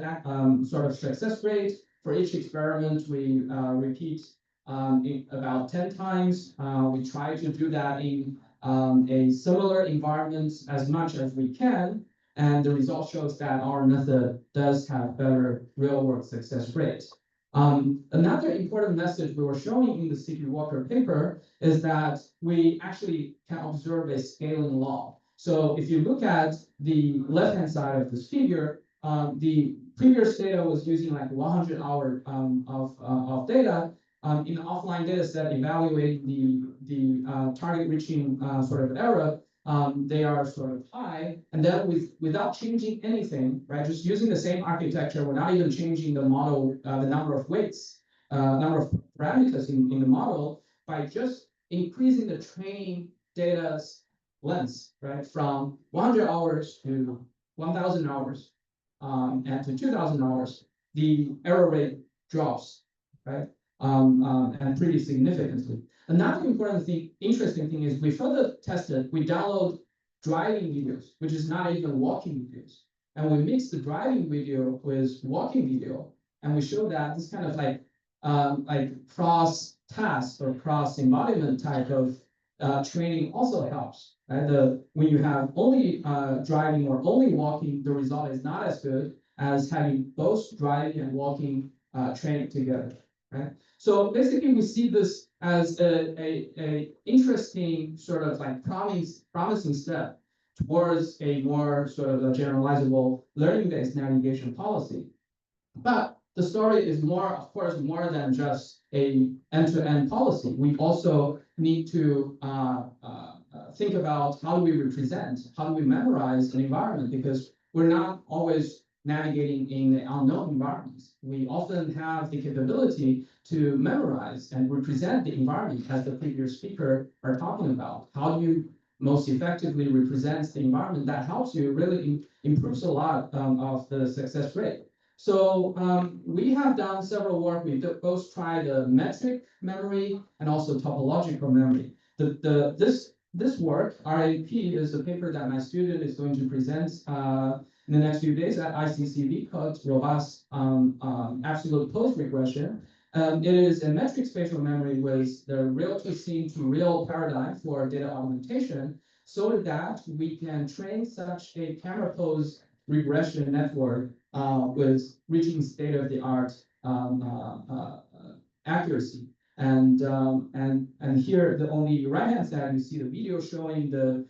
sort of success rate. For each experiment, we repeat about 10 times. We try to do that in a similar environment as much as we can. And the result shows that our method does have better real-world success rates. Another important message we were showing in the C.P. Walker paper is that we actually can observe a scaling law. So if you look at the left-hand side of this figure, the previous data was using like 100 hours of data. In the offline data set, evaluating the target reaching sort of error, they are sort of high. And then without changing anything, right, just using the same architecture, we're not even changing the model, the number of weights, number of parameters in the model, by just increasing the training data's length, right, from 100 hours to 1,000 hours. And to 2,000 hours, the error rate drops, right? And pretty significantly. Another important thing, interesting thing is we further tested, we download driving videos, which is not even walking videos. And we mix the driving video with walking video, and we show that this kind of like cross task or cross embodiment type of training also helps. Right? When you have only driving or only walking, the result is not as good as having both driving and walking trained together. Right? So basically, we see this as a interesting sort of like promising step towards a more sort of a generalizable learning-based navigation policy. But the story is more, of course, more than just a end-to-end policy. We also need to think about how do we represent, how do we memorize an environment, because we're not always navigating in the unknown environments. We often have the capability to memorize and represent the environment, as the previous speaker are talking about. How do you most effectively represent the environment? That helps you really improves a lot of the success rate. So we have done several work. We both tried metric memory and also topological memory. This work, RAP, is a paper that my student is going to present in the next few days at ICCV, called Robust Absolute Post Regression. It is a metric spatial memory with the real to scene to real paradigm for data augmentation, so that we can train such a camera pose regression network with reaching state-of-the-art accuracy. And here, on the right-hand side, you see the video showing the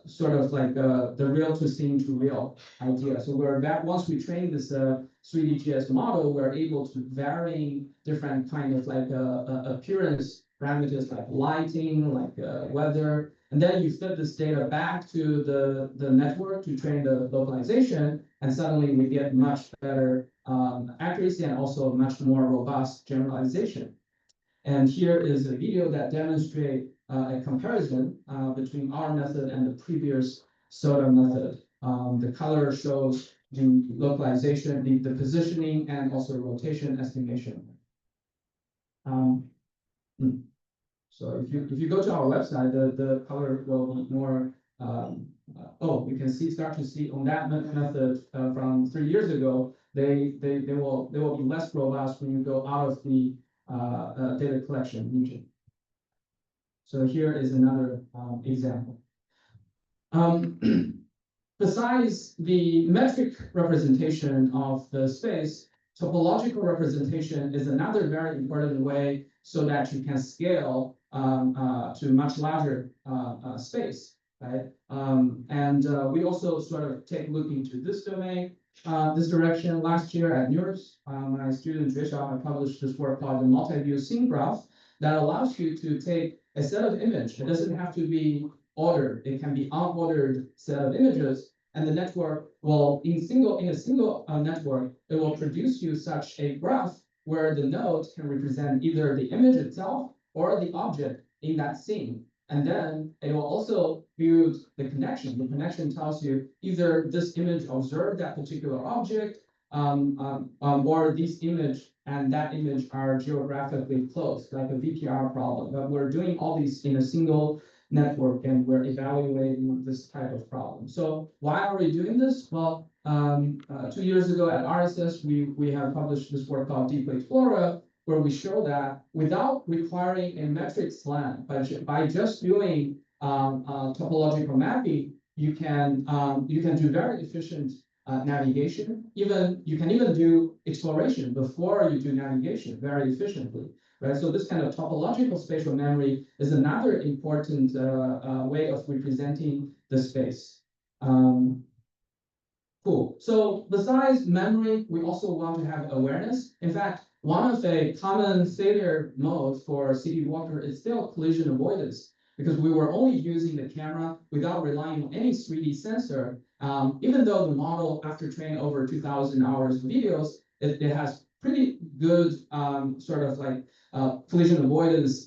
sort of like the real to scene to real idea. So we're back, once we train this 3D model, we're able to vary different kind of like appearance parameters like lighting, like weather, and then you fit this data back to the network to train the localization, and suddenly we get much better accuracy and also much more robust generalization. And here is a video that demonstrates a comparison between our method and the previous SOTA method. The color shows the localization, the positioning, and also rotation estimation. So if you go to our website, the color will be more. You can start to see on that method from 3 years ago. They will be less robust when you go out of the data collection region. So here is another example. Besides the metric representation of the space, topological representation is another very important way so that you can scale to much larger space, right? We also sort of take a look into this domain, this direction. Last year at NURS, my student Jue Xiao published this work called the multi-view scene graph that allows you to take a set of images. It doesn't have to be ordered. It can be unordered set of images, and the network will, in a single network, it will produce you such a graph where the node can represent either the image itself or the object in that scene. And then it will also build the connection. The connection tells you either this image observed that particular object, or this image and that image are geographically close, like a VPR problem. But we're doing all these in a single network, and we're evaluating this type of problem. So why are we doing this? Well, 2 years ago at RSS, we have published this work called Deep Explorer, where we show that without requiring a metric slant, by just doing topological mapping, you can do very efficient navigation. You can even do exploration before you do navigation very efficiently, right? So this kind of topological spatial memory is another important way of representing the space. Cool. So besides memory, we also want to have awareness. In fact, one of the common failure modes for city walker is still collision avoidance, because we were only using the camera without relying on any 3D sensor. Even though the model, after training over 2,000 hours of videos, it has pretty good sort of like collision avoidance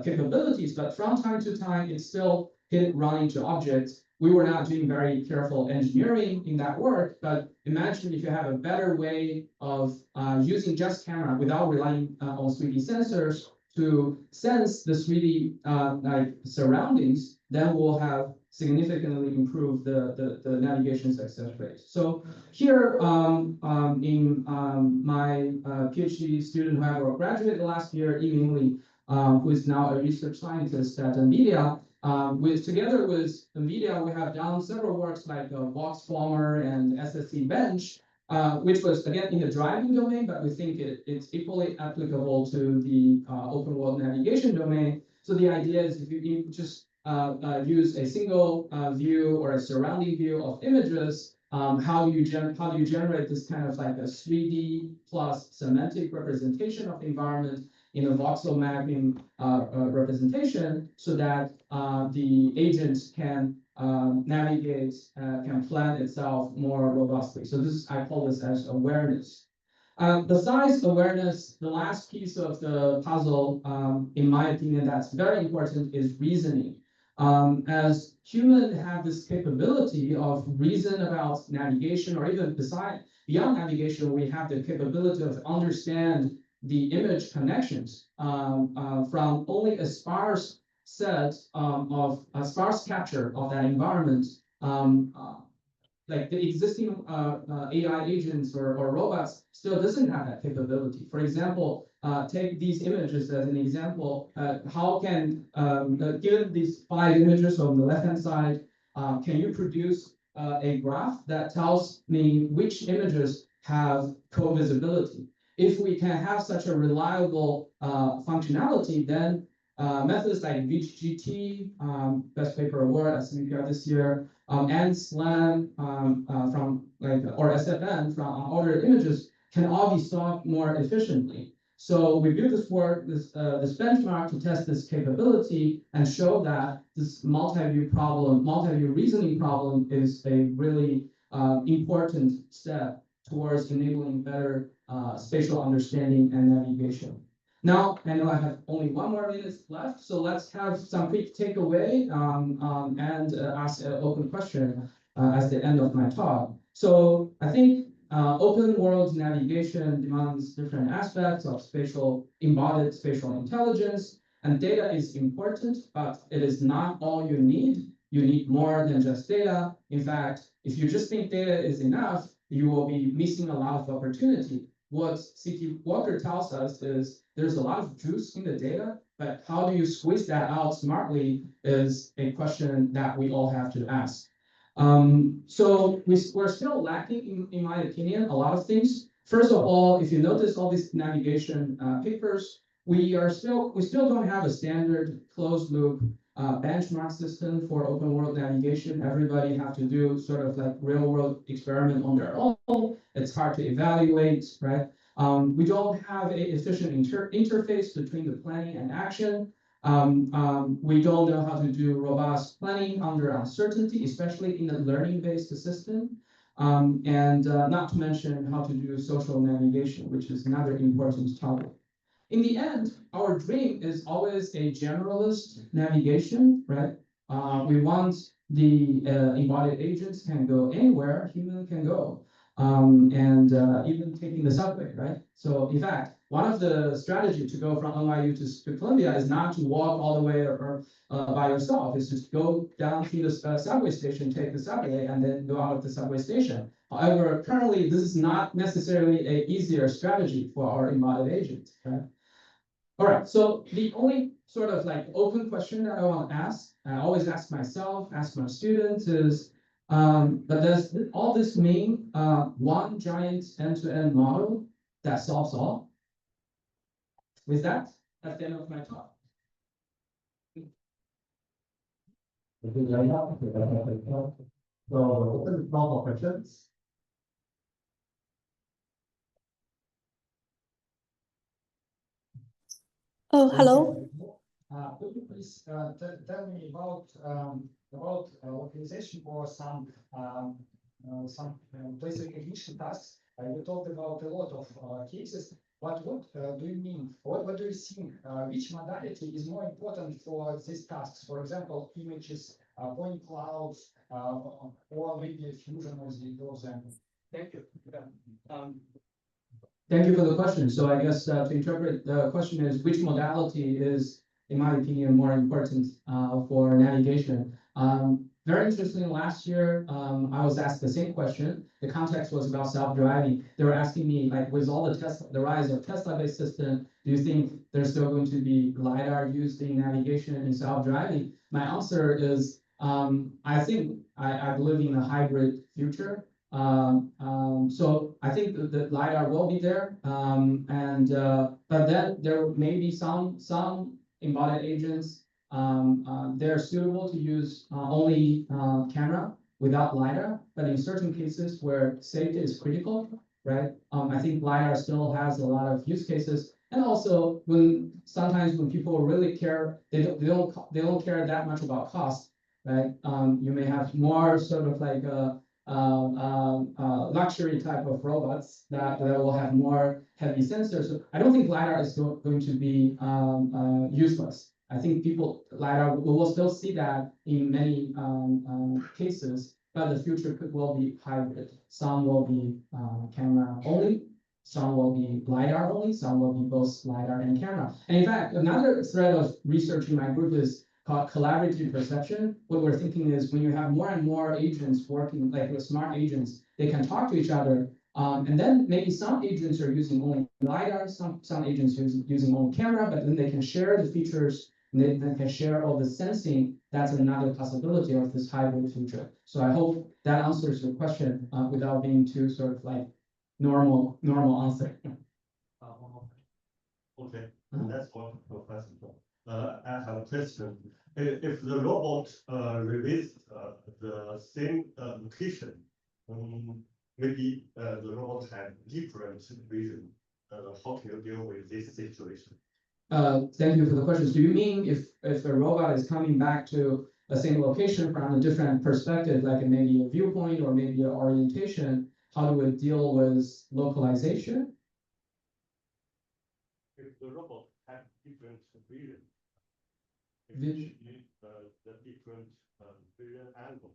capabilities, but from time to time, it still run into objects. We were not doing very careful engineering in that work, but imagine if you have a better way of using just camera without relying on 3D sensors to sense the 3D like surroundings, then we'll have significantly improved the navigation success rate. So here in my PhD student who have graduated last year, Yiming Li, who is now a research scientist at NVIDIA, together with NVIDIA, we have done several works like Voxformer and SSC Bench which was again in the driving domain, but we think it's equally applicable to the open world navigation domain. So the idea is if you just use a single view or a surrounding view of images, how do you generate this kind of like a 3D plus semantic representation of the environment in a voxel mapping representation, so that the agent can navigate, can plan itself more robustly. So this I call this as awareness. Besides awareness, the last piece of the puzzle, in my opinion, that's very important is reasoning. As humans have this capability of reason about navigation, or even beyond navigation, we have the capability of understand the image connections from only a sparse set of a sparse capture of that environment. Like the existing AI agents or robots still doesn't have that capability. For example, take these images as an example. How can, given these 5 images on the left-hand side, can you produce a graph that tells me which images have co-visibility? If we can have such a reliable functionality, then methods like VGT, best paper award at CVPR this year, and SLAM from like, or SFN from ordered images can all be solved more efficiently. So we built this benchmark to test this capability and show that this multi-view reasoning problem is a really important step towards enabling better spatial understanding and navigation. Now, I know I have only 1 more minute left, so let's have some quick takeaway and ask an open question at the end of my talk. So I think open world navigation demands different aspects of embodied spatial intelligence, and data is important, but it is not all you need. You need more than just data. In fact, if you just think data is enough, you will be missing a lot of opportunity. What C.T. Walker tells us is there's a lot of juice in the data, but how do you squeeze that out smartly is a question that we all have to ask. So we're still lacking, in my opinion, a lot of things. First of all, if you notice all these navigation papers, we still don't have a standard closed loop benchmark system for open world navigation. Everybody have to do sort of like real world experiment on their own. It's hard to evaluate, right? We don't have an efficient interface between the planning and action. We don't know how to do robust planning under uncertainty, especially in a learning-based system. And not to mention how to do social navigation, which is another important topic. In the end, our dream is always a generalist navigation, right? We want the embodied agents can go anywhere human can go, and even taking the subway, right? So in fact, one of the strategies to go from NYU to Columbia is not to walk all the way or by yourself. It's just go down to the subway station, take the subway, and then go out of the subway station. However, currently, this is not necessarily an easier strategy for our embodied agents, right? All right, so the only sort of like open question that I want to ask, I always ask myself, ask my students is, but does all this mean one giant end-to-end model that solves all? With that, that's the end of my talk. So open the floor for questions. Oh, hello. Could you please tell me about localization for some place recognition tasks? You talked about a lot of cases. What do you mean? What do you think? Which modality is more important for these tasks? For example, images, point clouds, or maybe fusion with those. Thank you. Thank you for the question. So I guess to interpret the question is which modality is, in my opinion, more important for navigation. Very interesting, last year, I was asked the same question. The context was about self-driving. They were asking me, like, with all the rise of Tesla-based system, do you think there's still going to be LiDAR used in navigation in self-driving? My answer is, I believe in a hybrid future. So I think the LiDAR will be there, but then there may be some embodied agents. They're suitable to use only camera without LiDAR, but in certain cases where safety is critical, right? I think LiDAR still has a lot of use cases. And also sometimes when people really care, they don't care that much about cost, right? You may have more sort of like luxury type of robots that will have more heavy sensors. So I don't think LiDAR is going to be useless. I think LiDAR, we will still see that in many cases, but the future will be hybrid. Some will be camera only, some will be LiDAR only, some will be both LiDAR and camera. And in fact, another thread of research in my group is called collaborative perception. What we're thinking is when you have more and more agents working, like with smart agents, they can talk to each other. And then maybe some agents are using only LiDAR, some agents using only camera, but then they can share the features and they can share all the sensing. That's another possibility of this hybrid future. So I hope that answers your question without being too sort of like normal answer. Okay, that's one question. I have a question. If the robot released the same location, maybe the robot had different vision. How can you deal with this situation? Thank you for the question. So you mean if a robot is coming back to the same location from a different perspective, like maybe a viewpoint or maybe an orientation, how do we deal with localization? If the robot had different vision, Vision. the different vision angle.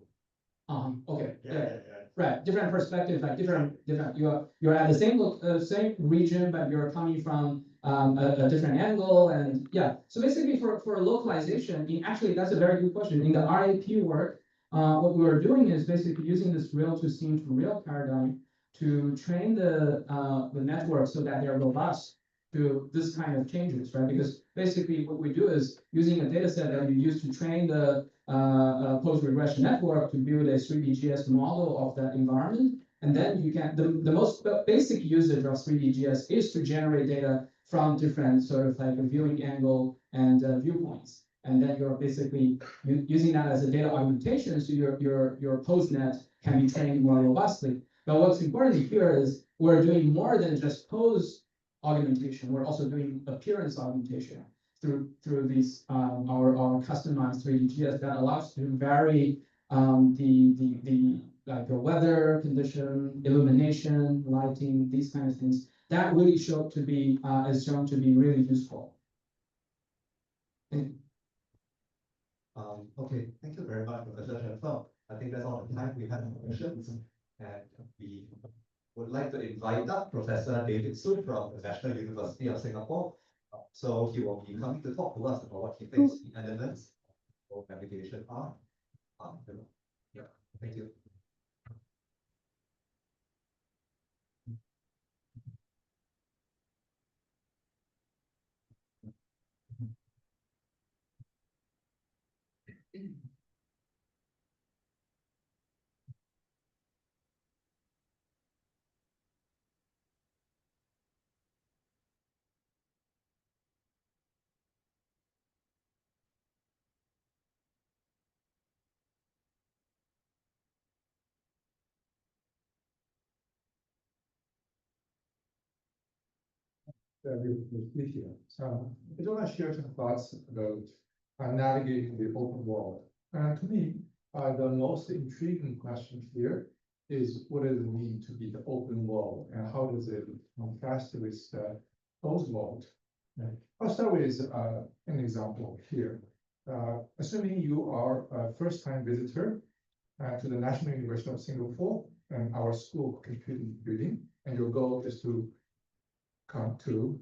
Okay. Yeah. Right. Different perspective, like different. You're at the same region, but you're coming from a different angle, and yeah. So basically, for localization, actually that's a very good question. In the RAP work, what we were doing is basically using this real to scene to real paradigm to train the network so that they're robust to this kind of changes, right? Because basically what we do is using a data set that you use to train the post-regression network to build a 3D GS model of that environment. And then you can, the most basic usage of 3D GS is to generate data from different sort of like a viewing angle and viewpoints. And then you're basically using that as a data augmentation, so your postnet can be trained more robustly. But what's important here is we're doing more than just pose augmentation. We're also doing appearance augmentation through these our customized 3D GS that allows to vary the weather condition, illumination, lighting, these kind of things. That really is shown to be really useful. Okay, thank you very much, Professor Chen Feng. I think that's all the time we have for questions. And we would like to invite up Professor David Sun from the National University of Singapore. So he will be coming to talk to us about what he thinks the elements of navigation are. Yeah, thank you. So I just want to share some thoughts about navigating the open world. To me, the most intriguing question here is what does it mean to be the open world and how does it contrast with the closed world? I'll start with an example here. Assuming you are a first-time visitor to the National University of Singapore and our school computing building, and your goal is to come to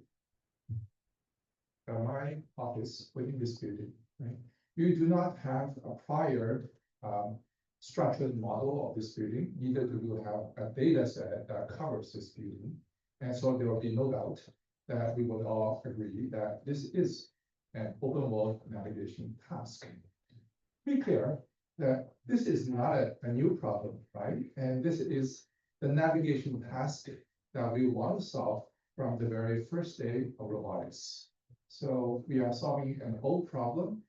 my office within this building, right? You do not have a prior structured model of this building, neither do you have a data set that covers this building. And so there will be no doubt that we would all agree that this is an open world navigation task. To be clear, that this is not a new problem, right? And this is the navigation task that we want to solve from the very first day of robotics. So we are solving an old problem,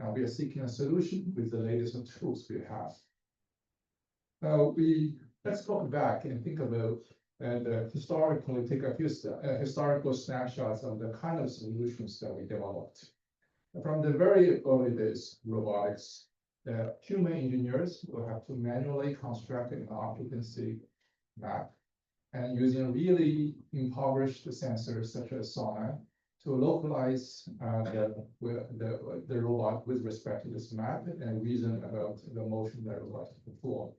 and we are seeking a solution with the latest tools we have. Let's go back and think about and historically take a few historical snapshots of the kind of solutions that we developed. From the very early days, robotics, the human engineers will have to manually construct an occupancy map and using really impoverished sensors such as sonar to localize the robot with respect to this map and reason about the motion that robot perform.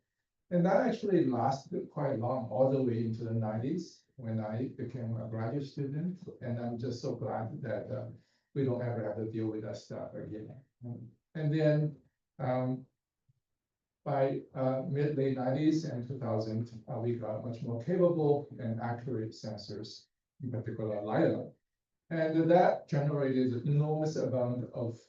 And that actually lasted quite long, all the way into the 90s when I became a graduate student. And I'm just so glad that we don't ever have to deal with that stuff again. And then by mid-late 90s and 2000, we got much more capable and accurate sensors, in particular LiDAR. And that generated an enormous amount of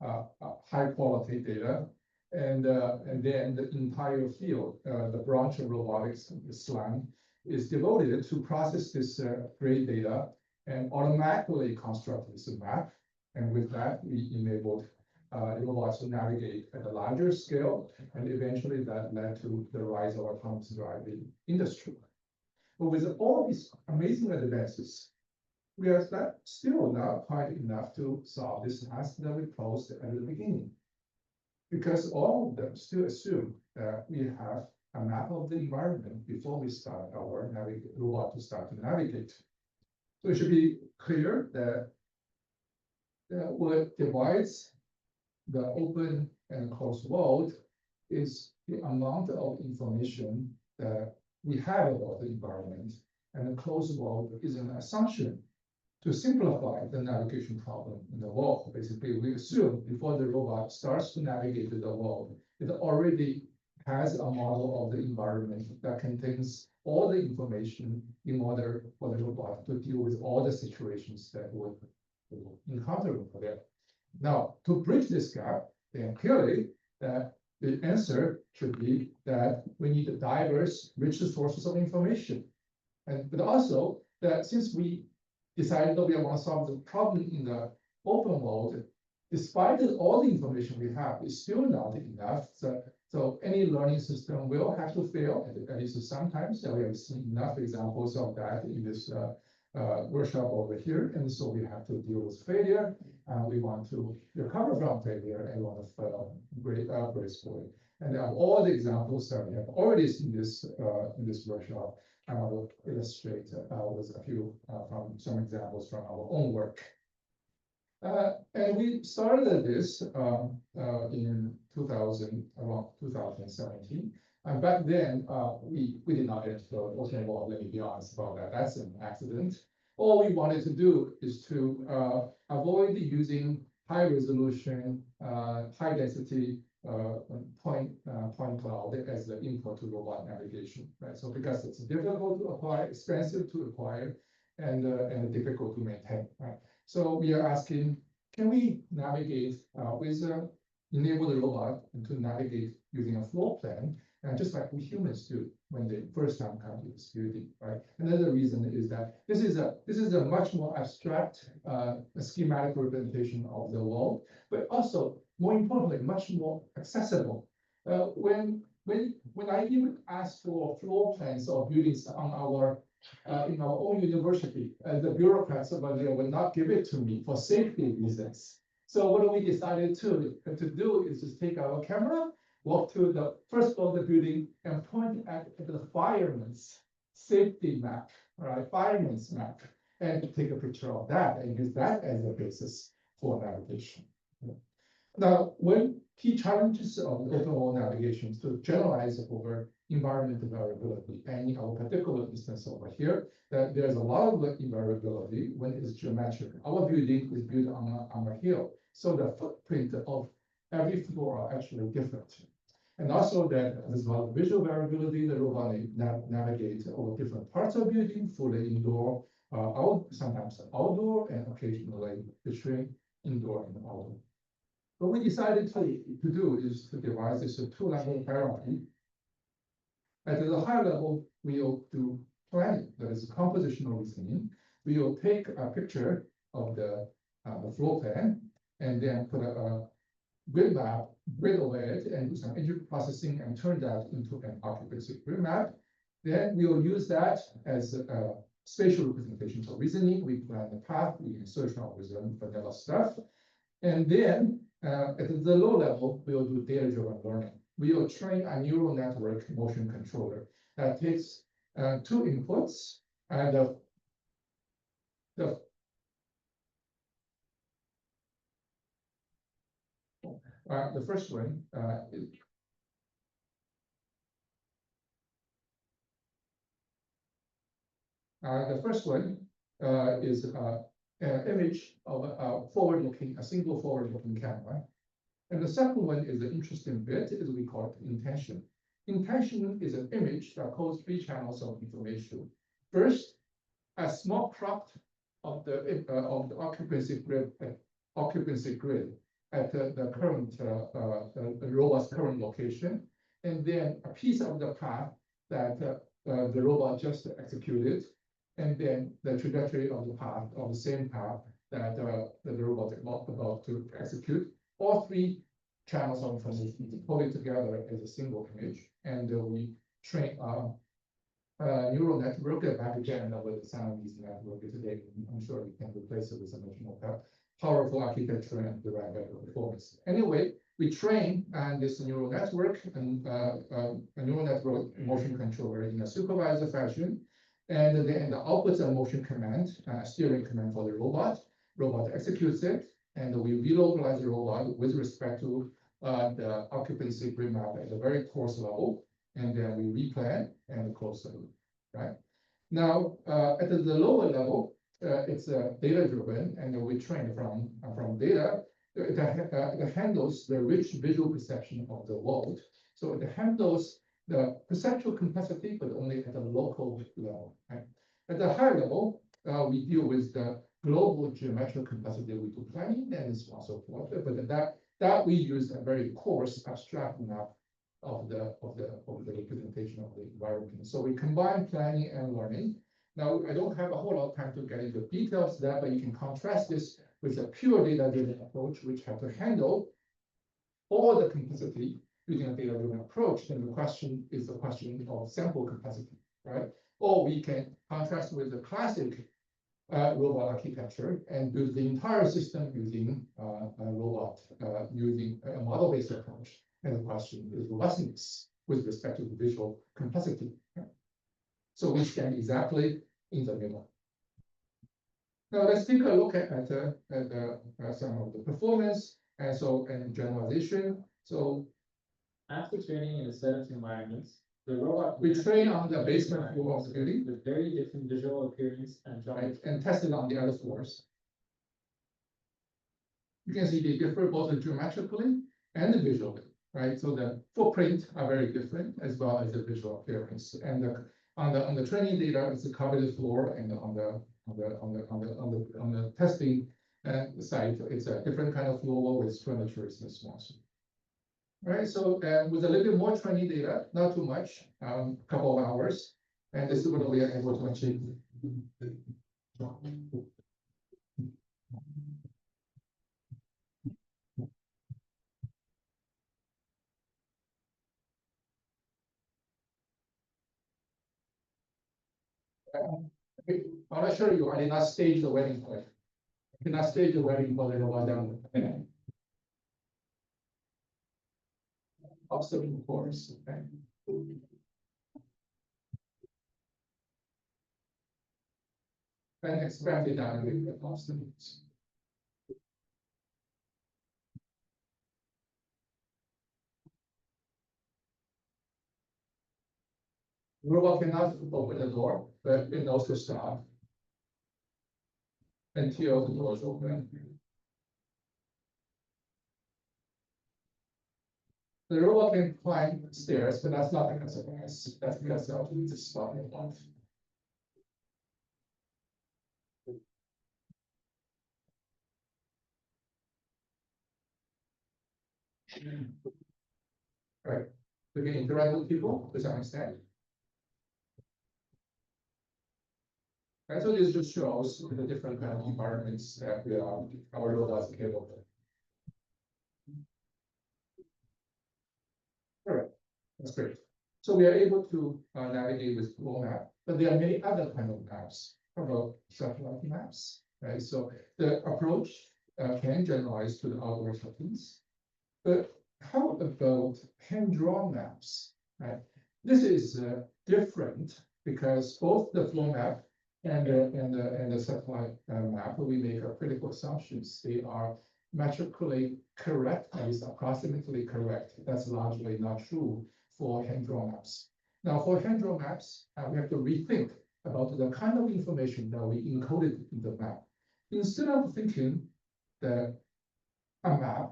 high quality data. And then the entire field, the branch of robotics, SLAM, is devoted to process this great data and automatically construct this map. And with that, we enabled robots to navigate at a larger scale, and eventually that led to the rise of autonomous driving industry. But with all these amazing advances, we are still not quite enough to solve this task that we posed at the beginning. Because all of them still assume that we have a map of the environment before we start our robot to start to navigate. So it should be clear that what divides the open and closed world is the amount of information that we have about the environment, and the closed world is an assumption to simplify the navigation problem in the world. Basically, we assume before the robot starts to navigate the world, it already has a model of the environment that contains all the information in order for the robot to deal with all the situations that would encounter over there. Now, to bridge this gap, then clearly the answer should be that we need diverse, rich sources of information. But also that since we decided that we want to solve the problem in the open world, despite all the information we have, it's still not enough. So any learning system will have to fail, at least sometimes. We have seen enough examples of that in this workshop over here. And so we have to deal with failure. We want to recover from failure and want to fail gracefully. And all the examples that we have already seen in this workshop, I want to illustrate with a few from some examples from our own work. And we started this in around 2017. And back then, we did not explore ocean world. Let me be honest about that. That's an accident. All we wanted to do is to avoid using high resolution, high density point cloud as the input to robot navigation, right? So because it's difficult to acquire, expensive to acquire, and difficult to maintain, right? So we are asking, can we navigate enable the robot to navigate using a floor plan, and just like we humans do when they first time come to this building, right? Another reason is that this is a much more abstract schematic representation of the world, but also more importantly, much more accessible. When I even ask for floor plans of buildings on our in our own university, the bureaucrats over there would not give it to me for safety reasons. So what we decided to do is just take our camera, walk to the first floor of the building, and point at the fireman's safety map, right? Fireman's map, and take a picture of that and use that as a basis for navigation. Now, one key challenges of open world navigation is to generalize over environmental variability. And in our particular instance over here, that there's a lot of variability when it's geometric. Our building is built on a hill, so the footprint of every floor are actually different. And also that there's a lot of visual variability. The robot navigates over different parts of the building, fully indoor, sometimes outdoor, and occasionally between indoor and outdoor. what we decided to do is to devise this two-level hierarchy. At the higher level, we'll do planning, that is compositional reasoning. We will take a picture of the floor plan and then put a grid map, grid over it, and do some image processing and turn that into an occupancy grid map. Then we will use that as a spatial representation for reasoning. We plan the path, we insert algorithm, vanilla stuff. And then at the low level, we'll do data-driven learning. We will train a neural network motion controller that takes two inputs, and the first one is an image of a single forward-looking camera. And the second one is the interesting bit, is we call it intention. Intention is an image that holds three channels of information. First, a small plot of the occupancy grid at the current the robot's current location, and then a piece of the path that the robot just executed, and then the trajectory of the path, of the same path that the robot is about to execute. All three channels of information pull it together as a single image, and we train neural network back again with the Siamese network today. I'm sure we can replace it with a much more powerful architecture and derive better performance. Anyway, we train this neural network and a neural network motion controller in a supervisor fashion, and then the outputs a motion command, steering command for the robot. Robot executes it, and we relocalize the robot with respect to the occupancy grid map at a very coarse level, and then we replan and close the loop, right? Now, at the lower level, it's data-driven, and we train from data that handles the rich visual perception of the world. So it handles the perceptual complexity, but only at the local level, right? At the higher level, we deal with the global geometric complexity. We do planning and so on and so forth. But that we use a very coarse abstract map of the representation of the environment. So we combine planning and learning. Now, I don't have a whole lot of time to get into details of that, but you can contrast this with a pure data-driven approach, which have to handle all the complexity using a data-driven approach. Then the question is the question of sample capacity, right? Or we can contrast with the classic robot architecture and build the entire system using a robot, using a model-based approach. And the question is robustness with respect to the visual complexity. So we stand exactly in the middle. Now let's take a look at some of the performance and generalization. So after training in a set of environments, the robot we train on the basement floor of the building with very different visual appearance and geometry. and test it on the other floors. You can see they differ both geometrically and visually, right? So the footprint are very different as well as the visual appearance. And on the training data, it's a covered floor, and on the testing site, it's a different kind of floor with furnitures and so on. Right, so with a little bit more training data, not too much, a couple of hours, and this is what we are able to achieve. I want to show you, I did not stage the wedding for it. I did not stage the wedding for the robot down. Obstacle course, okay. And expand it down with the obstacles. The robot cannot open the door, but it knows to stop until the door is open. The robot can climb stairs, but that's not because of us. That's because of the spotting life. Right, we can interact with people to some extent. And so this just shows the different kind of environments that our robots are capable of. All right, that's great. So we are able to navigate with Google Map, but there are many other kind of maps. How about satellite maps, right? So the approach can generalize to the outdoor settings. But how about hand-drawn maps, right? This is different because both the flow map and the satellite map, we make critical assumptions. They are metrically correct, at least approximately correct. That's largely not true for hand-drawn maps. Now, for hand-drawn maps, we have to rethink about the kind of information that we encoded in the map. Instead of thinking that a map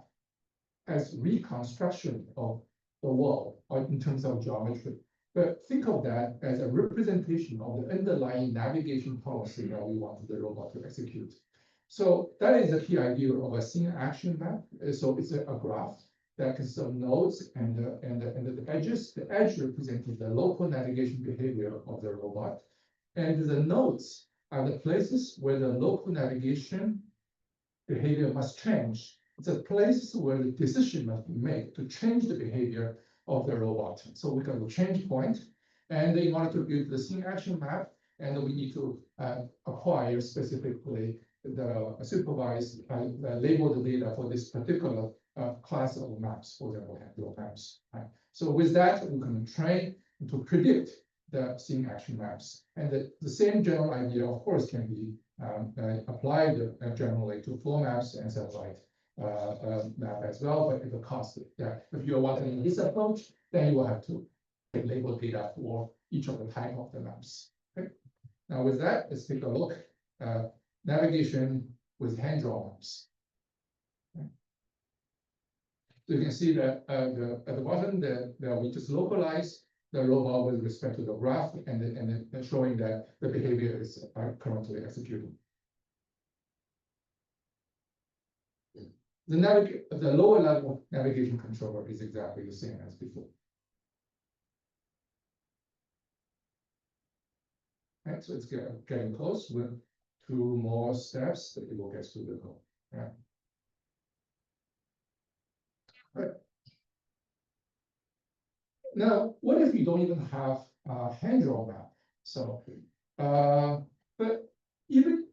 as reconstruction of the world or in terms of geometry, but think of that as a representation of the underlying navigation policy that we want the robot to execute. So that is the key idea of a scene action map. So it's a graph that consists of nodes and the edges. The edge representing the local navigation behavior of the robot. And the nodes are the places where the local navigation behavior must change. It's a place where the decision must be made to change the behavior of the robot. So we got a change point, and in order to build the scene action map, and we need to acquire specifically the supervised labeled data for this particular class of maps, for example, hand-drawn maps. Right? So with that, we can train to predict the scene action maps, and the same general idea, of course, can be applied generally to flow maps and satellite map as well, but at the cost. Yeah, if you are wanting this approach, then you will have to label data for each of the type of the maps. Okay. Now with that, let's take a look. Navigation with hand-drawn maps. Okay. So you can see that at the bottom that we just localize the robot with respect to the graph and showing that the behavior is currently executing. The lower level navigation controller is exactly the same as before. Right, so it's getting close with 2 more steps that it will get to the goal. Right. Right. Now, what if you don't even have a hand-drawn map? So, but even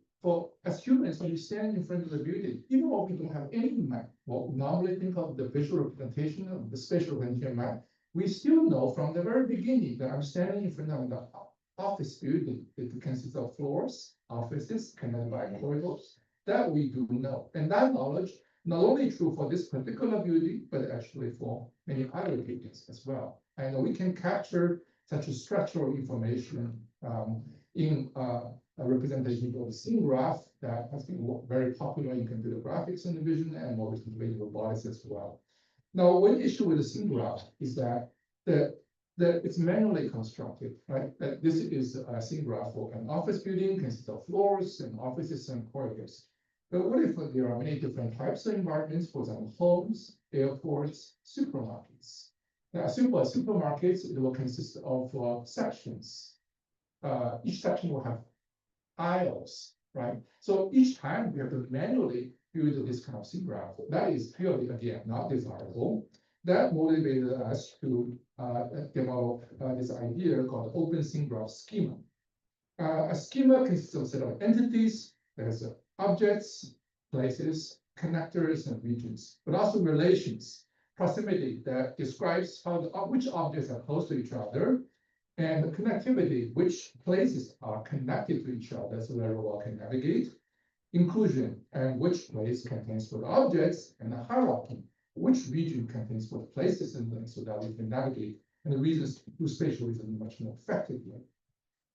as humans, when you stand in front of the building, even if we don't have any map, well, we normally think of the visual representation of the spatial representation map, we still know from the very beginning that I'm standing in front of the office building. It consists of floors, offices, connected by corridors. That we do know. And that knowledge not only true for this particular building, but actually for many other buildings as well. And we can capture such a structural information in a representation of the scene graph that has been very popular in computer graphics and vision, and more recently in robotics as well. Now, one issue with the scene graph is that it's manually constructed, right? That this is a scene graph for an office building, consists of floors and offices and corridors. But what if there are many different types of environments, for example, homes, airports, supermarkets? Now, supermarkets, it will consist of sections. Each section will have aisles, right? So each time we have to manually build this kind of scene graph. That is purely, again, not desirable. That motivated us to develop this idea called open scene graph schema. A schema consists of a set of entities. There's objects, places, connectors, and regions, but also relations, proximity that describes how which objects are close to each other, and the connectivity, which places are connected to each other so that the robot can navigate, inclusion, and which place contains both objects, and the hierarchy, which region contains both places and links so that we can navigate and the reasons to do spatial reasoning much more effectively.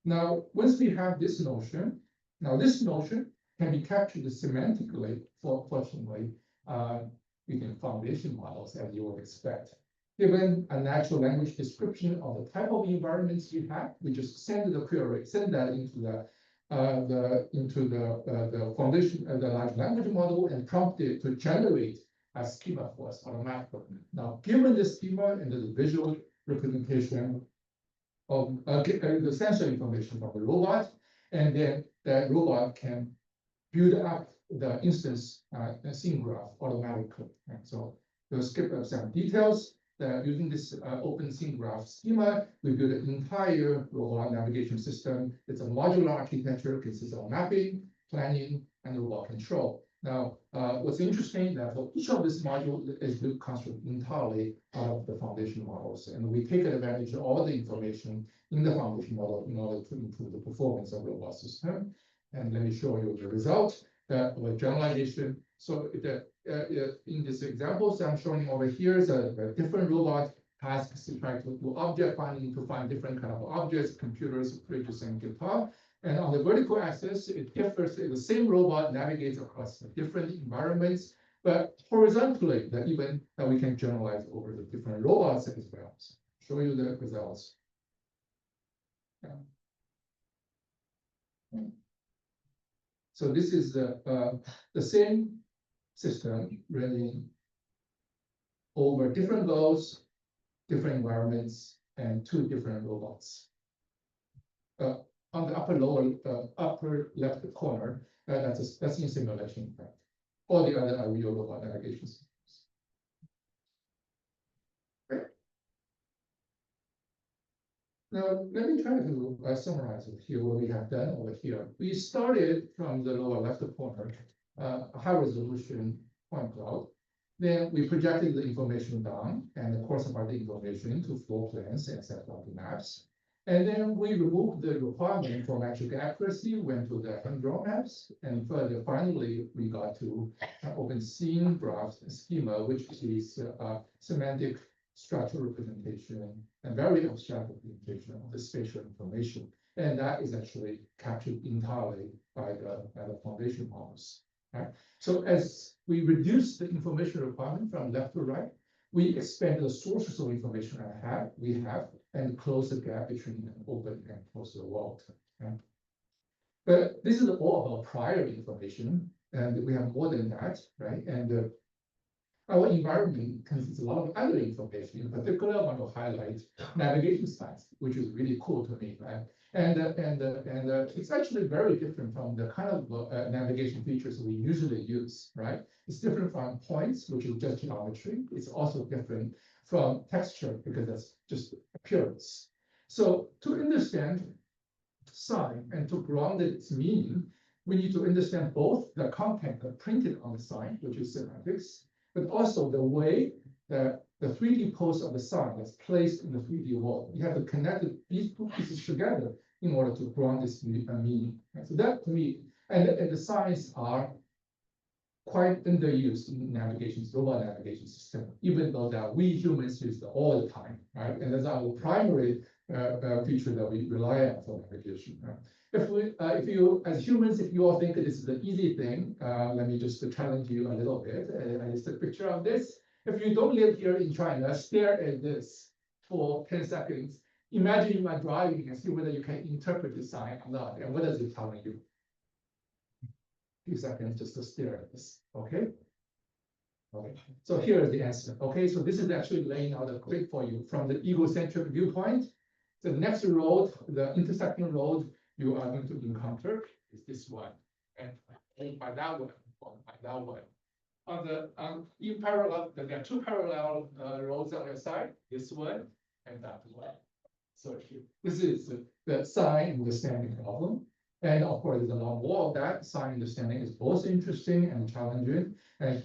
Now, once we have this notion, this notion can be captured semantically, fortunately, using foundation models, as you would expect. Given a natural language description of the type of environments you have, we just send the query, send that into the foundation of the large language model and prompt it to generate a schema for us automatically. Now, given the schema and the visual representation of the sensor information from the robot, and then that robot can build up the instance scene graph automatically. And so we'll skip some details. Using this open scene graph schema, we build an entire robot navigation system. It's a modular architecture, consists of mapping, planning, and robot control. Now, what's interesting that for each of this module is built construct entirely out of the foundation models, and we take advantage of all the information in the foundation model in order to improve the performance of the robot system. And let me show you the result with generalization. So in this example, so I'm showing over here is a different robot tasks to try to do object finding to find different kind of objects, computers, fridges, and guitar. And on the vertical axis, it differs. The same robot navigates across different environments, but horizontally, that even that we can generalize over the different robots as well. So show you the results. Yeah. So this is the same system running over different goals, different environments, and 2 different robots. On the upper left corner, that's in simulation, in fact. All the other are real robot navigation systems. Right. Now, let me try to summarize it here, what we have done over here. We started from the lower left corner, a high resolution point cloud. Then we projected the information down and corresponding the information to floor plans and set up the maps. And then we removed the requirement for metric accuracy, went to the hand-drawn maps, and further, finally, we got to open scene graph schema, which is semantic structural representation and very abstract representation of the spatial information. And that is actually captured entirely by the foundation models. Right? So as we reduce the information requirement from left to right, we expand the sources of information we have and close the gap between open and closed world. Okay? But this is all about prior information, and we have more than that, right? And our environment consists of a lot of other information. In particular, I want to highlight navigation science, which is really cool to me, right? And it's actually very different from the kind of navigation features we usually use, right? It's different from points, which is just geometry. It's also different from texture because that's just appearance. So to understand sign and to ground its meaning, we need to understand both the content printed on the sign, which is semantics, but also the way that the 3D pose of the sign is placed in the 3D world. You have to connect these 2 pieces together in order to ground this meaning. So that to me, and the signs are quite underused in robot navigation system, even though that we humans use it all the time, right? And that's our primary feature that we rely on for navigation. Right? If you, as humans, if you all think that this is an easy thing, let me just challenge you a little bit. I just took a picture of this. If you don't live here in China, stare at this for 10 seconds. Imagine you are driving and see whether you can interpret the sign or not. And what is it telling you? A few seconds just to stare at this, okay? Okay, so here is the answer. Okay, so this is actually laying out a grid for you from the egocentric viewpoint. The next road, the intersecting road you are going to encounter is this one, and by that one, by that one. In parallel, there are 2 parallel roads on your side, this one and that one. So this is the sign understanding problem. And of course, there's a lot more of that. Sign understanding is both interesting and challenging. And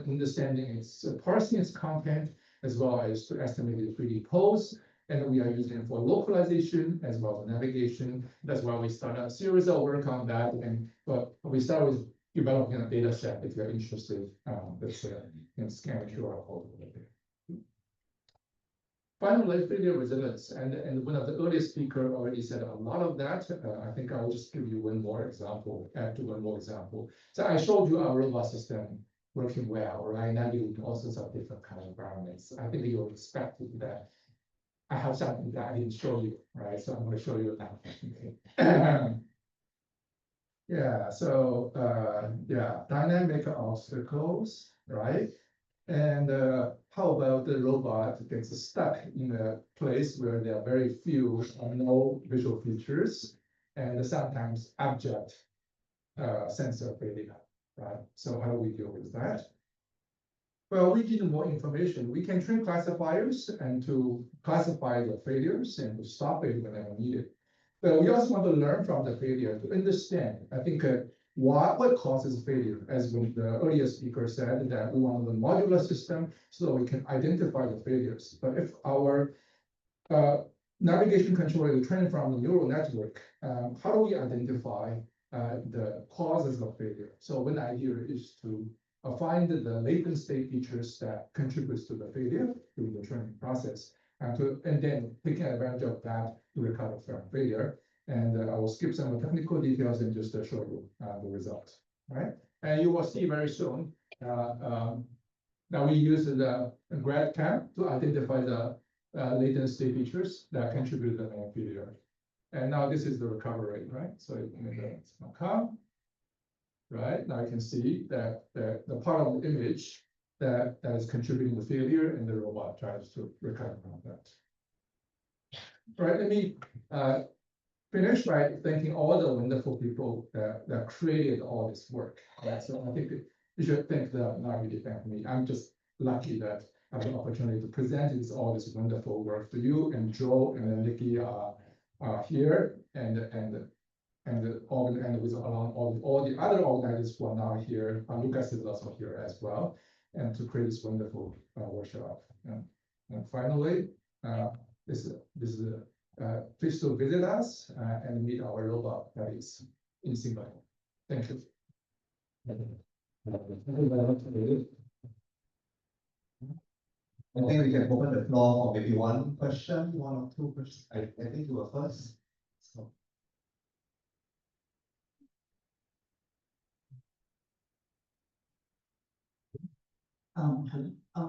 understanding its parsing its content, as well as to estimate the 3D pose. And we are using it for localization as well as navigation. That's why we start a series of work on that. But we start with developing a data set if you're interested. That's scan the QR code over there. Finally, 3D resilience, and one of the earlier speakers already said a lot of that. I think I will just give you one more example, add to one more example. So I showed you our robot system working well, right? Navigating all sorts of different kind of environments. I think you're expecting that I have something that I didn't show you, right? So I'm going to show you now. Okay. Yeah, so yeah, dynamic obstacles, right? And how about the robot gets stuck in a place where there are very few or no visual features and sometimes abject sensor failure, right? So how do we deal with that? Well, we need more information. We can train classifiers and to classify the failures and to stop it whenever needed. But we also want to learn from the failure to understand. I think what causes failure, as the earlier speaker said, that we want a modular system so that we can identify the failures. But if our navigation controller is trained from the neural network, how do we identify the causes of failure? So one idea is to find the latent state features that contributes to the failure through the training process, and then taking advantage of that to recover from failure. And I will skip some of the technical details and just show you the results, right? And you will see very soon that we use the grad cam to identify the latent state features that contribute to the failure. And now this is the recovery rate, right? So it's gonna come. Right, now you can see that the part of the image that is contributing to failure and the robot tries to recover from that. All right, let me finish by thanking all the wonderful people that created all this work. Right? So I think you should thank them, not really thank me. I'm just lucky that I have the opportunity to present all this wonderful work to you, and Joe and Nikki are here, and with all the other organizers who are now here. Lucas is also here as well, and to create this wonderful workshop. And finally, this is please to visit us and meet our robot that is in Singapore. Thank you. I think we can open the floor for maybe one question, one or two questions. I think you were first. So.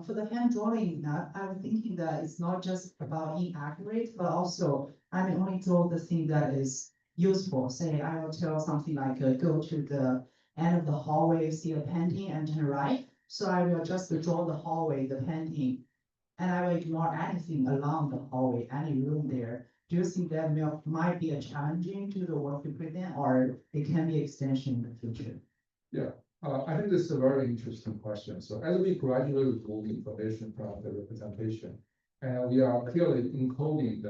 For the hand drawing, I was thinking that it's not just about inaccurate, but also I may only draw the thing that is useful. Say I will tell something like go to the end of the hallway, see a painting, and turn right. So I will just draw the hallway, the painting, and I will ignore anything along the hallway, any room there. Do you think that might be a challenging to the work you present, or it can be extension in the future? Yeah. I think this is a very interesting question. So as we gradually remove information from the representation, and we are clearly encoding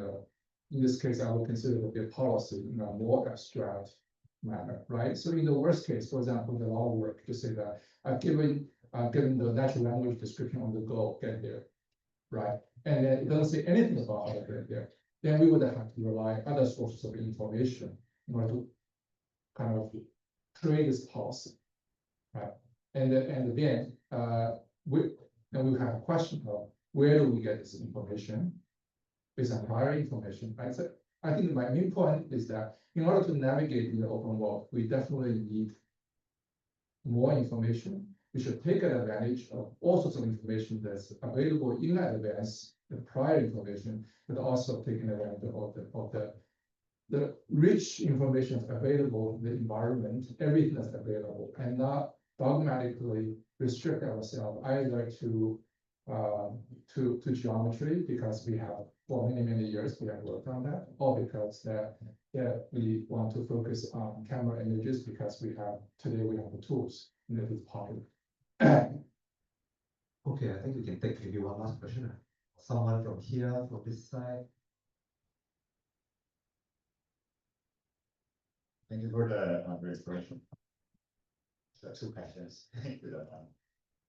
in this case, I would consider it to be a policy in a more abstract manner, right? So in the worst case, for example, the law work, to say that given the natural language description on the go, get there, right? And then it doesn't say anything about how to get there. Then we would have to rely on other sources of information in order to kind of create this policy. Right, and then we have a question of where do we get this information based on prior information, right? So I think my main point is that in order to navigate in the open world, we definitely need more information. We should take advantage of all sorts of information that's available in advance, the prior information, but also taking advantage of the rich information available in the environment, everything that's available, and not dogmatically restrict ourselves either to geometry, because we have for many years we have worked on that, or because we want to focus on camera images because today we have the tools and it is popular. Okay, I think we can take maybe one last question. Someone from here, from this side. Thank you for the inspiration. So 2 questions.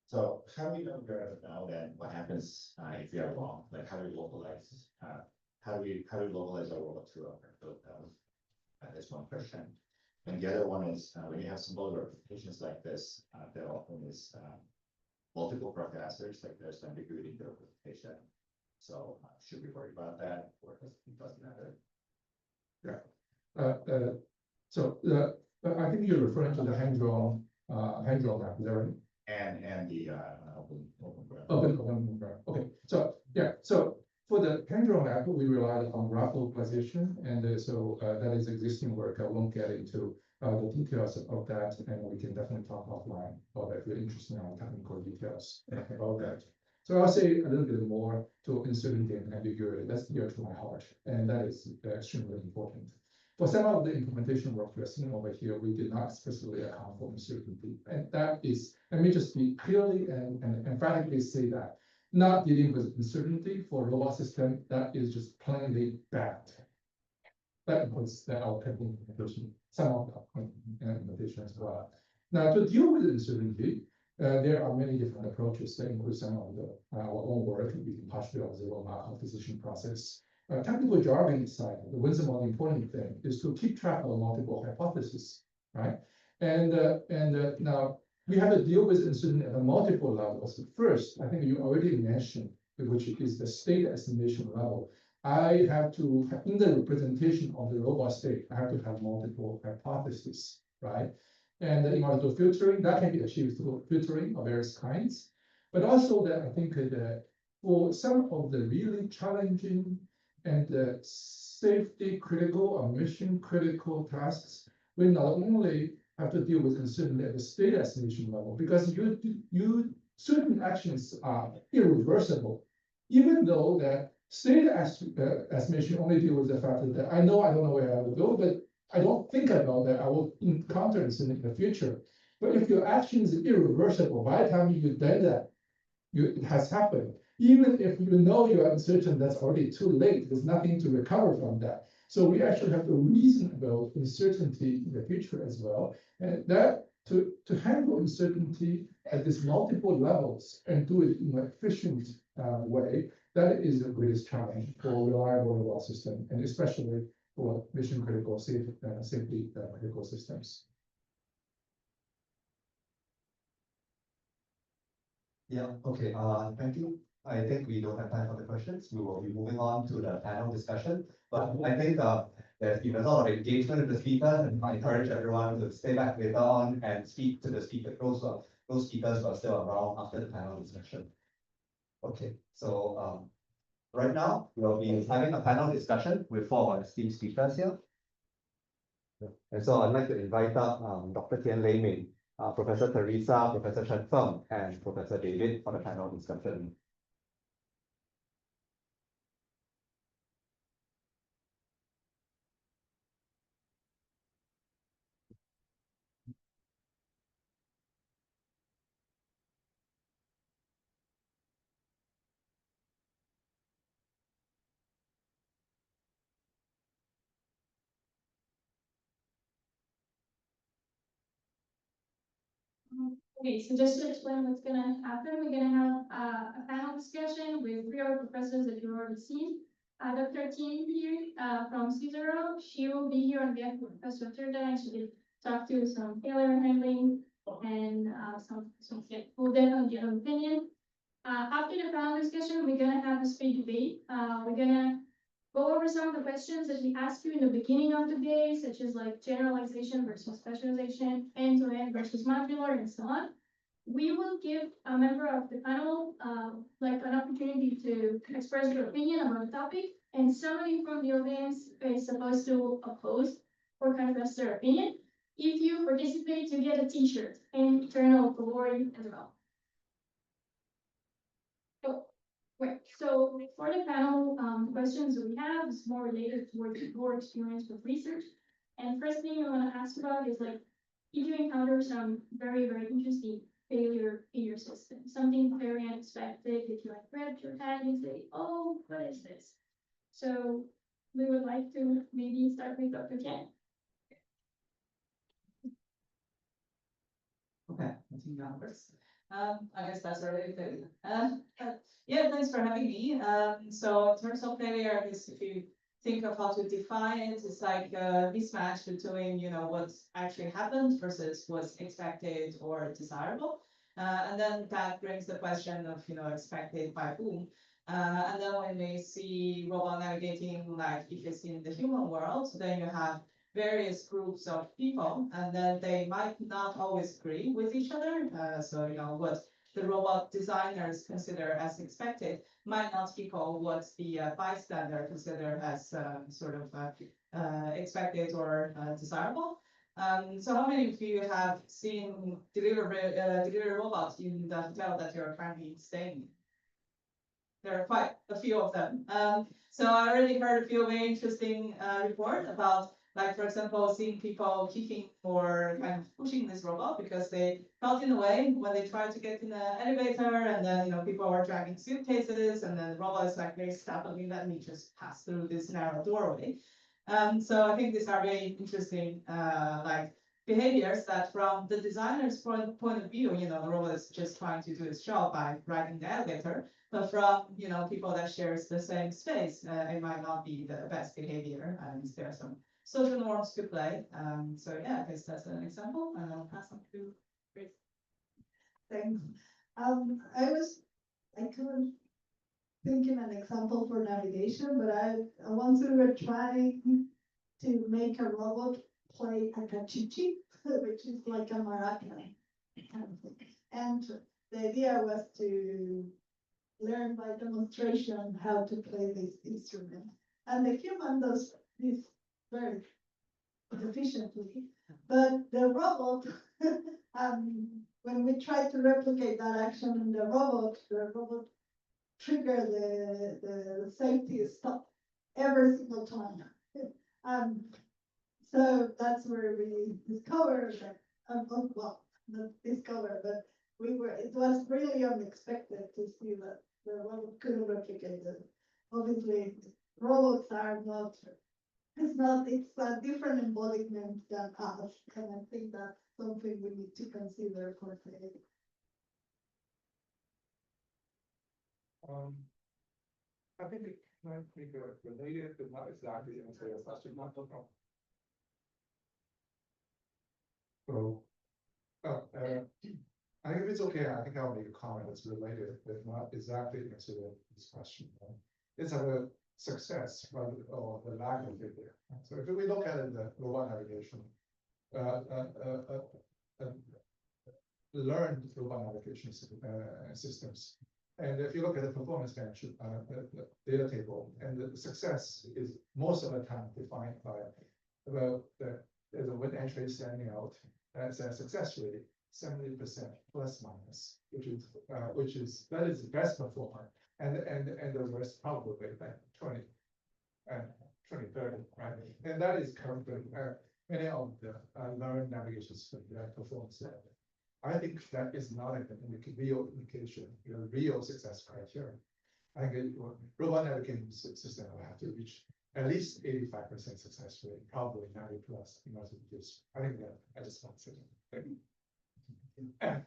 So how do we know now then what happens if we are wrong? Like how do we localize? How do we localize our robot to build those? That's one question. And the other one is when you have symbol representations like this, there often is multiple processors, like there's ambiguity in the representation. So should we worry about that, or it doesn't matter? Yeah. So I think you're referring to the hand-drawn map, is that right? And the open graph. Okay. So yeah. So for the hand-drawn map, we relied on graph localization, and so that is existing work. I won't get into the details of that, and we can definitely talk offline, or if you're interested in our technical details about that. So I'll say a little bit more to uncertainty and ambiguity. That's dear to my heart, and that is extremely important. For some of the implementation work we're seeing over here, we did not explicitly account for uncertainty. And that is, let me just be clearly and emphatically say that not dealing with uncertainty for robot system, that is just plainly bad. That includes our technical implementation, some of the implementation as well. Now, to deal with uncertainty, there are many different approaches that include some of our own work. We can partially observe Markov decision process. Technical jargon aside, the wisdom of the important thing is to keep track of multiple hypotheses, right? And now we have to deal with uncertainty at multiple levels. First, I think you already mentioned, which is the state estimation level. I have to, in the representation of the robot state, I have to have multiple hypotheses, right? And in order to filtering, that can be achieved through filtering of various kinds. But also that I think that for some of the really challenging and safety critical or mission critical tasks, we not only have to deal with uncertainty at the state estimation level, because you certain actions are irreversible, even though that state estimation only deal with the fact that I know I don't know where I will go, but I don't think about that I will encounter incident in the future. But if your action is irreversible, by the time you did that, it has happened. Even if you know you are uncertain, that's already too late. There's nothing to recover from that. So we actually have to reason about uncertainty in the future as well. And that to handle uncertainty at these multiple levels and do it in an efficient way, that is the greatest challenge for reliable robot system, and especially for mission critical safety critical systems. Yeah, okay, thank you. I think we don't have time for the questions. We will be moving on to the panel discussion. But I think there's been a lot of engagement with the speakers, and I encourage everyone to stay back later on and speak to the speaker, those speakers who are still around after the panel discussion. Okay, so right now we'll be having a panel discussion with 4 of our esteemed speakers here. And so I'd like to invite up Dr. Tian Lei Ming, Professor Teresa, Professor Chen Feng, and Professor David for the panel discussion. Okay, so just to explain what's gonna happen, we're gonna have a panel discussion with 3 other professors that you've already seen. Dr. Tien here from Cicero, she will be here on behalf of Professor Turda, and she will talk to some failure handling and we'll definitely get an opinion. After the panel discussion, we're gonna have a speed debate. We're gonna go over some of the questions that we asked you in the beginning of the day, such as like generalization versus specialization, end-to-end versus modular, and so on. We will give a member of the panel like an opportunity to express their opinion about the topic, and somebody from the audience is supposed to oppose or contrast their opinion. If you participate, you get a t-shirt and eternal glory as well. Right, so for the panel, questions that we have is more related towards your experience with research. And first thing I want to ask about is like, if you encounter some very, very interesting failure in your system, something very unexpected that you like grab your hand and say, oh, what is this? So we would like to maybe start with Dr. Chen. Okay, I think that works. I guess that's already good. Yeah, thanks for having me. So in terms of failure, I guess if you think of how to define it, it's like a mismatch between, what's actually happened versus what's expected or desirable. And then that brings the question of, expected by whom. And then when we see robot navigating, like if it's in the human world, then you have various groups of people, and then they might not always agree with each other. So, what the robot designers consider as expected might not equal what the bystander consider as expected or desirable. So how many of you have seen delivery robots in the hotel that you're currently staying in? There are quite a few of them. So I already heard a few very interesting report about, like, for example, seeing people kicking or kind of pushing this robot because they felt in the way when they tried to get in the elevator, and then people were dragging suitcases, and then the robot is like very stubbornly letting me just pass through this narrow doorway. So I think these are very interesting like behaviors that from the designer's point of view, the robot is just trying to do its job by riding the elevator. But from people that shares the same space, it might not be the best behavior, and there are some social norms to play. So yeah, I guess that's an example, and I'll pass on to Chris. Thanks. I couldn't think of an example for navigation, but once we were trying to make a robot play a cachichi, which is like a maraca kind of thing. And the idea was to learn by demonstration how to play this instrument. And the human does this very efficiently, but the robot, when we try to replicate that action in the robot trigger the safety stop every single time. So that's where we discovered that, well, not discover, but it was really unexpected to see that the robot couldn't replicate it. Obviously, robots are not, it's a different embodiment than us, and I think that's something we need to consider for today. I think it might be related, but not exactly answer your question. Not no problem. So, I think if it's okay, I think I'll make a comment that's related, but not exactly answer this question. It's about success, rather, or the lack of it there. So if we look at it, the robot navigation, learned robot navigation systems. And if you look at the performance bench, the data table, and the success is most of the time defined by there's a win entry standing out as a success rate 70% plus minus, which is that is the best performer, and the rest probably like 20 and 20-30, right? And that is currently many of the learned navigation system that performs that. I think that is not a real indication, real success criteria. I think robot navigation system will have to reach at least 85% success rate, probably 90 plus in order to produce. I think that I just want to say that. Yeah,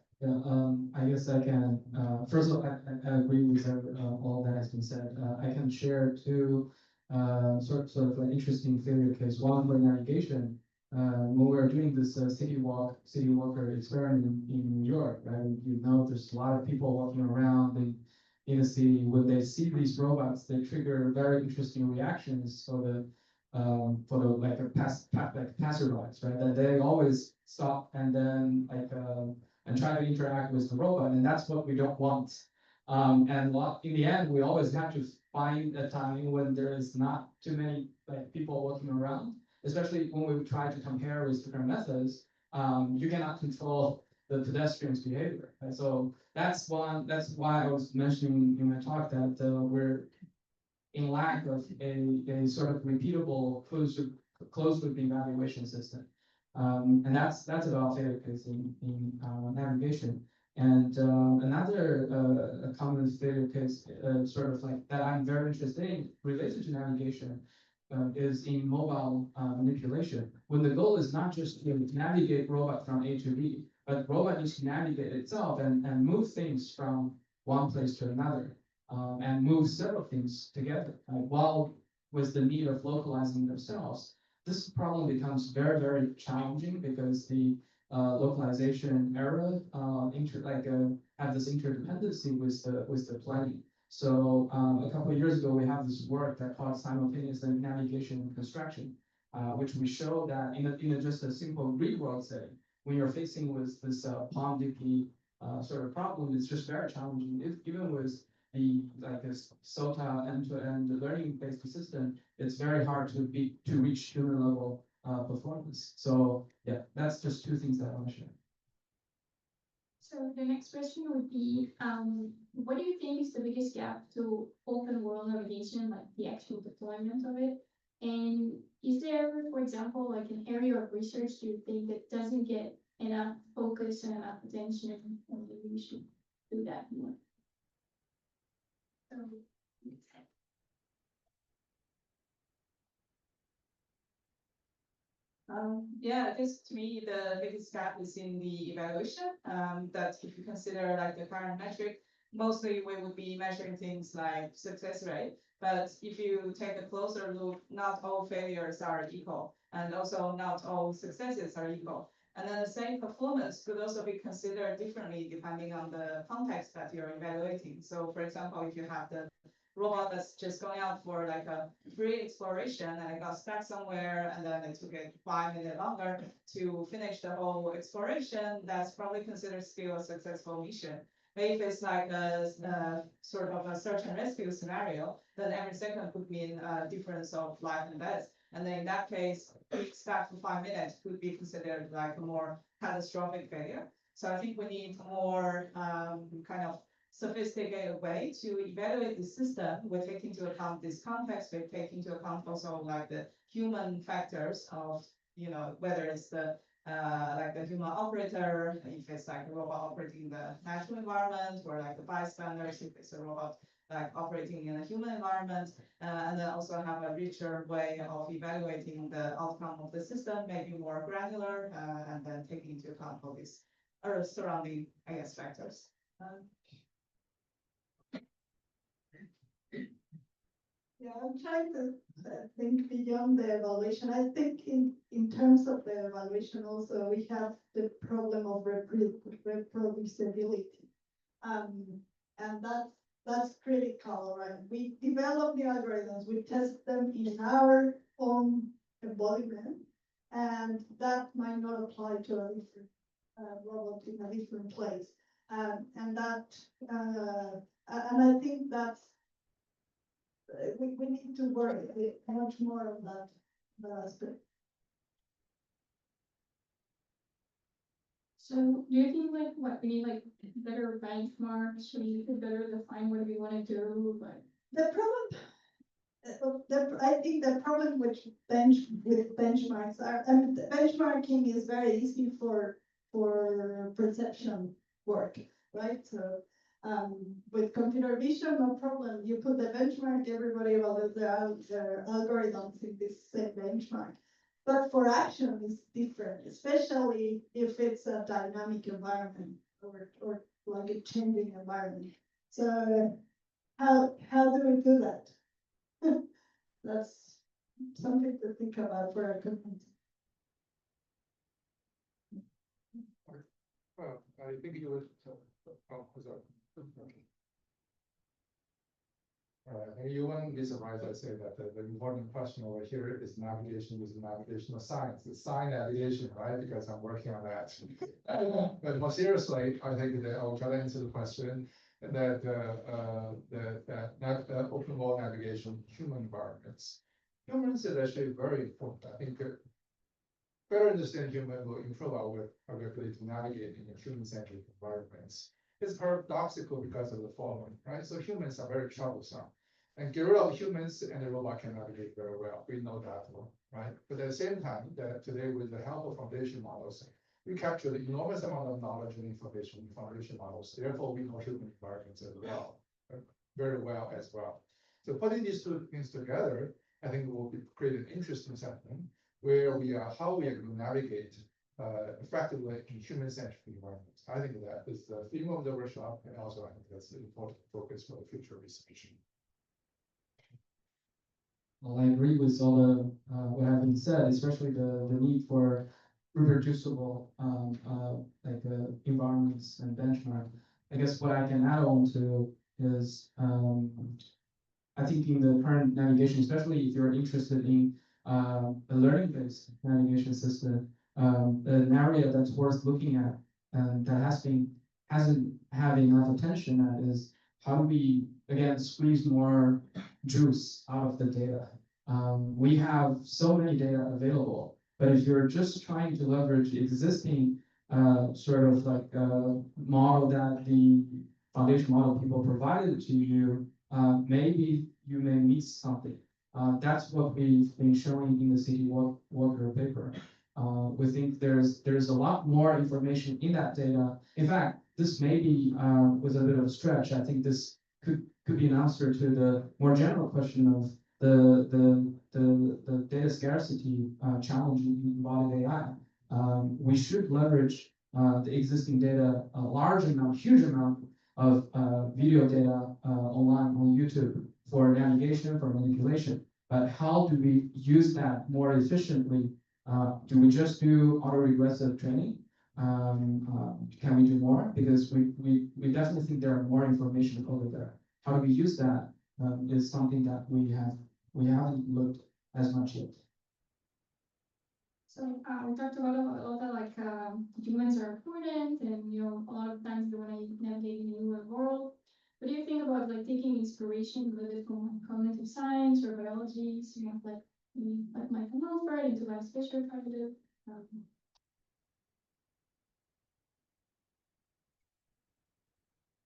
I guess I can, first of all, I agree with all that has been said. I can share two sort of like interesting failure case. One for navigation, when we were doing this city walker experiment in New York, right? There's a lot of people walking around in a city. When they see these robots, they trigger very interesting reactions for the passerbys, right? That they always stop and then and try to interact with the robot, and that's what we don't want. And in the end, we always have to find a time when there is not too many people walking around, especially when we try to compare with different methods. You cannot control the pedestrian's behavior. Right? So that's why I was mentioning in my talk that we're in lack of a sort of repeatable closed loop evaluation system. And that's about failure case in navigation. And another common failure case, sort of like that I'm very interested in related to navigation, is in mobile manipulation. When the goal is not just to navigate robot from A to B, but robot needs to navigate itself and move things from one place to another, and move several things together, while with the need of localizing themselves. This problem becomes very, very challenging because the localization error have this interdependency with the planning. So a couple of years ago, we have this work that called simultaneous navigation and construction, which we show that in just a simple real world setting, when you're facing with this palm DP sort of problem, it's just very challenging. Even with this SOTA end-to-end learning-based system, it's very hard to reach human level performance. So yeah, that's just two things that I want to share. So the next question would be, what do you think is the biggest gap to open world navigation, like the actual deployment of it? And is there, for example, like an area of research you think that doesn't get enough focus and enough attention, and maybe we should do that more? So, Yeah, I guess to me, the biggest gap is in the evaluation. That if you consider like the current metric, mostly we would be measuring things like success rate. But if you take a closer look, not all failures are equal, and also not all successes are equal. And then the same performance could also be considered differently depending on the context that you're evaluating. So for example, if you have the robot that's just going out for like a free exploration and it got stuck somewhere and then it took it 5 minutes longer to finish the whole exploration, that's probably considered still a successful mission. But if it's like a sort of a search and rescue scenario, then every second could mean a difference of life and death. And then in that case, being stuck for 5 minutes could be considered like a more catastrophic failure. So I think we need more kind of sophisticated way to evaluate the system. We take into account this context, we take into account also like the human factors of, you know, whether it's the like the human operator, if it's like a robot operating in the natural environment, or like the bystanders, if it's a robot like operating in a human environment, and then also have a richer way of evaluating the outcome of the system, maybe more granular, and then taking into account all these surrounding, I guess, factors. Yeah, I'm trying to think beyond the evaluation. I think in terms of the evaluation also, we have the problem of reproducibility. And that's critical, right? We develop the algorithms, we test them in our own embodiment, and that might not apply to a different robot in a different place. And I think that's we need to work much more on that aspect. so do you think like what we need, like better benchmarks, we need to better define what we want to do, but The problem, I think the problem with benchmarks are, I mean, the benchmarking is very easy for perception work, right? So with computer vision, no problem. You put the benchmark, everybody will do their algorithms in this same benchmark. But for action, it's different, especially if it's a dynamic environment or like a changing environment. So how do we do that? That's something to think about for our community. Well, I think you would. You wouldn't be surprised I say that the important question over here is navigation with navigational science. It's sign navigation, right? Because I'm working on that. But more seriously, I think that I'll try to answer the question that open world navigation, human environments. Humans is actually very important. I think better understand human will improve our ability to navigate in human-centric environments. It's paradoxical because of the following, right? So humans are very troublesome. And get rid of humans and the robot can navigate very well. We know that one, right? But at the same time, that today with the help of foundation models, we capture the enormous amount of knowledge and information in foundation models. Therefore, we know human environments as well, very well as well. So putting these two things together, I think will create an interesting setting where how we are going to navigate effectively in human-centric environments. I think that is the theme of the workshop, and also I think that's an important focus for the future research. Well, I agree with all the what has been said, especially the need for reproducible environments and benchmark. I guess what I can add on to is I think in the current navigation, especially if you're interested in a learning-based navigation system, an area that's worth looking at and that hasn't had enough attention at is how do we again squeeze more juice out of the data. We have so many data available, But if you're just trying to leverage the existing sort of like model that the foundation model people provided to you, maybe you may miss something. That's what we've been showing in the City Walker paper. We think there's a lot more information in that data. In fact, this maybe was a bit of a stretch. I think this could be an answer to the more general question of the data scarcity challenge in embodied AI. We should leverage the existing data, a large amount, huge amount of video data online on YouTube for navigation, for manipulation. But how do we use that more efficiently? Do we just do auto-regressive training? Can we do more? Because we definitely think there are more information over there. How do we use that is something that we haven't looked as much yet. So we talked a lot about all the like humans are important, and a lot of times they want to navigate in a new world. What do you think about like taking inspiration a little bit from cognitive science or biology? So you have like Michael Manfred into like spatial cognitive.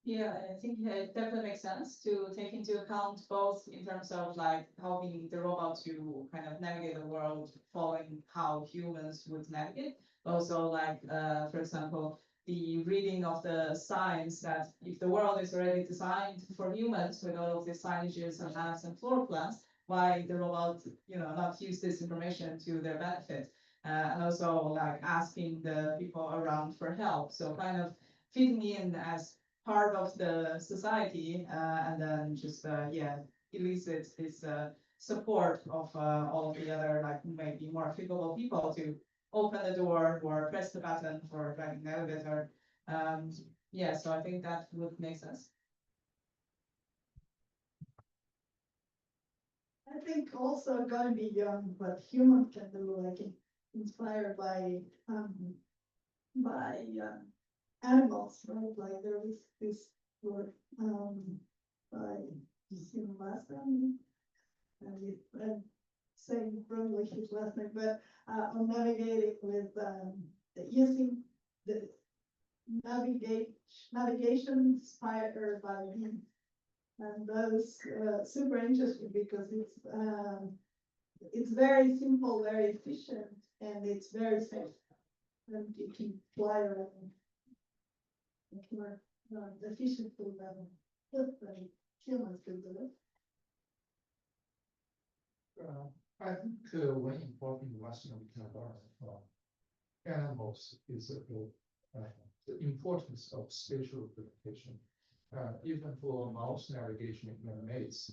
Yeah, I think it definitely makes sense to take into account both in terms of like helping the robot to kind of navigate the world following how humans would navigate. Also like, for example, the reading of the signs that if the world is already designed for humans with all of the signages and maps and floor plans, why the robot, not use this information to their benefit. And also like asking the people around for help. So kind of fitting in as part of the society, and then just elicits this support of all of the other like maybe more capable people to open the door or press the button for driving an elevator. So I think that would make sense. I think also going beyond what humans can do, like inspired by animals, right? Like there is this work by last time, and saying probably his last name, but on navigating with using the navigation inspired by bees. And those super interesting because it's very simple, very efficient, and it's very safe. And you can fly around more efficiently than humans can do it. I think one important lesson we can learn from animals is the importance of spatial representation. Even for mouse navigation in maze,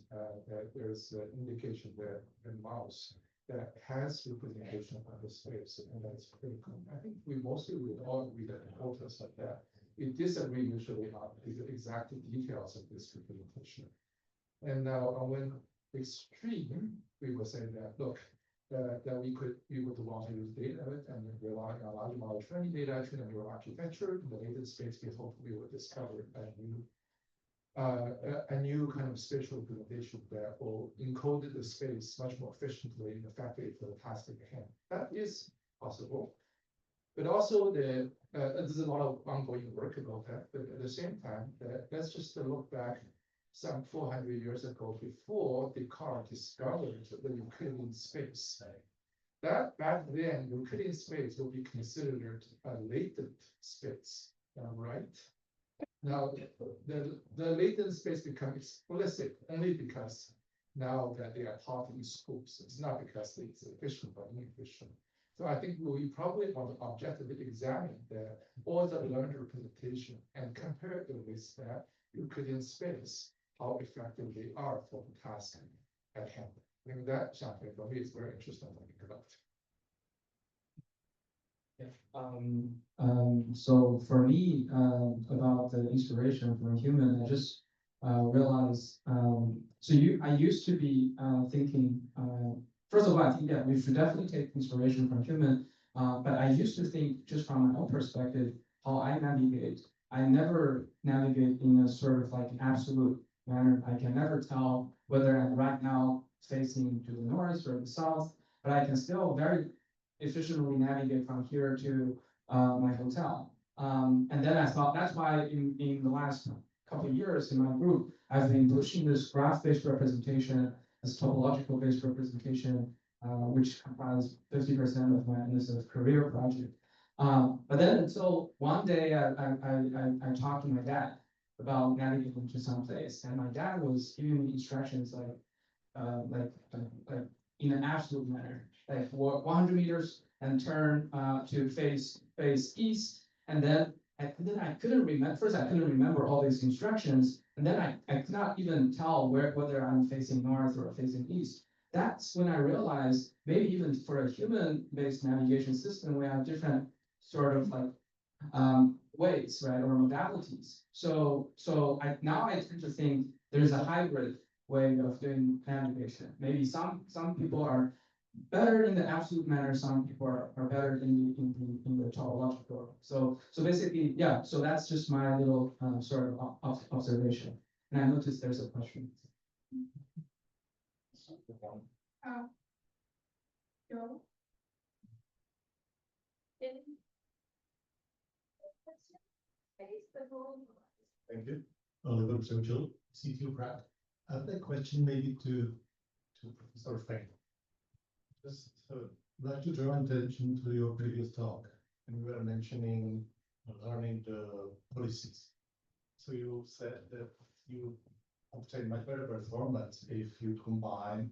that there's an indication that the mouse that has representation of the space, and that's critical. I think we mostly would all agree that importance of that. We disagree usually on the exact details of this representation. And now when extreme, we will say that look, that we would want to use data and rely on large model training data, train a neural architecture. In the latent space, we hope we will discover a new kind of spatial representation that will encode the space much more efficiently in the factory for the task at hand. That is possible. But also there's a lot of ongoing work about that. But at the same time, let's just look back some 400 years ago, before Descartes discovered the Euclidean space. That back then, Euclidean space will be considered a latent space, right? Now, the latent space becomes explicit only because now that they are taught in schools. It's not because it's efficient or inefficient. So I think we probably want to objectively examine all the learned representation and compare it with that Euclidean space, how effective they are for the task at hand. I think that's something for me is very interesting to think about. So for me, about the inspiration from a human, I just realized. I used to be thinking. First of all, I think that we should definitely take inspiration from human. But I used to think, just from my own perspective, how I navigate. I never navigate in a sort of like absolute manner. I can never tell whether I'm right now facing to the north or the south, but I can still very efficiently navigate from here to my hotel. And then I thought that's why in the last couple of years in my group, I've been pushing this graph-based representation, this topological-based representation, which comprises 50% of my NSF career project. But then until one day I talked to my dad about navigating to some place, and my dad was giving me instructions like in an absolute manner, like walk 100 meters and turn to face east, and then I couldn't remember. First, I couldn't remember all these instructions, and then I could not even tell whether I'm facing north or facing east. That's when I realized maybe even for a human-based navigation system, we have different sort of like ways, right, or modalities. So now I tend to think there's a hybrid way of doing navigation. Maybe some people are better in the absolute manner, some people are better in the topological. So basically, yeah. So that's just my little sort of observation. And I noticed there's a question. Joe? Thank you. Oliver Social, CTO Pratt. I have a question maybe to Professor Feng. Just like to draw attention to your previous talk, and you were mentioning learning the policies. So you said that you obtain much better performance if you combine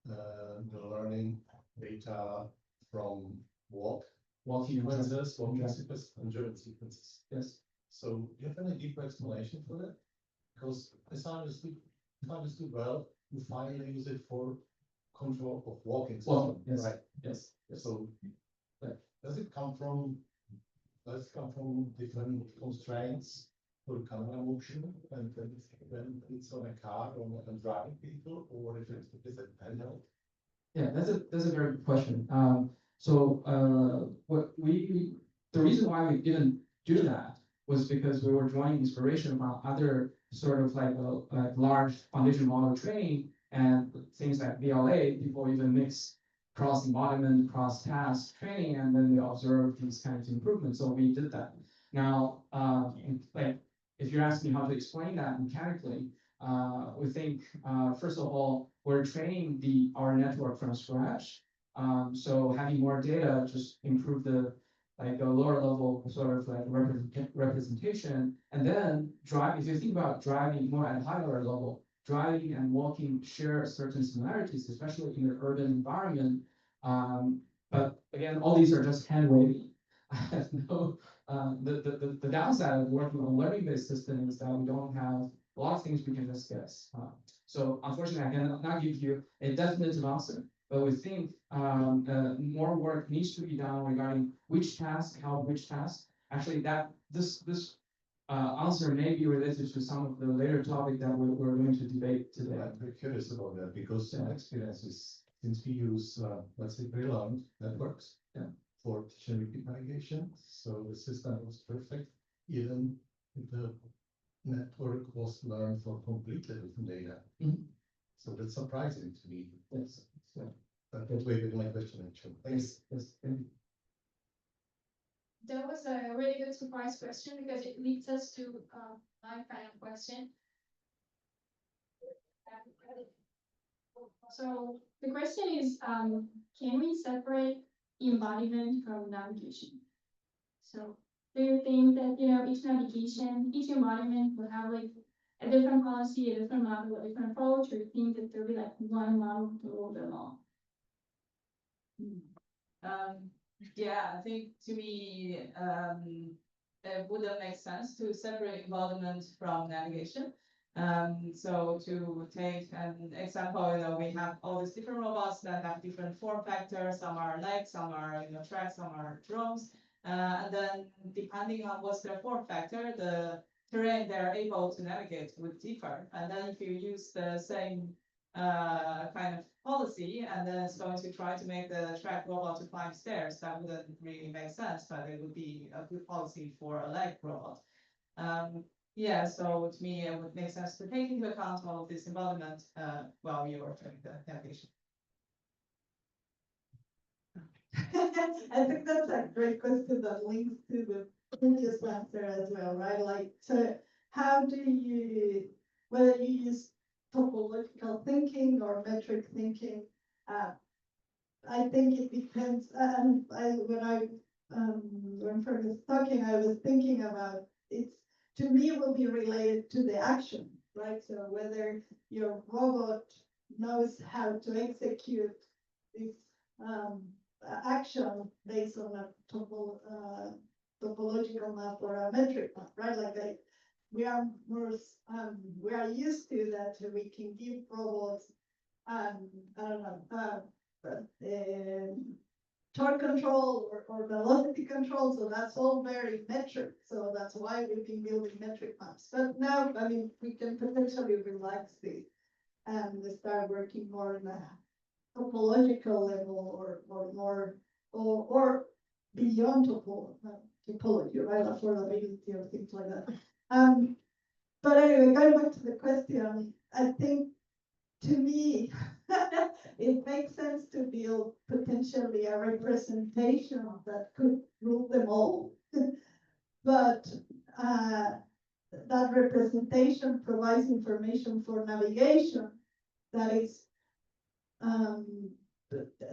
the learning data from walking sequences, and German sequences. Yes. So do you have any deeper explanation for that? Because as I understood well, you finally use it for control of walking system, yes. right? Yes. So does it come from different constraints for camera motion and when it's on a car or on driving people, or if it is a handheld? Yeah, that's a very good question. The reason why we didn't do that was because we were drawing inspiration from other sort of like large foundation model training and things like VLA. People even mix cross embodiment, cross task training, and then they observe these kinds of improvements. So we did that. Now, like if you're asking how to explain that mechanically, we think first of all we're training our network from scratch. So having more data just improve the lower level sort of like representation, and then if you think about driving more at a higher level, driving and walking share certain similarities, especially in the urban environment. But again, all these are just hand wavy. I have no the downside of working on a learning-based system is that we don't have a lot of things we can just guess. So unfortunately, I cannot give you a definitive answer. But we think more work needs to be done regarding which task help which task. Actually, this answer may be related to some of the later topic that we're going to debate today. I'm very curious about that because my experience is since we use let's say pre-learned networks for teacher navigation, so the system was perfect, even if the network was learned for completely different data. So that's surprising to me. Yes. That way with my question actually. Thanks. Yes. That was a really good surprise question because it leads us to my final question. So the question is, can we separate embodiment from navigation? So do you think that each navigation, each embodiment will have like a different policy, a different model, a different approach, or you think that there'll be like one model to rule them all? Yeah, I think to me, it wouldn't make sense to separate embodiment from navigation. So to take an example, we have all these different robots that have different form factors. Some are legs, some are tracks, some are drones. And then depending on what's their form factor, the terrain they're able to navigate would differ. And then if you use the same kind of policy, and then it's going to try to make the track robot to climb stairs, that wouldn't really make sense, but it would be a good policy for a leg robot. Yeah, so to me, it would make sense to take into account all of this embodiment while you are training the navigation. I think that's a great question that links to the previous answer as well, right? Like, so how do you, whether you use topological thinking or metric thinking, I think it depends. And when Fred was talking, I was thinking about it's, to me, it will be related to the action, right? So whether your robot knows how to execute this action based on a topological map or a metric map, right? Like we are more, we are used to that. We can give robots, I don't know, torque control or velocity control. So that's all very metric. So that's why we've been building metric maps. But now, I mean, we can potentially relax this and start working more in a topological level or more or beyond topology, right? Affordability or things like that. But anyway, going back to the question, I think to me it makes sense to build potentially a representation that could rule them all. But that representation provides information for navigation that is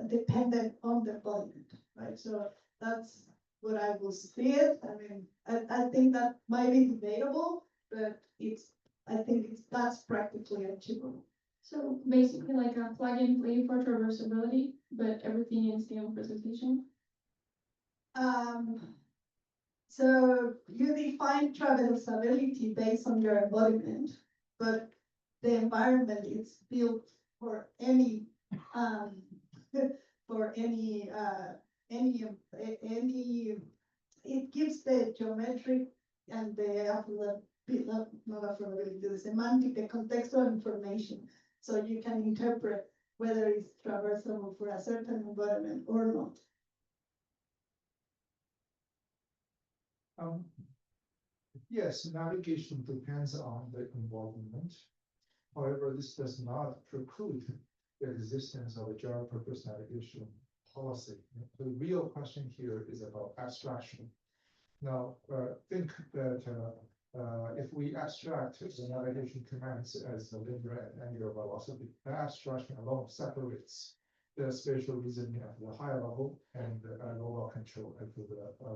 dependent on the embodiment, right? So that's what I will see it. I mean, I think that might be debatable, but I think that's practically achievable. So basically like a plug and play for traversability, but everything in scale presentation. So you define traversability based on your embodiment, but the environment is built for any it gives the geometric and the semantic, the contextual information, so you can interpret whether it's traversable for a certain environment or not. Yes, navigation depends on the environment. However, this does not preclude the existence of a general purpose navigation policy. The real question here is about abstraction. Now, think that if we abstract the navigation commands as the linear and angular velocity, the abstraction alone separates the spatial reasoning at the high level and lower control at the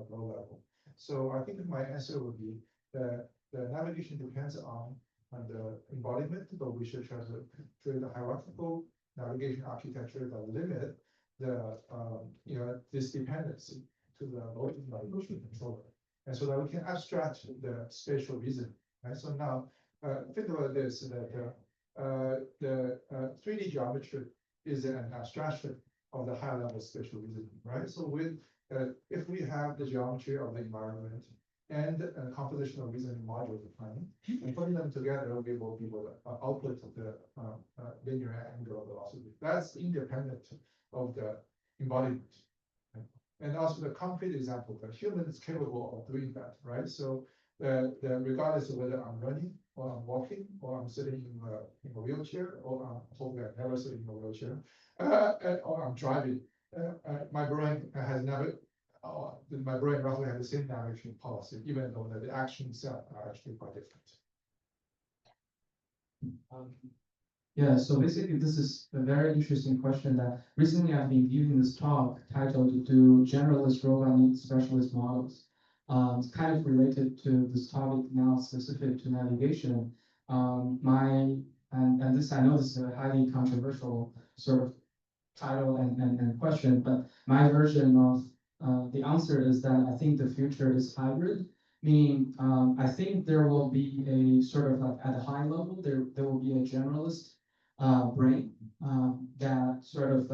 low level. So I think my answer would be that the navigation depends on the embodiment, but we should try to create a hierarchical navigation architecture that limit the this dependency to the local navigation controller, and so that we can abstract the spatial reasoning. Right. So now think about this: that the 3D geometry is an abstraction of the high level spatial reasoning. Right. So with if we have the geometry of the environment and a compositional reasoning module defined, and putting them together, we will be able to output the linear and angular velocity. That's independent of the embodiment. Right? And also the concrete example, the human is capable of doing that, right? So regardless of whether I'm running or I'm walking or I'm sitting in a wheelchair or I'm hopefully I'm never sitting in a wheelchair or I'm driving, my brain has never. My brain roughly has the same navigation policy, even though the action itself are actually quite different. Yeah, so basically this is a very interesting question that recently I've been giving this talk titled "Do Generalist Robot Need Specialist Models?" It's kind of related to this topic now specific to navigation. And this, I know this is a highly controversial sort of title and question, but my version of the answer is that I think the future is hybrid, meaning I think there will be a sort of like at a high level, there will be a generalist brain that sort of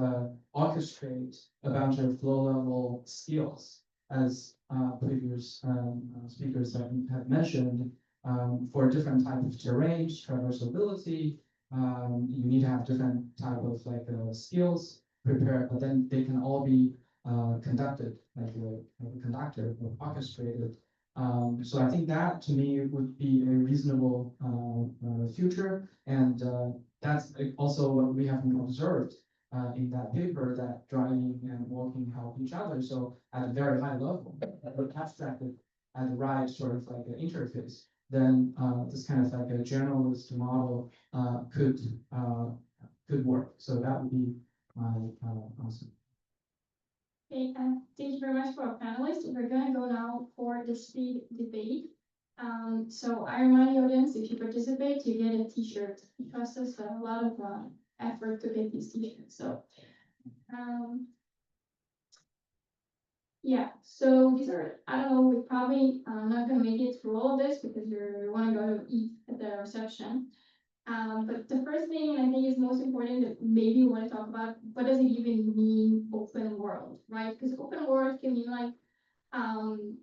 orchestrates a bunch of low-level skills, as previous speakers have mentioned, for different type of terrain, traversability. You need to have different type of skills prepared, but then they can all be conducted like a conductor or orchestrated. So I think that to me would be a reasonable future, and that's also what we have observed in that paper that driving and walking help each other. So at a very high level, abstracted at the right sort of like an interface, then this kind of like a generalist model could work. So that would be my answer. Okay, thank you very much for our panelists. We're gonna go now for the speed debate. So I remind the audience, if you participate, you get a t-shirt. It costs us a lot of effort to get these t-shirts. So, yeah, so these are, I don't know, we're probably not gonna make it through all of this because you wanna go to eat at the reception. But the first thing, and I think is most important, that maybe we want to talk about, what does it even mean open world, right? Because open world can mean like,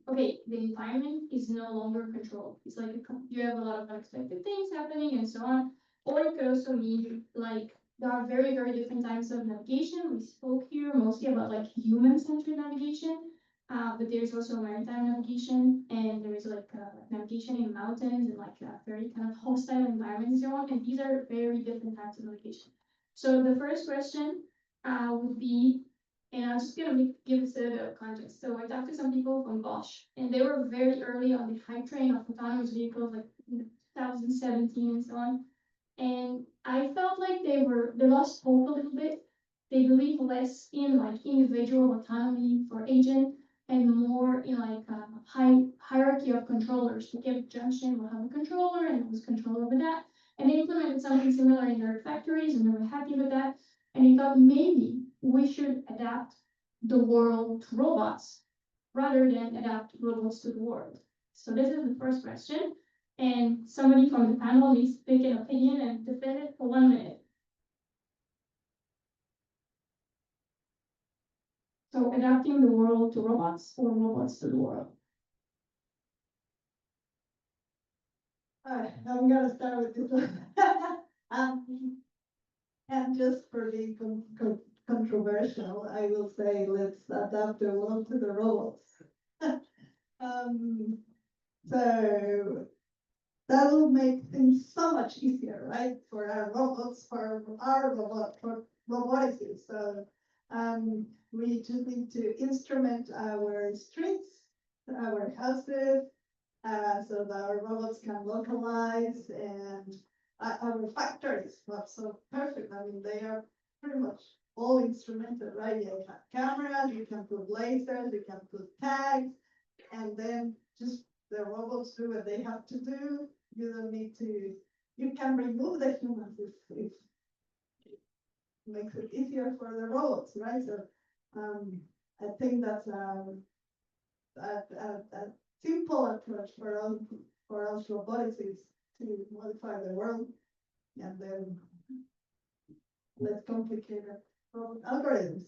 okay, the environment is no longer controlled. It's like you have a lot of unexpected things happening and so on. Or it could also mean like there are very, very different types of navigation. We spoke here mostly about like human-centered navigation. But there's also maritime navigation, and there is like navigation in mountains and like very kind of hostile environments and so on. And these are very different types of navigation. So the first question would be, and I'm just gonna give us a bit of context. So I talked to some people from Bosch, and they were very early on the hype train of autonomous vehicles, like in 2017 and so on. And I felt like they lost hope a little bit. They believe less in like individual autonomy for agent and more in like a hierarchy of controllers. The given junction will have a controller and who's control over that. And they implemented something similar in their factories and they were happy with that. And they thought maybe we should adapt the world to robots rather than adapt robots to the world. So this is the first question. And somebody from the panel needs to pick an opinion and defend it for 1 minute. So adapting the world to robots or robots to the world? I'm gonna start with this one. And just for being controversial, I will say let's adapt the world to the robots. So that will make things so much easier, right? For our robots, for robotics. So we just need to instrument our streets, our houses, so that our robots can localize, and our factories not so perfect. I mean, they are pretty much all instrumented, right? You have cameras, you can put lasers, you can put tags, and then just the robots do what they have to do. You don't need to, you can remove the humans if it makes it easier for the robots, right? So I think that's a simple approach for us robotics is to modify the world, and then let's complicate algorithms.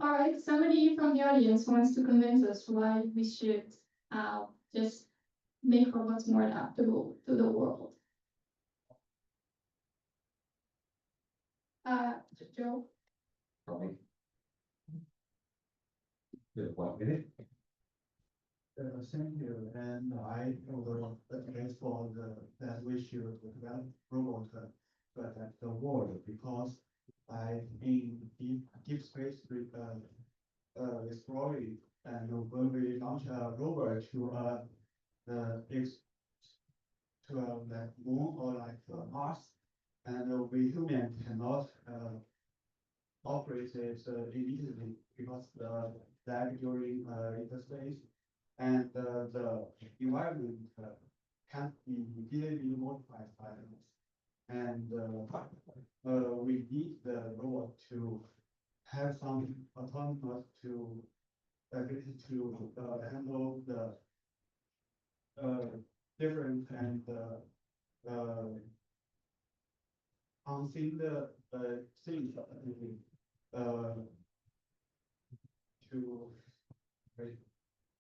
All right, somebody from the audience wants to convince us why we should just make robots more adaptable to the world. Joe? One minute. Thank you, and I will advocate for that we should develop robot to adapt the world, because in deep space exploring, and when we launch a rover to like moon or like Mars, and we human cannot operate it immediately because the lag during interspace and the environment can't be immediately modified by us. And we need the robot to have some autonomous to ability to handle the different and unseen things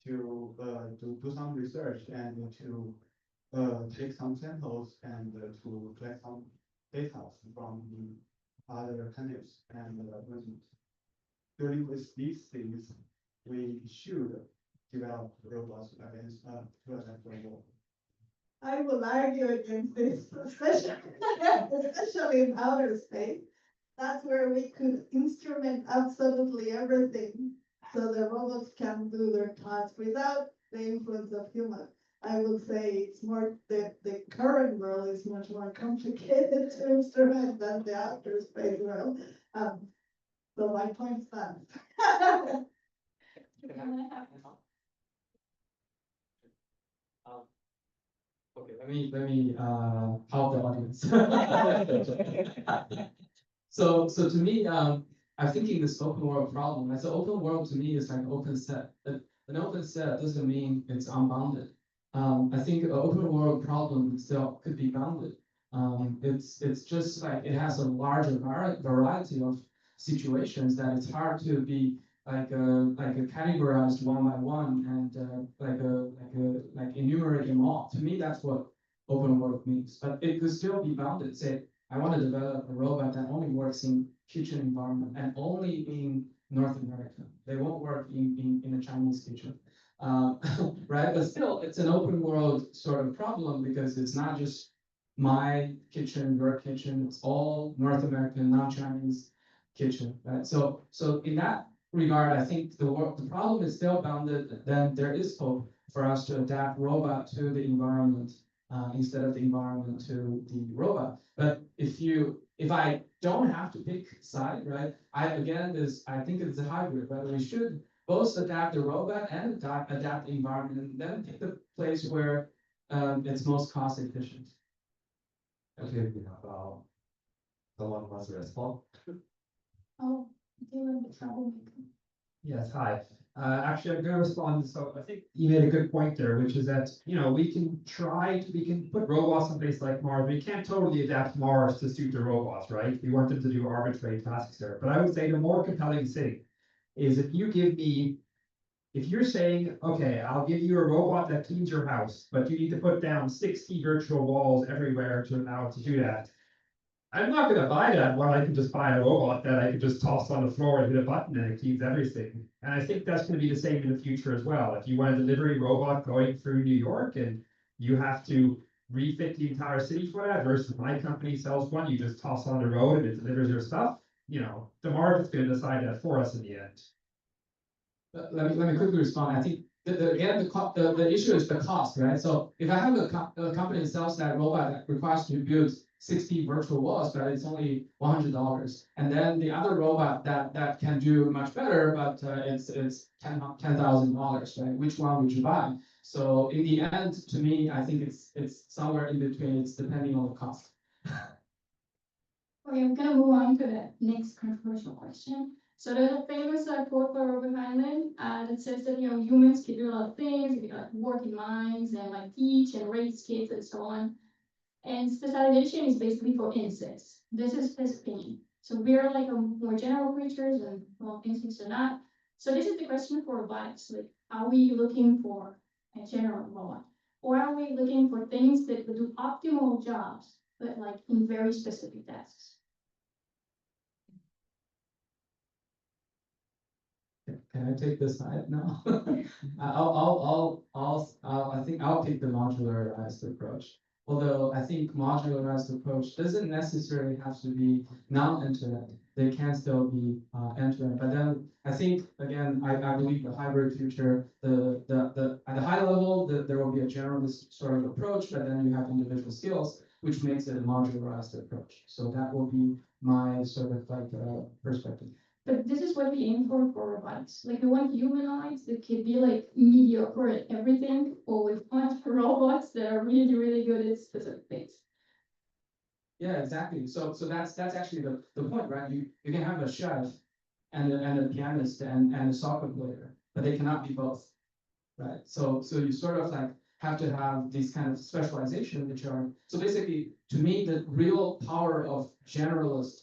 to do some research and to take some samples and to collect some data from the other planets. And when dealing with these things, we should develop robots against to attack the world. I will argue against this, especially in outer space, that's where we could instrument absolutely everything. So the robots can do their tasks without the influence of humans. I would say it's more the current world is much more complicated to instrument than the outer space world. So my point stands. Okay, let me help the audience. So to me, I'm thinking this open world problem. As an open world to me is like an open set. An open set doesn't mean it's unbounded. I think an open world problem itself could be bounded. It's just like it has a larger variety of situations that it's hard to be like categorized one by one and like enumerate them all. To me, that's what open world means. But it could still be bounded. Say, I want to develop a robot that only works in kitchen environment and only in North America. They won't work in a Chinese kitchen. Right? But still, it's an open world sort of problem because it's not just my kitchen, your kitchen, it's all North American, non-Chinese kitchen, right? So in that regard, I think the problem is still bounded, then there is hope for us to adapt robot to the environment instead of the environment to the robot. But if I don't have to pick side, right? I think it's a hybrid, right? We should both adapt the robot and adapt the environment, and then pick the place where it's most cost efficient. Okay, we have someone who wants to respond. Oh, Dylan, the troublemaker. Yes, hi. Actually, I'm going to respond. So I think you made a good point there, which is that, we can put robots on places like Mars. We can't totally adapt Mars to suit the robots, right? We want them to do arbitrary tasks there. But I would say the more compelling thing is if you're saying, okay, I'll give you a robot that cleans your house, but you need to put down 60 virtual walls everywhere to allow it to do that. I'm not going to buy that when I can just buy a robot that I can just toss on the floor and hit a button and it cleans everything. And I think that's going to be the same in the future as well. If you want a delivery robot going through New York and you have to refit the entire city for that versus my company sells one, you just toss on the road and it delivers your stuff, the market's going to decide that for us in the end. Let me quickly respond. I think the issue is the cost, right? So if I have a company that sells that robot that requires to build 60 virtual walls, but it's only $100, and then the other robot that can do much better, but it's $10,000, right? Which one would you buy? So in the end, to me, I think it's somewhere in between. It's depending on the cost. Okay, I'm gonna move on to the next controversial question. So there's a famous quote by Robert Heinlein that says that humans can do a lot of things, they can like work in mines and like teach and raise kids and so on. And specialization is basically for insects. This is his opinion. So we are like a more general creatures and well, insects are not. So this is the question for robotics. Like, are we looking for a general robot? Or are we looking for things that would do optimal jobs, but like in very specific tasks? Can I take this side now? I think I'll take the modularized approach. Although I think modularized approach doesn't necessarily have to be non-end-to-end. They can still be end-to-end. But then I think again, I believe the hybrid future, at the high level, there will be a generalist sort of approach, but then you have individual skills, which makes it a modularized approach. So that will be my sort of like perspective. But this is what we aim for robotics. Like we want humanoids that can be like mediocre at everything, or we want robots that are really, really good at specific things. Yeah, exactly. So that's actually the point, right? You can have a chef and a pianist and a soccer player, but they cannot be both, right? So you sort of like have to have these kind of specialization, which are so basically to me the real power of generalist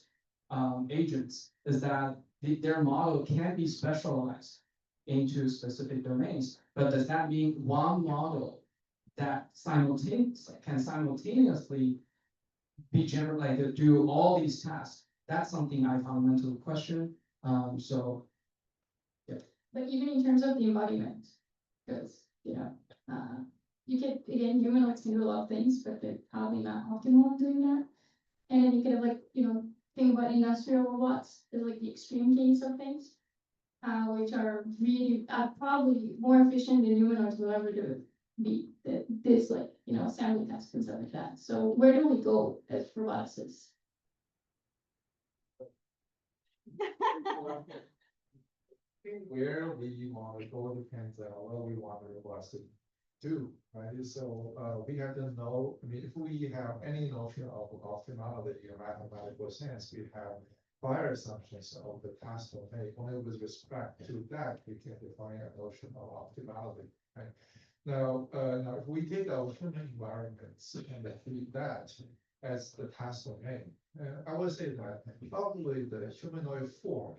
agents is that their model can be specialized into specific domains. But does that mean one model that can simultaneously be general, like do all these tasks? That's something I fundamentally question. So, yeah. But even in terms of the embodiment, because you can again humanoids can do a lot of things, but they're probably not optimal at doing that. And then you could have like think about industrial robots as like the extreme case of things, which are really probably more efficient than humanoids will ever do. Be this like assembly tasks and stuff like that. So where do we go as roboticists? Where we want to go depends on what we want the robots to do, right? So, we have to know, I mean, if we have any notion of optimality in a mathematical sense, we have prior assumptions of the task domain. Only with respect to that, we can define a notion of optimality, right? Now, if we take our human environments and treat that as the task domain, I would say that probably the humanoid form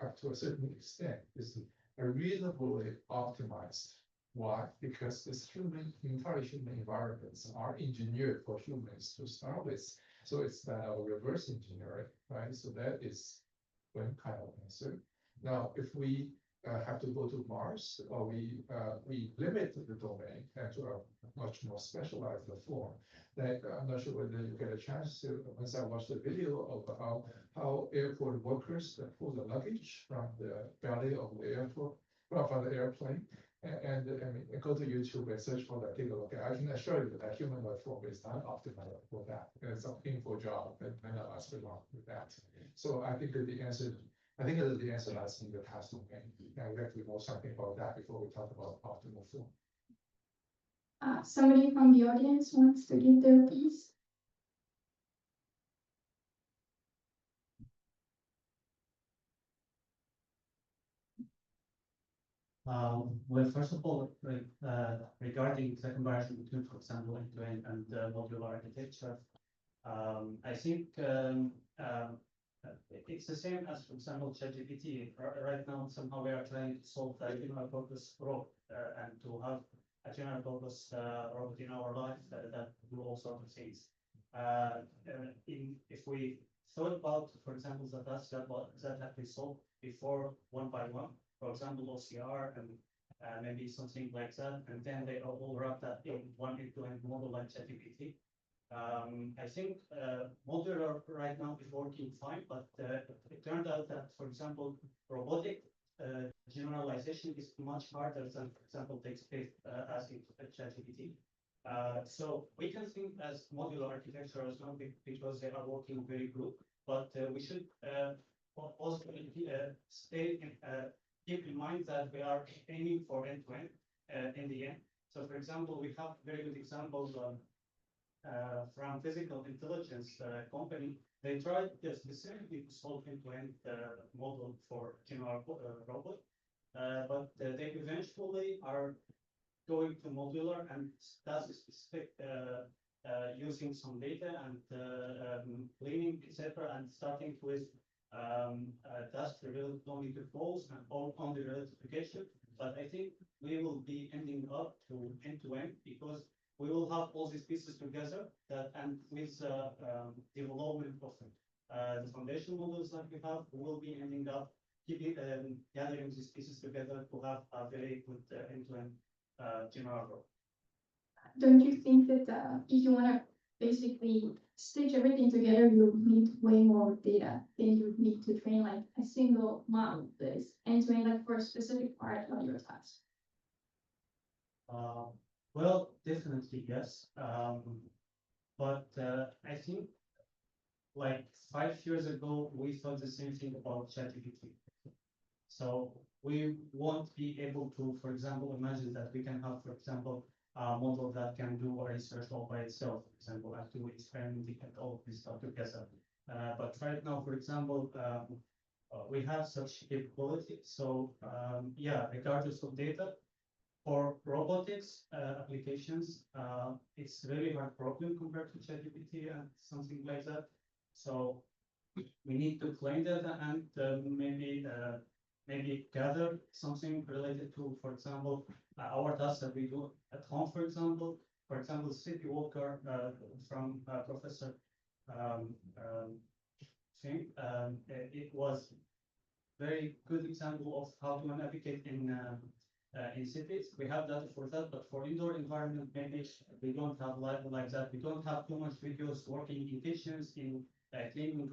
up to a certain extent is a reasonably optimized. Why? Because entire human environments are engineered for humans to start with. So it's that our reverse engineering, right? So that is one kind of answer. Now, if we have to go to Mars, or we limit the domain to a much more specialized form. That I'm not sure whether you get a chance to, once I watched the video of how airport workers that pull the luggage from the belly of the airport, from the airplane, and I mean, go to YouTube and search for that, take a look. I can assure you that humanoid form is not optimal for that. It's a painful job, and none of us belong with that. So I think that the answer lies in the task domain. And we have to know something about that before we talk about optimal form. Somebody from the audience wants to give their piece. Well, first of all, regarding the comparison between, for example, end-to-end and modular architecture, I think it's the same as, for example, ChatGPT. Right now, somehow we are trying to solve the general purpose robot and to have a general purpose robot in our life that do all sorts of things. If we thought about, for example, the tasks that have been solved before one by one, for example, OCR and maybe something like that, and then they are all wrapped up in one end-to-end model like ChatGPT. I think modular right now is working fine, but it turned out that, for example, robotic generalization is much harder than, for example, takes place as in ChatGPT. So we can think as modular architecture as well because they are working very good, but we should also stay keep in mind that we are aiming for end-to-end in the end. So, for example, we have very good examples from physical intelligence company. They tried specifically to solve end-to-end model for general robot, but they eventually are going to modular and that's specific using some data and cleaning, etc., and starting with task related only to goals and only related to application. But I think we will be ending up to end-to-end because we will have all these pieces together that, and with development of the foundation models that we have, we will be ending up keeping gathering these pieces together to have a very good end-to-end general role. Don't you think that if you want to basically stitch everything together, you need way more data than you need to train like a single model that is end-to-end, like for a specific part of your task? Well, definitely yes. But I think like 5 years ago, we thought the same thing about ChatGPT. So we won't be able to, for example, imagine that we can have, for example, a model that can do a research all by itself, for example, after experimenting and all of this stuff together. But right now, for example, we have such capability. So yeah, regardless of data, for robotics applications, it's really hard problem compared to ChatGPT and something like that. So we need to claim data and maybe gather something related to, for example, our tasks that we do at home, for example, City Walker from Professor Fink. It was very good example of how to navigate in cities. We have data for that, but for indoor environment, maybe we don't have like that. We don't have too much videos working in kitchens, in cleaning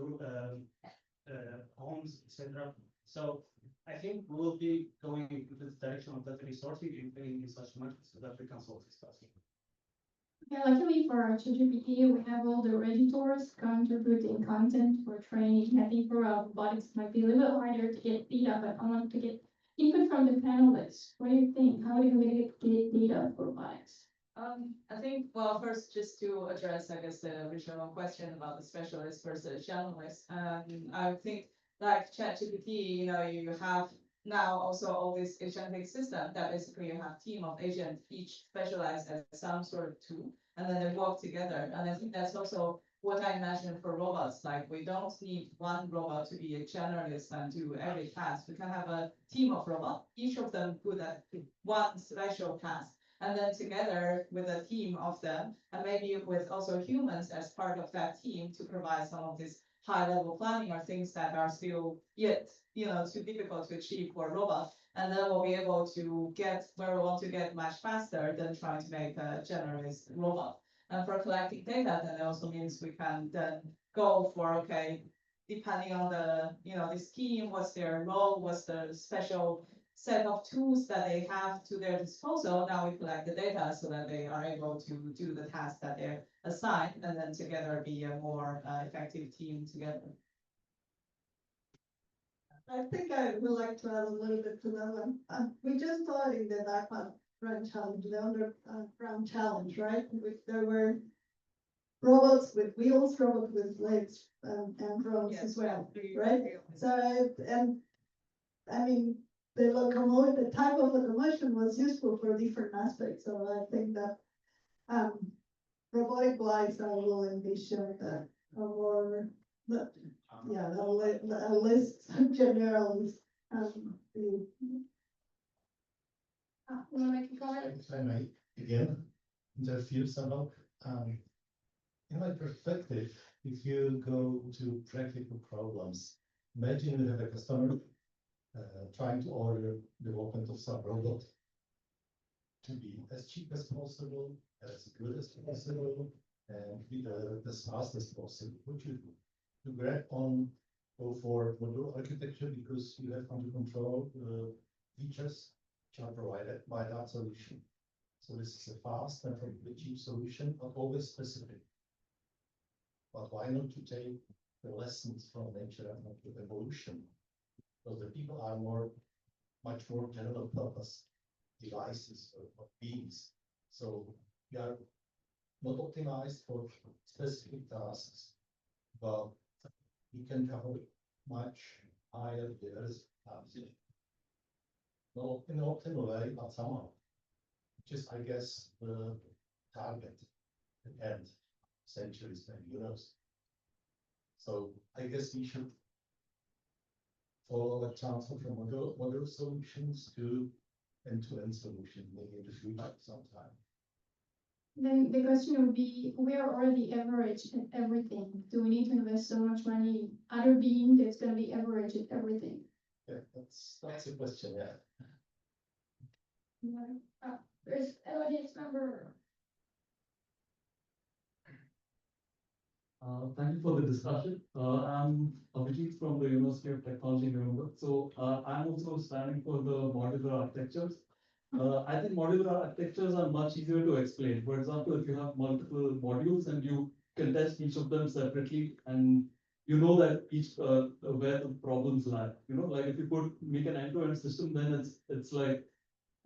homes, etc. So I think we will be going into the direction of data resourcing in such much so that we can solve this question. Yeah, luckily for our ChatGPT, we have all the editors contributing content for training. I think for robotics it might be a little bit harder to get data, but I want to get input from the panelists. What do you think? How do you get data for robotics? I think, well, first, just to address, I guess, the original question about the specialist versus generalist. I think like ChatGPT, you have now also all this agentic system that basically you have team of agents, each specialized as some sort of tool, and then they work together. And I think that's also what I imagine for robots. Like we don't need one robot to be a generalist and do every task. We can have a team of robots, each of them good at one special task. And then together with a team of them, and maybe with also humans as part of that team to provide some of this high-level planning or things that are still yet, too difficult to achieve for a robot. And then we'll be able to get where we want to get much faster than trying to make a generalist robot. And for collecting data, then it also means we can then go for, okay, depending on the, the scheme, what's their role, what's the special set of tools that they have to their disposal. Now we collect the data so that they are able to do the task that they're assigned, and then together be a more effective team together. I think I would like to add a little bit to that one. We just saw it in the DARPA challenge, the underground challenge, right? There were robots with wheels, robots with legs, and drones as well, right? So, and I mean, the type of locomotion was useful for different aspects. So I think that robotic glides I will envision that a more a list generally. Want to make a comment? If I may again interfere somehow. In my perspective, if you go to practical problems, imagine you have a customer trying to order development of some robot to be as cheap as possible, as good as possible, and be as fast as possible. What you do? You go for modular architecture because you have under control features which are provided by that solution. So this is a fast and probably cheap solution, but always specific. But why not to take the lessons from nature and the evolution? Because the people are much more general purpose devices or beings. So we are not optimized for specific tasks, but we can cover much higher layers. Not in an optimal way, but somehow. Which is, I guess, the target at end, centuries, maybe, who knows. So I guess we should follow a transfer from modular solutions to end-to-end solutions, maybe in the future sometime. Then the question would be, we are already average at everything. Do we need to invest so much money in other being that's going to be average at everything? Yeah, that's a question, yeah. There's an audience member. Thank you for the discussion. I'm Abhijit from the University of Technology in Nuremberg. So I'm also standing for the modular architectures. I think modular architectures are much easier to explain. For example, if you have multiple modules and you can test each of them separately, and you know that each where the problems lie. Like if you make an end-to-end system, then it's like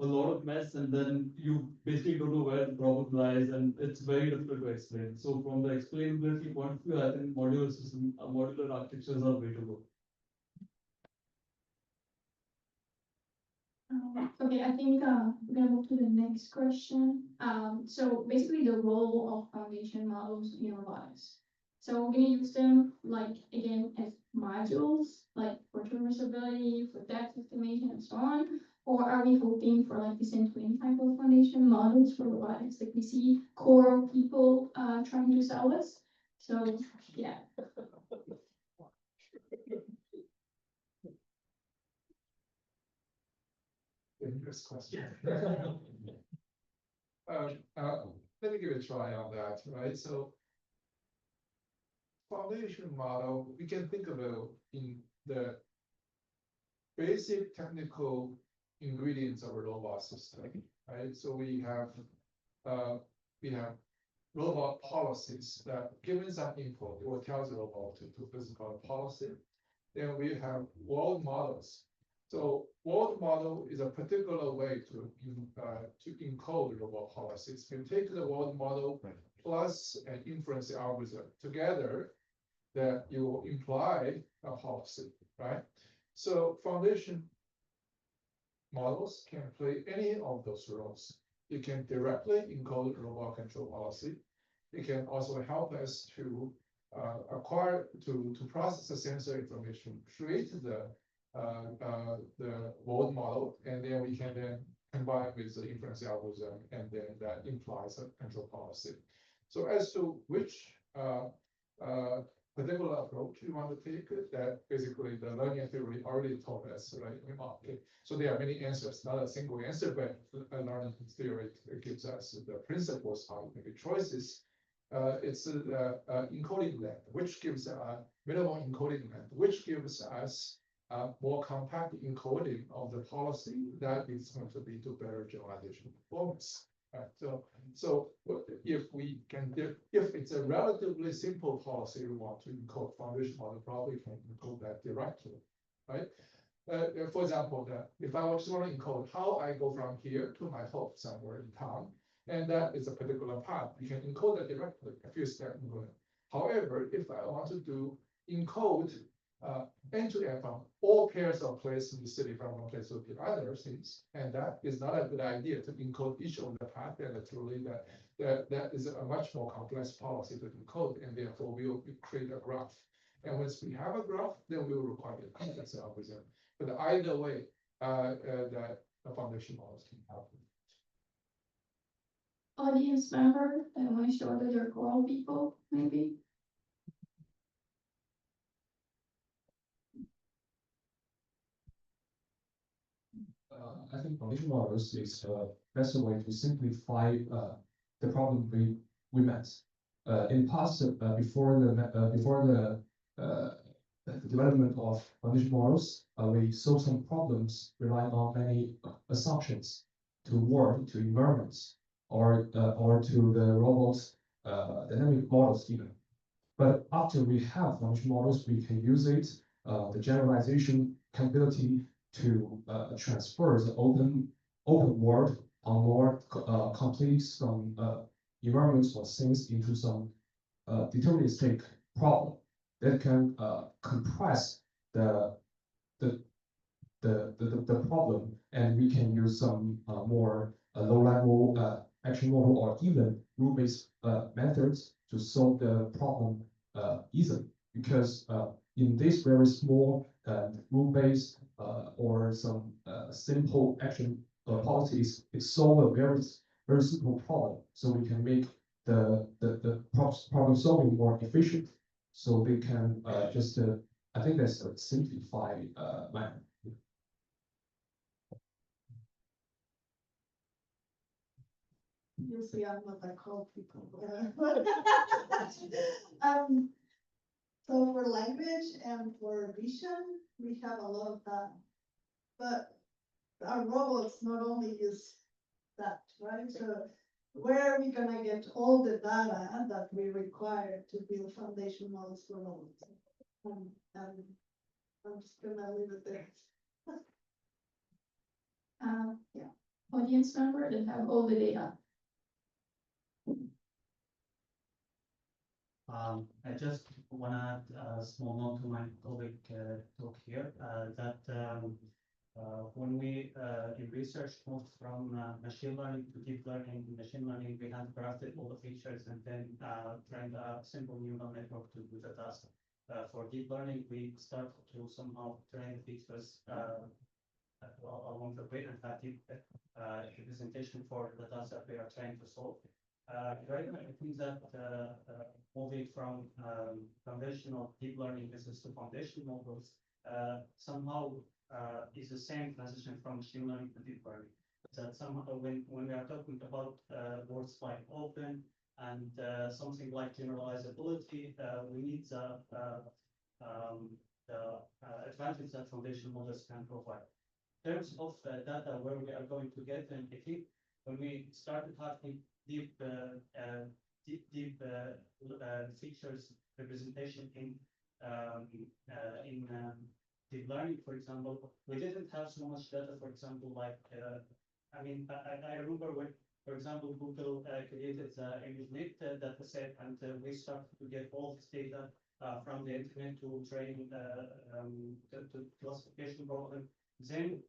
a lot of mess, and then you basically don't know where the problem lies, and it's very difficult to explain. So from the explainability point of view, I think modular architectures are the way to go. Okay, I think we're gonna move to the next question. So basically the role of foundation models in robotics. So we're gonna use them like again as modules, like for traversability, for depth estimation, and so on. Or are we hoping for like this end-to-end type of foundation models for robotics? Like we see core people trying to sell us. So yeah. Dangerous question. Let me give it a try on that, right? So foundation model, we can think of it in the basic technical ingredients of a robot system, right? So we have robot policies that given some input, it will tell the robot to do this is called policy. Then we have world models. So world model is a particular way to encode robot policies. You take the world model plus an inference algorithm together, that you will imply a policy, right? So foundation models can play any of those roles. It can directly encode robot control policy. It can also help us to to process the sensor information, create the world model, and then we can then combine with the inference algorithm, and then that implies a control policy. So as to which particular approach you want to take, that basically the learning theory already told us, right? Okay. So there are many answers, not a single answer, but a learning theory gives us the principles how to make choices. It's encoding length, which gives a minimal encoding length, which gives us more compact encoding of the policy that is going to lead to better generalization performance. Right. So if we can, if it's a relatively simple policy we want to encode, foundation model probably can encode that directly, right? For example, that if I just want to encode how I go from here to my home somewhere in town, and that is a particular path, you can encode that directly, a few steps. However, if I want to encode end-to-end from all pairs of places in the city from one place to the other things, and that is not a good idea to encode each of the path, and truly that is a much more complex policy to encode, and therefore we will create a graph. And once we have a graph, then we will require the inference algorithm. But either way, that the foundation models can help. Audience member that want to show that they're coral people, maybe? I think foundation models is the best way to simplify the problem we met. In past, before the development of foundation models, we saw some problems relying on many assumptions to work to environments or to the robots dynamic models even. But after we have foundation models, we can use it, the generalization capability to transfer the open world on more complex environments or things into some deterministic problem that can compress the problem, and we can use some more low-level action model or even rule-based methods to solve the problem easily. Because in this very small rule-based or some simple action policies, it solve a very simple problem. So we can make the problem solving more efficient. So they can just I think that's a simplified manner. You see, I'm what I call people. So for language and for vision, we have a lot of that. But our robots not only use that, right? So where are we gonna get all the data that we require to build foundation models for robots? And I'm just gonna leave it there. Yeah, audience member that have all the data. I just want to add a small note to my colleague talk here, that when we in research moved from machine learning to deep learning, machine learning, we had graphed all the features and then trained a simple neural network to do the task. For deep learning, we start to somehow train the features along the way and have deep representation for the task that we are trying to solve. Right now, I think that moving from conventional deep learning methods to foundation models somehow is the same transition from machine learning to deep learning. That somehow when we are talking about words like open, and something like generalizability, we need the advantage that foundation models can provide. In terms of data, where we are going to get, and I think when we started having deep features representation in deep learning, for example, we didn't have so much data. For example, like I remember when, for example, Google created the ImageNet data set, and we started to get all this data from the internet to train to classification problem. Then,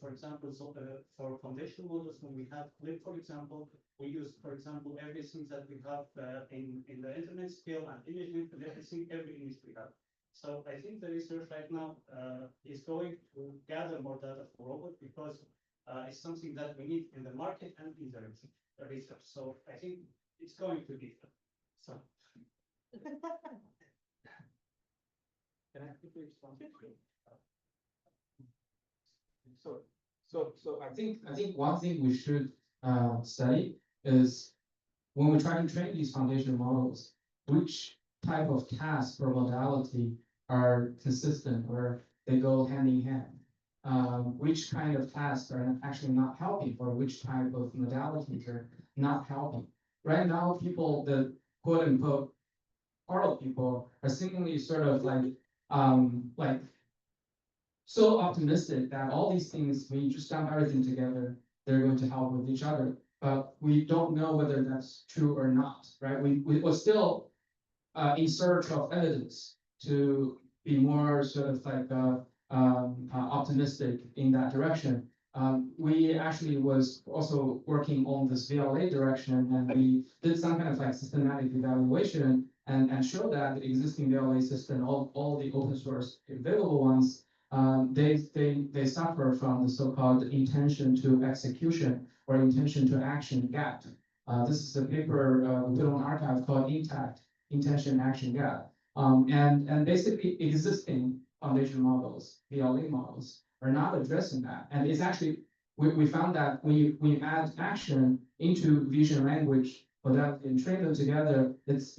for example, for foundational models, when we have Clip, for example, we use, for example, everything that we have in the internet scale and ImageNet, everything, every image we have. So I think the research right now is going to gather more data for robots because it's something that we need in the market and in the research. So I think it's going to be so. Can I quickly respond? So I think one thing we should study is when we try to train these foundation models, which type of task or modality are consistent or they go hand in hand. Which kind of tasks are actually not helping, or which type of modalities are not helping. Right now, people, the quote unquote part of people are seemingly sort of like so optimistic that all these things, when you just dump everything together, they're going to help with each other. But we don't know whether that's true or not, right? We're still in search of evidence to be more sort of like optimistic in that direction. We actually was also working on this VLA direction, and we did some kind of like systematic evaluation and showed that the existing VLA system, all the open source available ones, they suffer from the so-called intention to execution or intention to action gap. This is a paper we put on arXiv called Intact Intention Action Gap. And basically existing foundation models, VLA models, are not addressing that. And it's actually, we found that when you add action into vision language modality and train them together, it's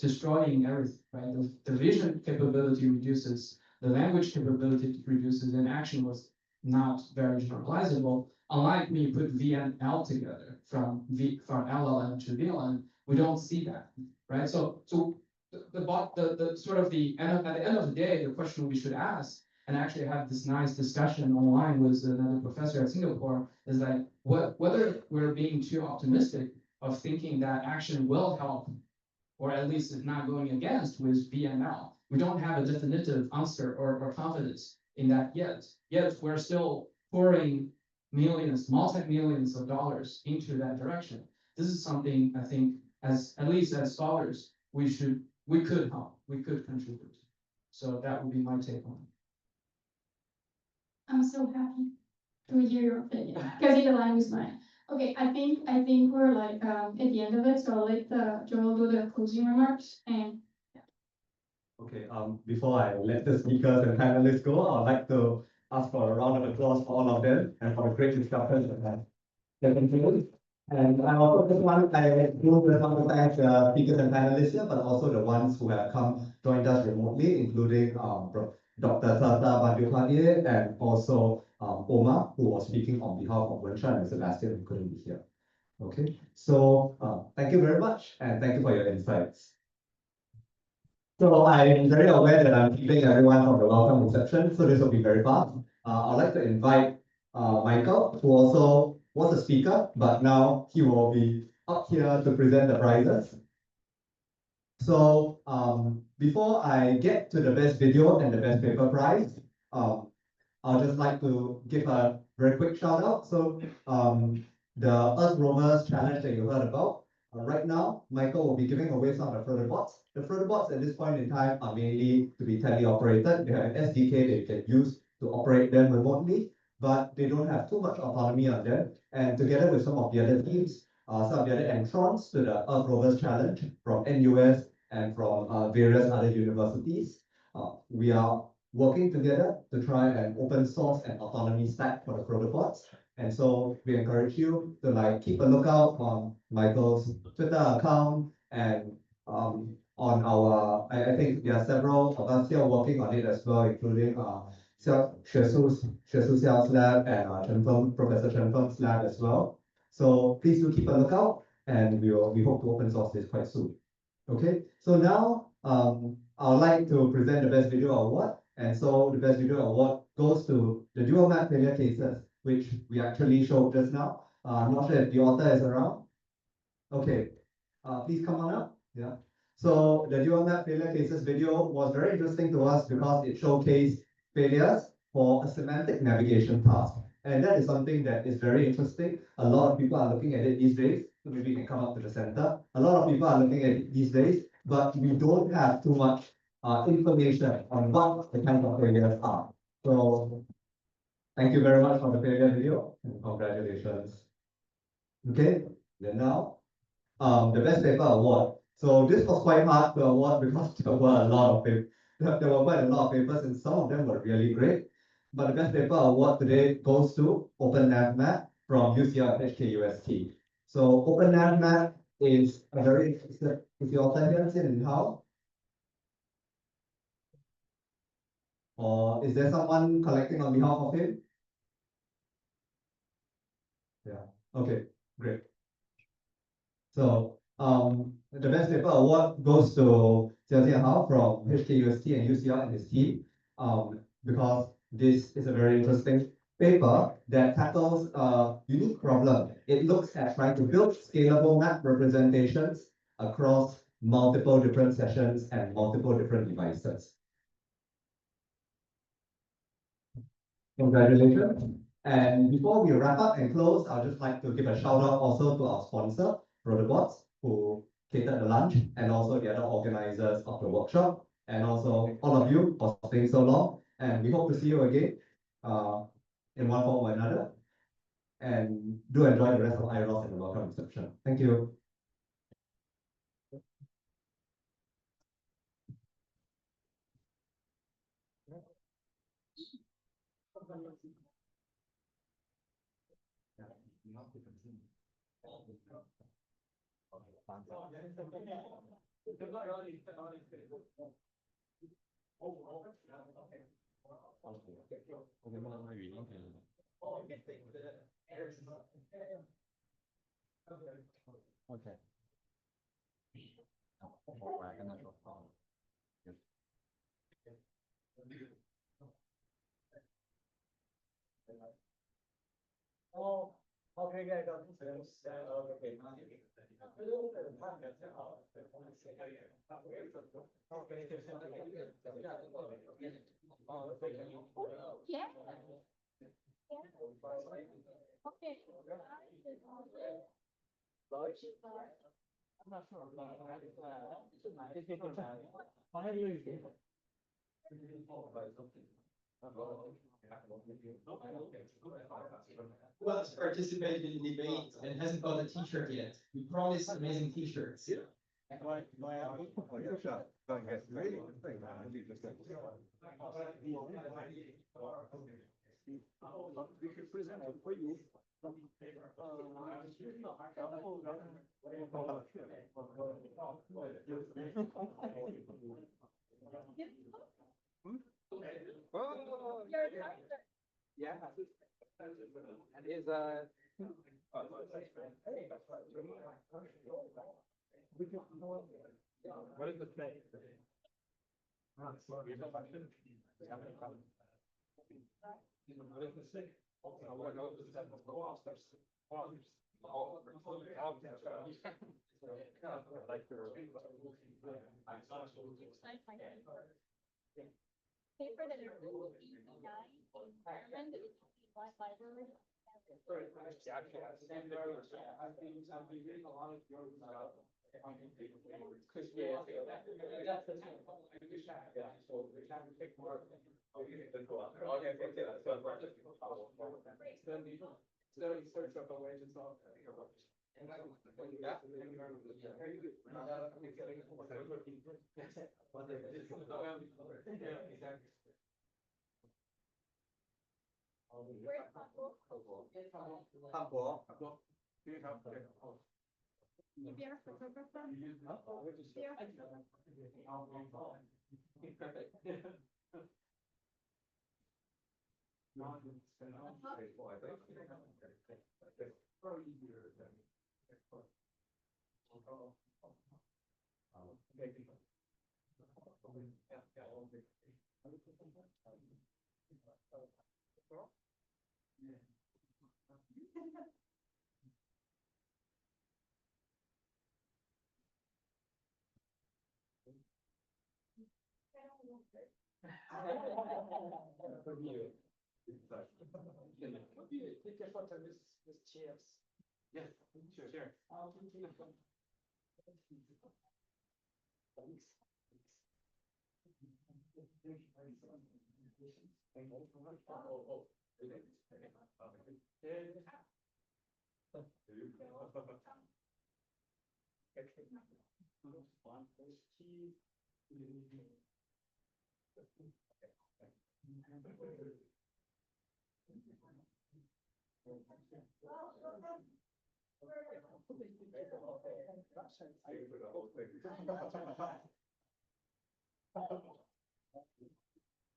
destroying everything, right? The vision capability reduces, the language capability reduces, and action was not very generalizable. Unlike when you put V and L together from LLM to VLM, we don't see that, right? So the sort of the end of, at the end of the day, the question we should ask, and actually have this nice discussion online with another professor at Singapore, is like whether we're being too optimistic of thinking that action will help, or at least is not going against with VML. We don't have a definitive answer or confidence in that yet. Yet we're still pouring millions, multi-millions of dollars into that direction. This is something I think, as at least as scholars, we could help, we could contribute. So that would be my take on it. I'm so happy to hear your opinion because it aligns with mine. Okay, I think we're like at the end of it, so I'll let Joel do the closing remarks and. Okay, before I let the speakers and panelists go, I'd like to ask for a round of applause for all of them and for the great discussion that have been. And I also just want to thank speakers and panelists here, but also the ones who have joined us remotely, including Dr. Tata Badyopanye and also Omar, who was speaking on behalf of Wenshan and Sebastian, who couldn't be here. Okay, so thank you very much, and thank you for your insights. So I'm very aware that I'm keeping everyone from the welcome reception, so this will be very fast. I'd like to invite Michael, who also was a speaker, but now he will be up here to present the prizes. So before I get to the best video and the best paper prize, I'll just like to give a very quick shout out. So the Earth Rovers challenge that you heard about, right now, Michael will be giving away some of the further bots. The further bots at this point in time are mainly to be teleoperated. They have an SDK that you can use to operate them remotely, but they don't have too much autonomy on them. And together with some of the other teams, some of the other entrants to the Earth Rovers challenge from NUS and from various other universities, we are working together to try and open source an autonomy stack for the protobots. And so we encourage you to like keep a lookout on Michael's Twitter account and on our, I think there are several of us here working on it as well, including Xue Su Xiao's lab and Professor Chen Feng's lab as well. So please do keep a lookout, and we hope to open source this quite soon. Okay, so now I would like to present the Best Video Award. And so the Best Video Award goes to the dual map failure cases, which we actually showed just now. I'm not sure if the author is around. Okay, please come on up. Yeah. So the dual map failure cases video was very interesting to us because it showcased failures for a semantic navigation task. And that is something that is very interesting. A lot of people are looking at it these days. So maybe you can come up to the center. A lot of people are looking at it these days, but we don't have too much information on what the kinds of failures are. So thank you very much for the failure video and congratulations. Okay, then now the best paper award. So this was quite hard to award because there were a lot of papers. There were quite a lot of papers, and some of them were really great. But the best paper award today goes to OpenNavMap from UCL HKUST. So OpenNavMap is a very, is the author here, Xin and Hao? Or is there someone collecting on behalf of him? Yeah, okay, great. So the best paper award goes to Xiao Hao from HKUST and UCL and his team, because this is a very interesting paper that tackles a unique problem. It looks at trying to build scalable map representations across multiple different sessions and multiple different devices. Congratulations. And before we wrap up and close, I'd just like to give a shout out also to our sponsor, Rotobots, who catered the lunch, and also the other organizers of the workshop, and also all of you for staying so long. And we hope to see you again in one form or another. And do enjoy the rest of IROS and the welcome reception. Thank you. Okay. Oh, okay, guys. Yeah. Okay. I'm not sure. Who else participated in the debate and hasn't got a t-shirt yet? We promised amazing t-shirts. We should present it for you. Yeah. And is what is the play? Paper that is environment library. Yes, sure.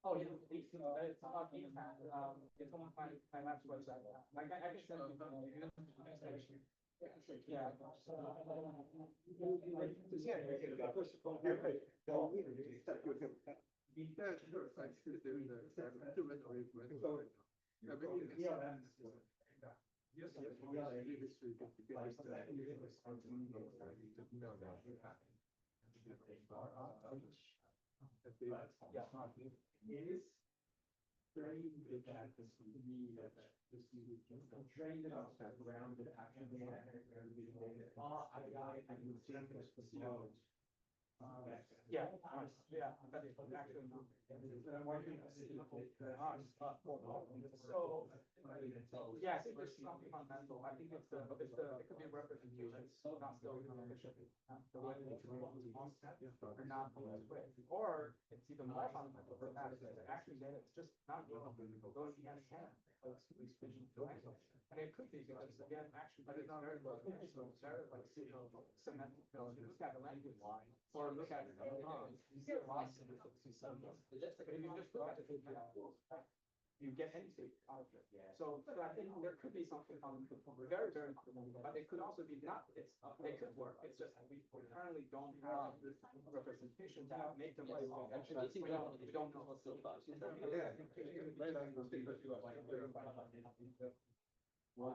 Oh, yeah, it's about impact, it's on my lab's website, like, I can send you. Yeah. Yeah, yeah, but it's actually, I'm working on so, yeah, I think there's something fundamental, I think it could be a representation, not still efficiently, the way that you want to concept, or not the way, or it's even more fundamental for that, is actually that it's just not going hand in hand, it's vision to language. And it could be because again, actually, it's very low, so it's very like, semantic, look at the language line, or look at, you get lots of but if you just look at it, you get anything out of it. So I think there could be something very, very fundamental, but it could also be not, they could work, it's just we currently don't have this representation that make them like, actually, we don't know what's still about. No,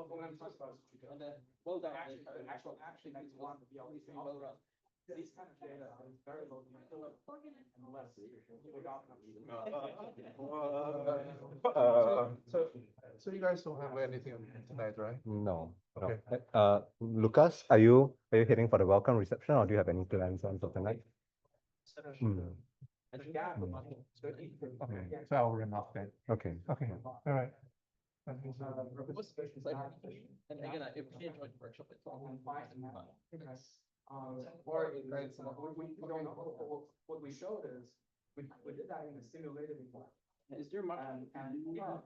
what I'm talking about is and then actually next one to be able to well run. These kind of data are very low unless without So you guys don't have anything tonight, right? No. Okay. Lucas, are you heading for the welcome reception or do you have any plans on for tonight? Okay, so I'll run off then. Okay. Okay, all right. And again, if we enjoyed the workshop, it's all fine. Or we don't know, what we showed is, we did that in a simulated environment. Is there much? And yeah,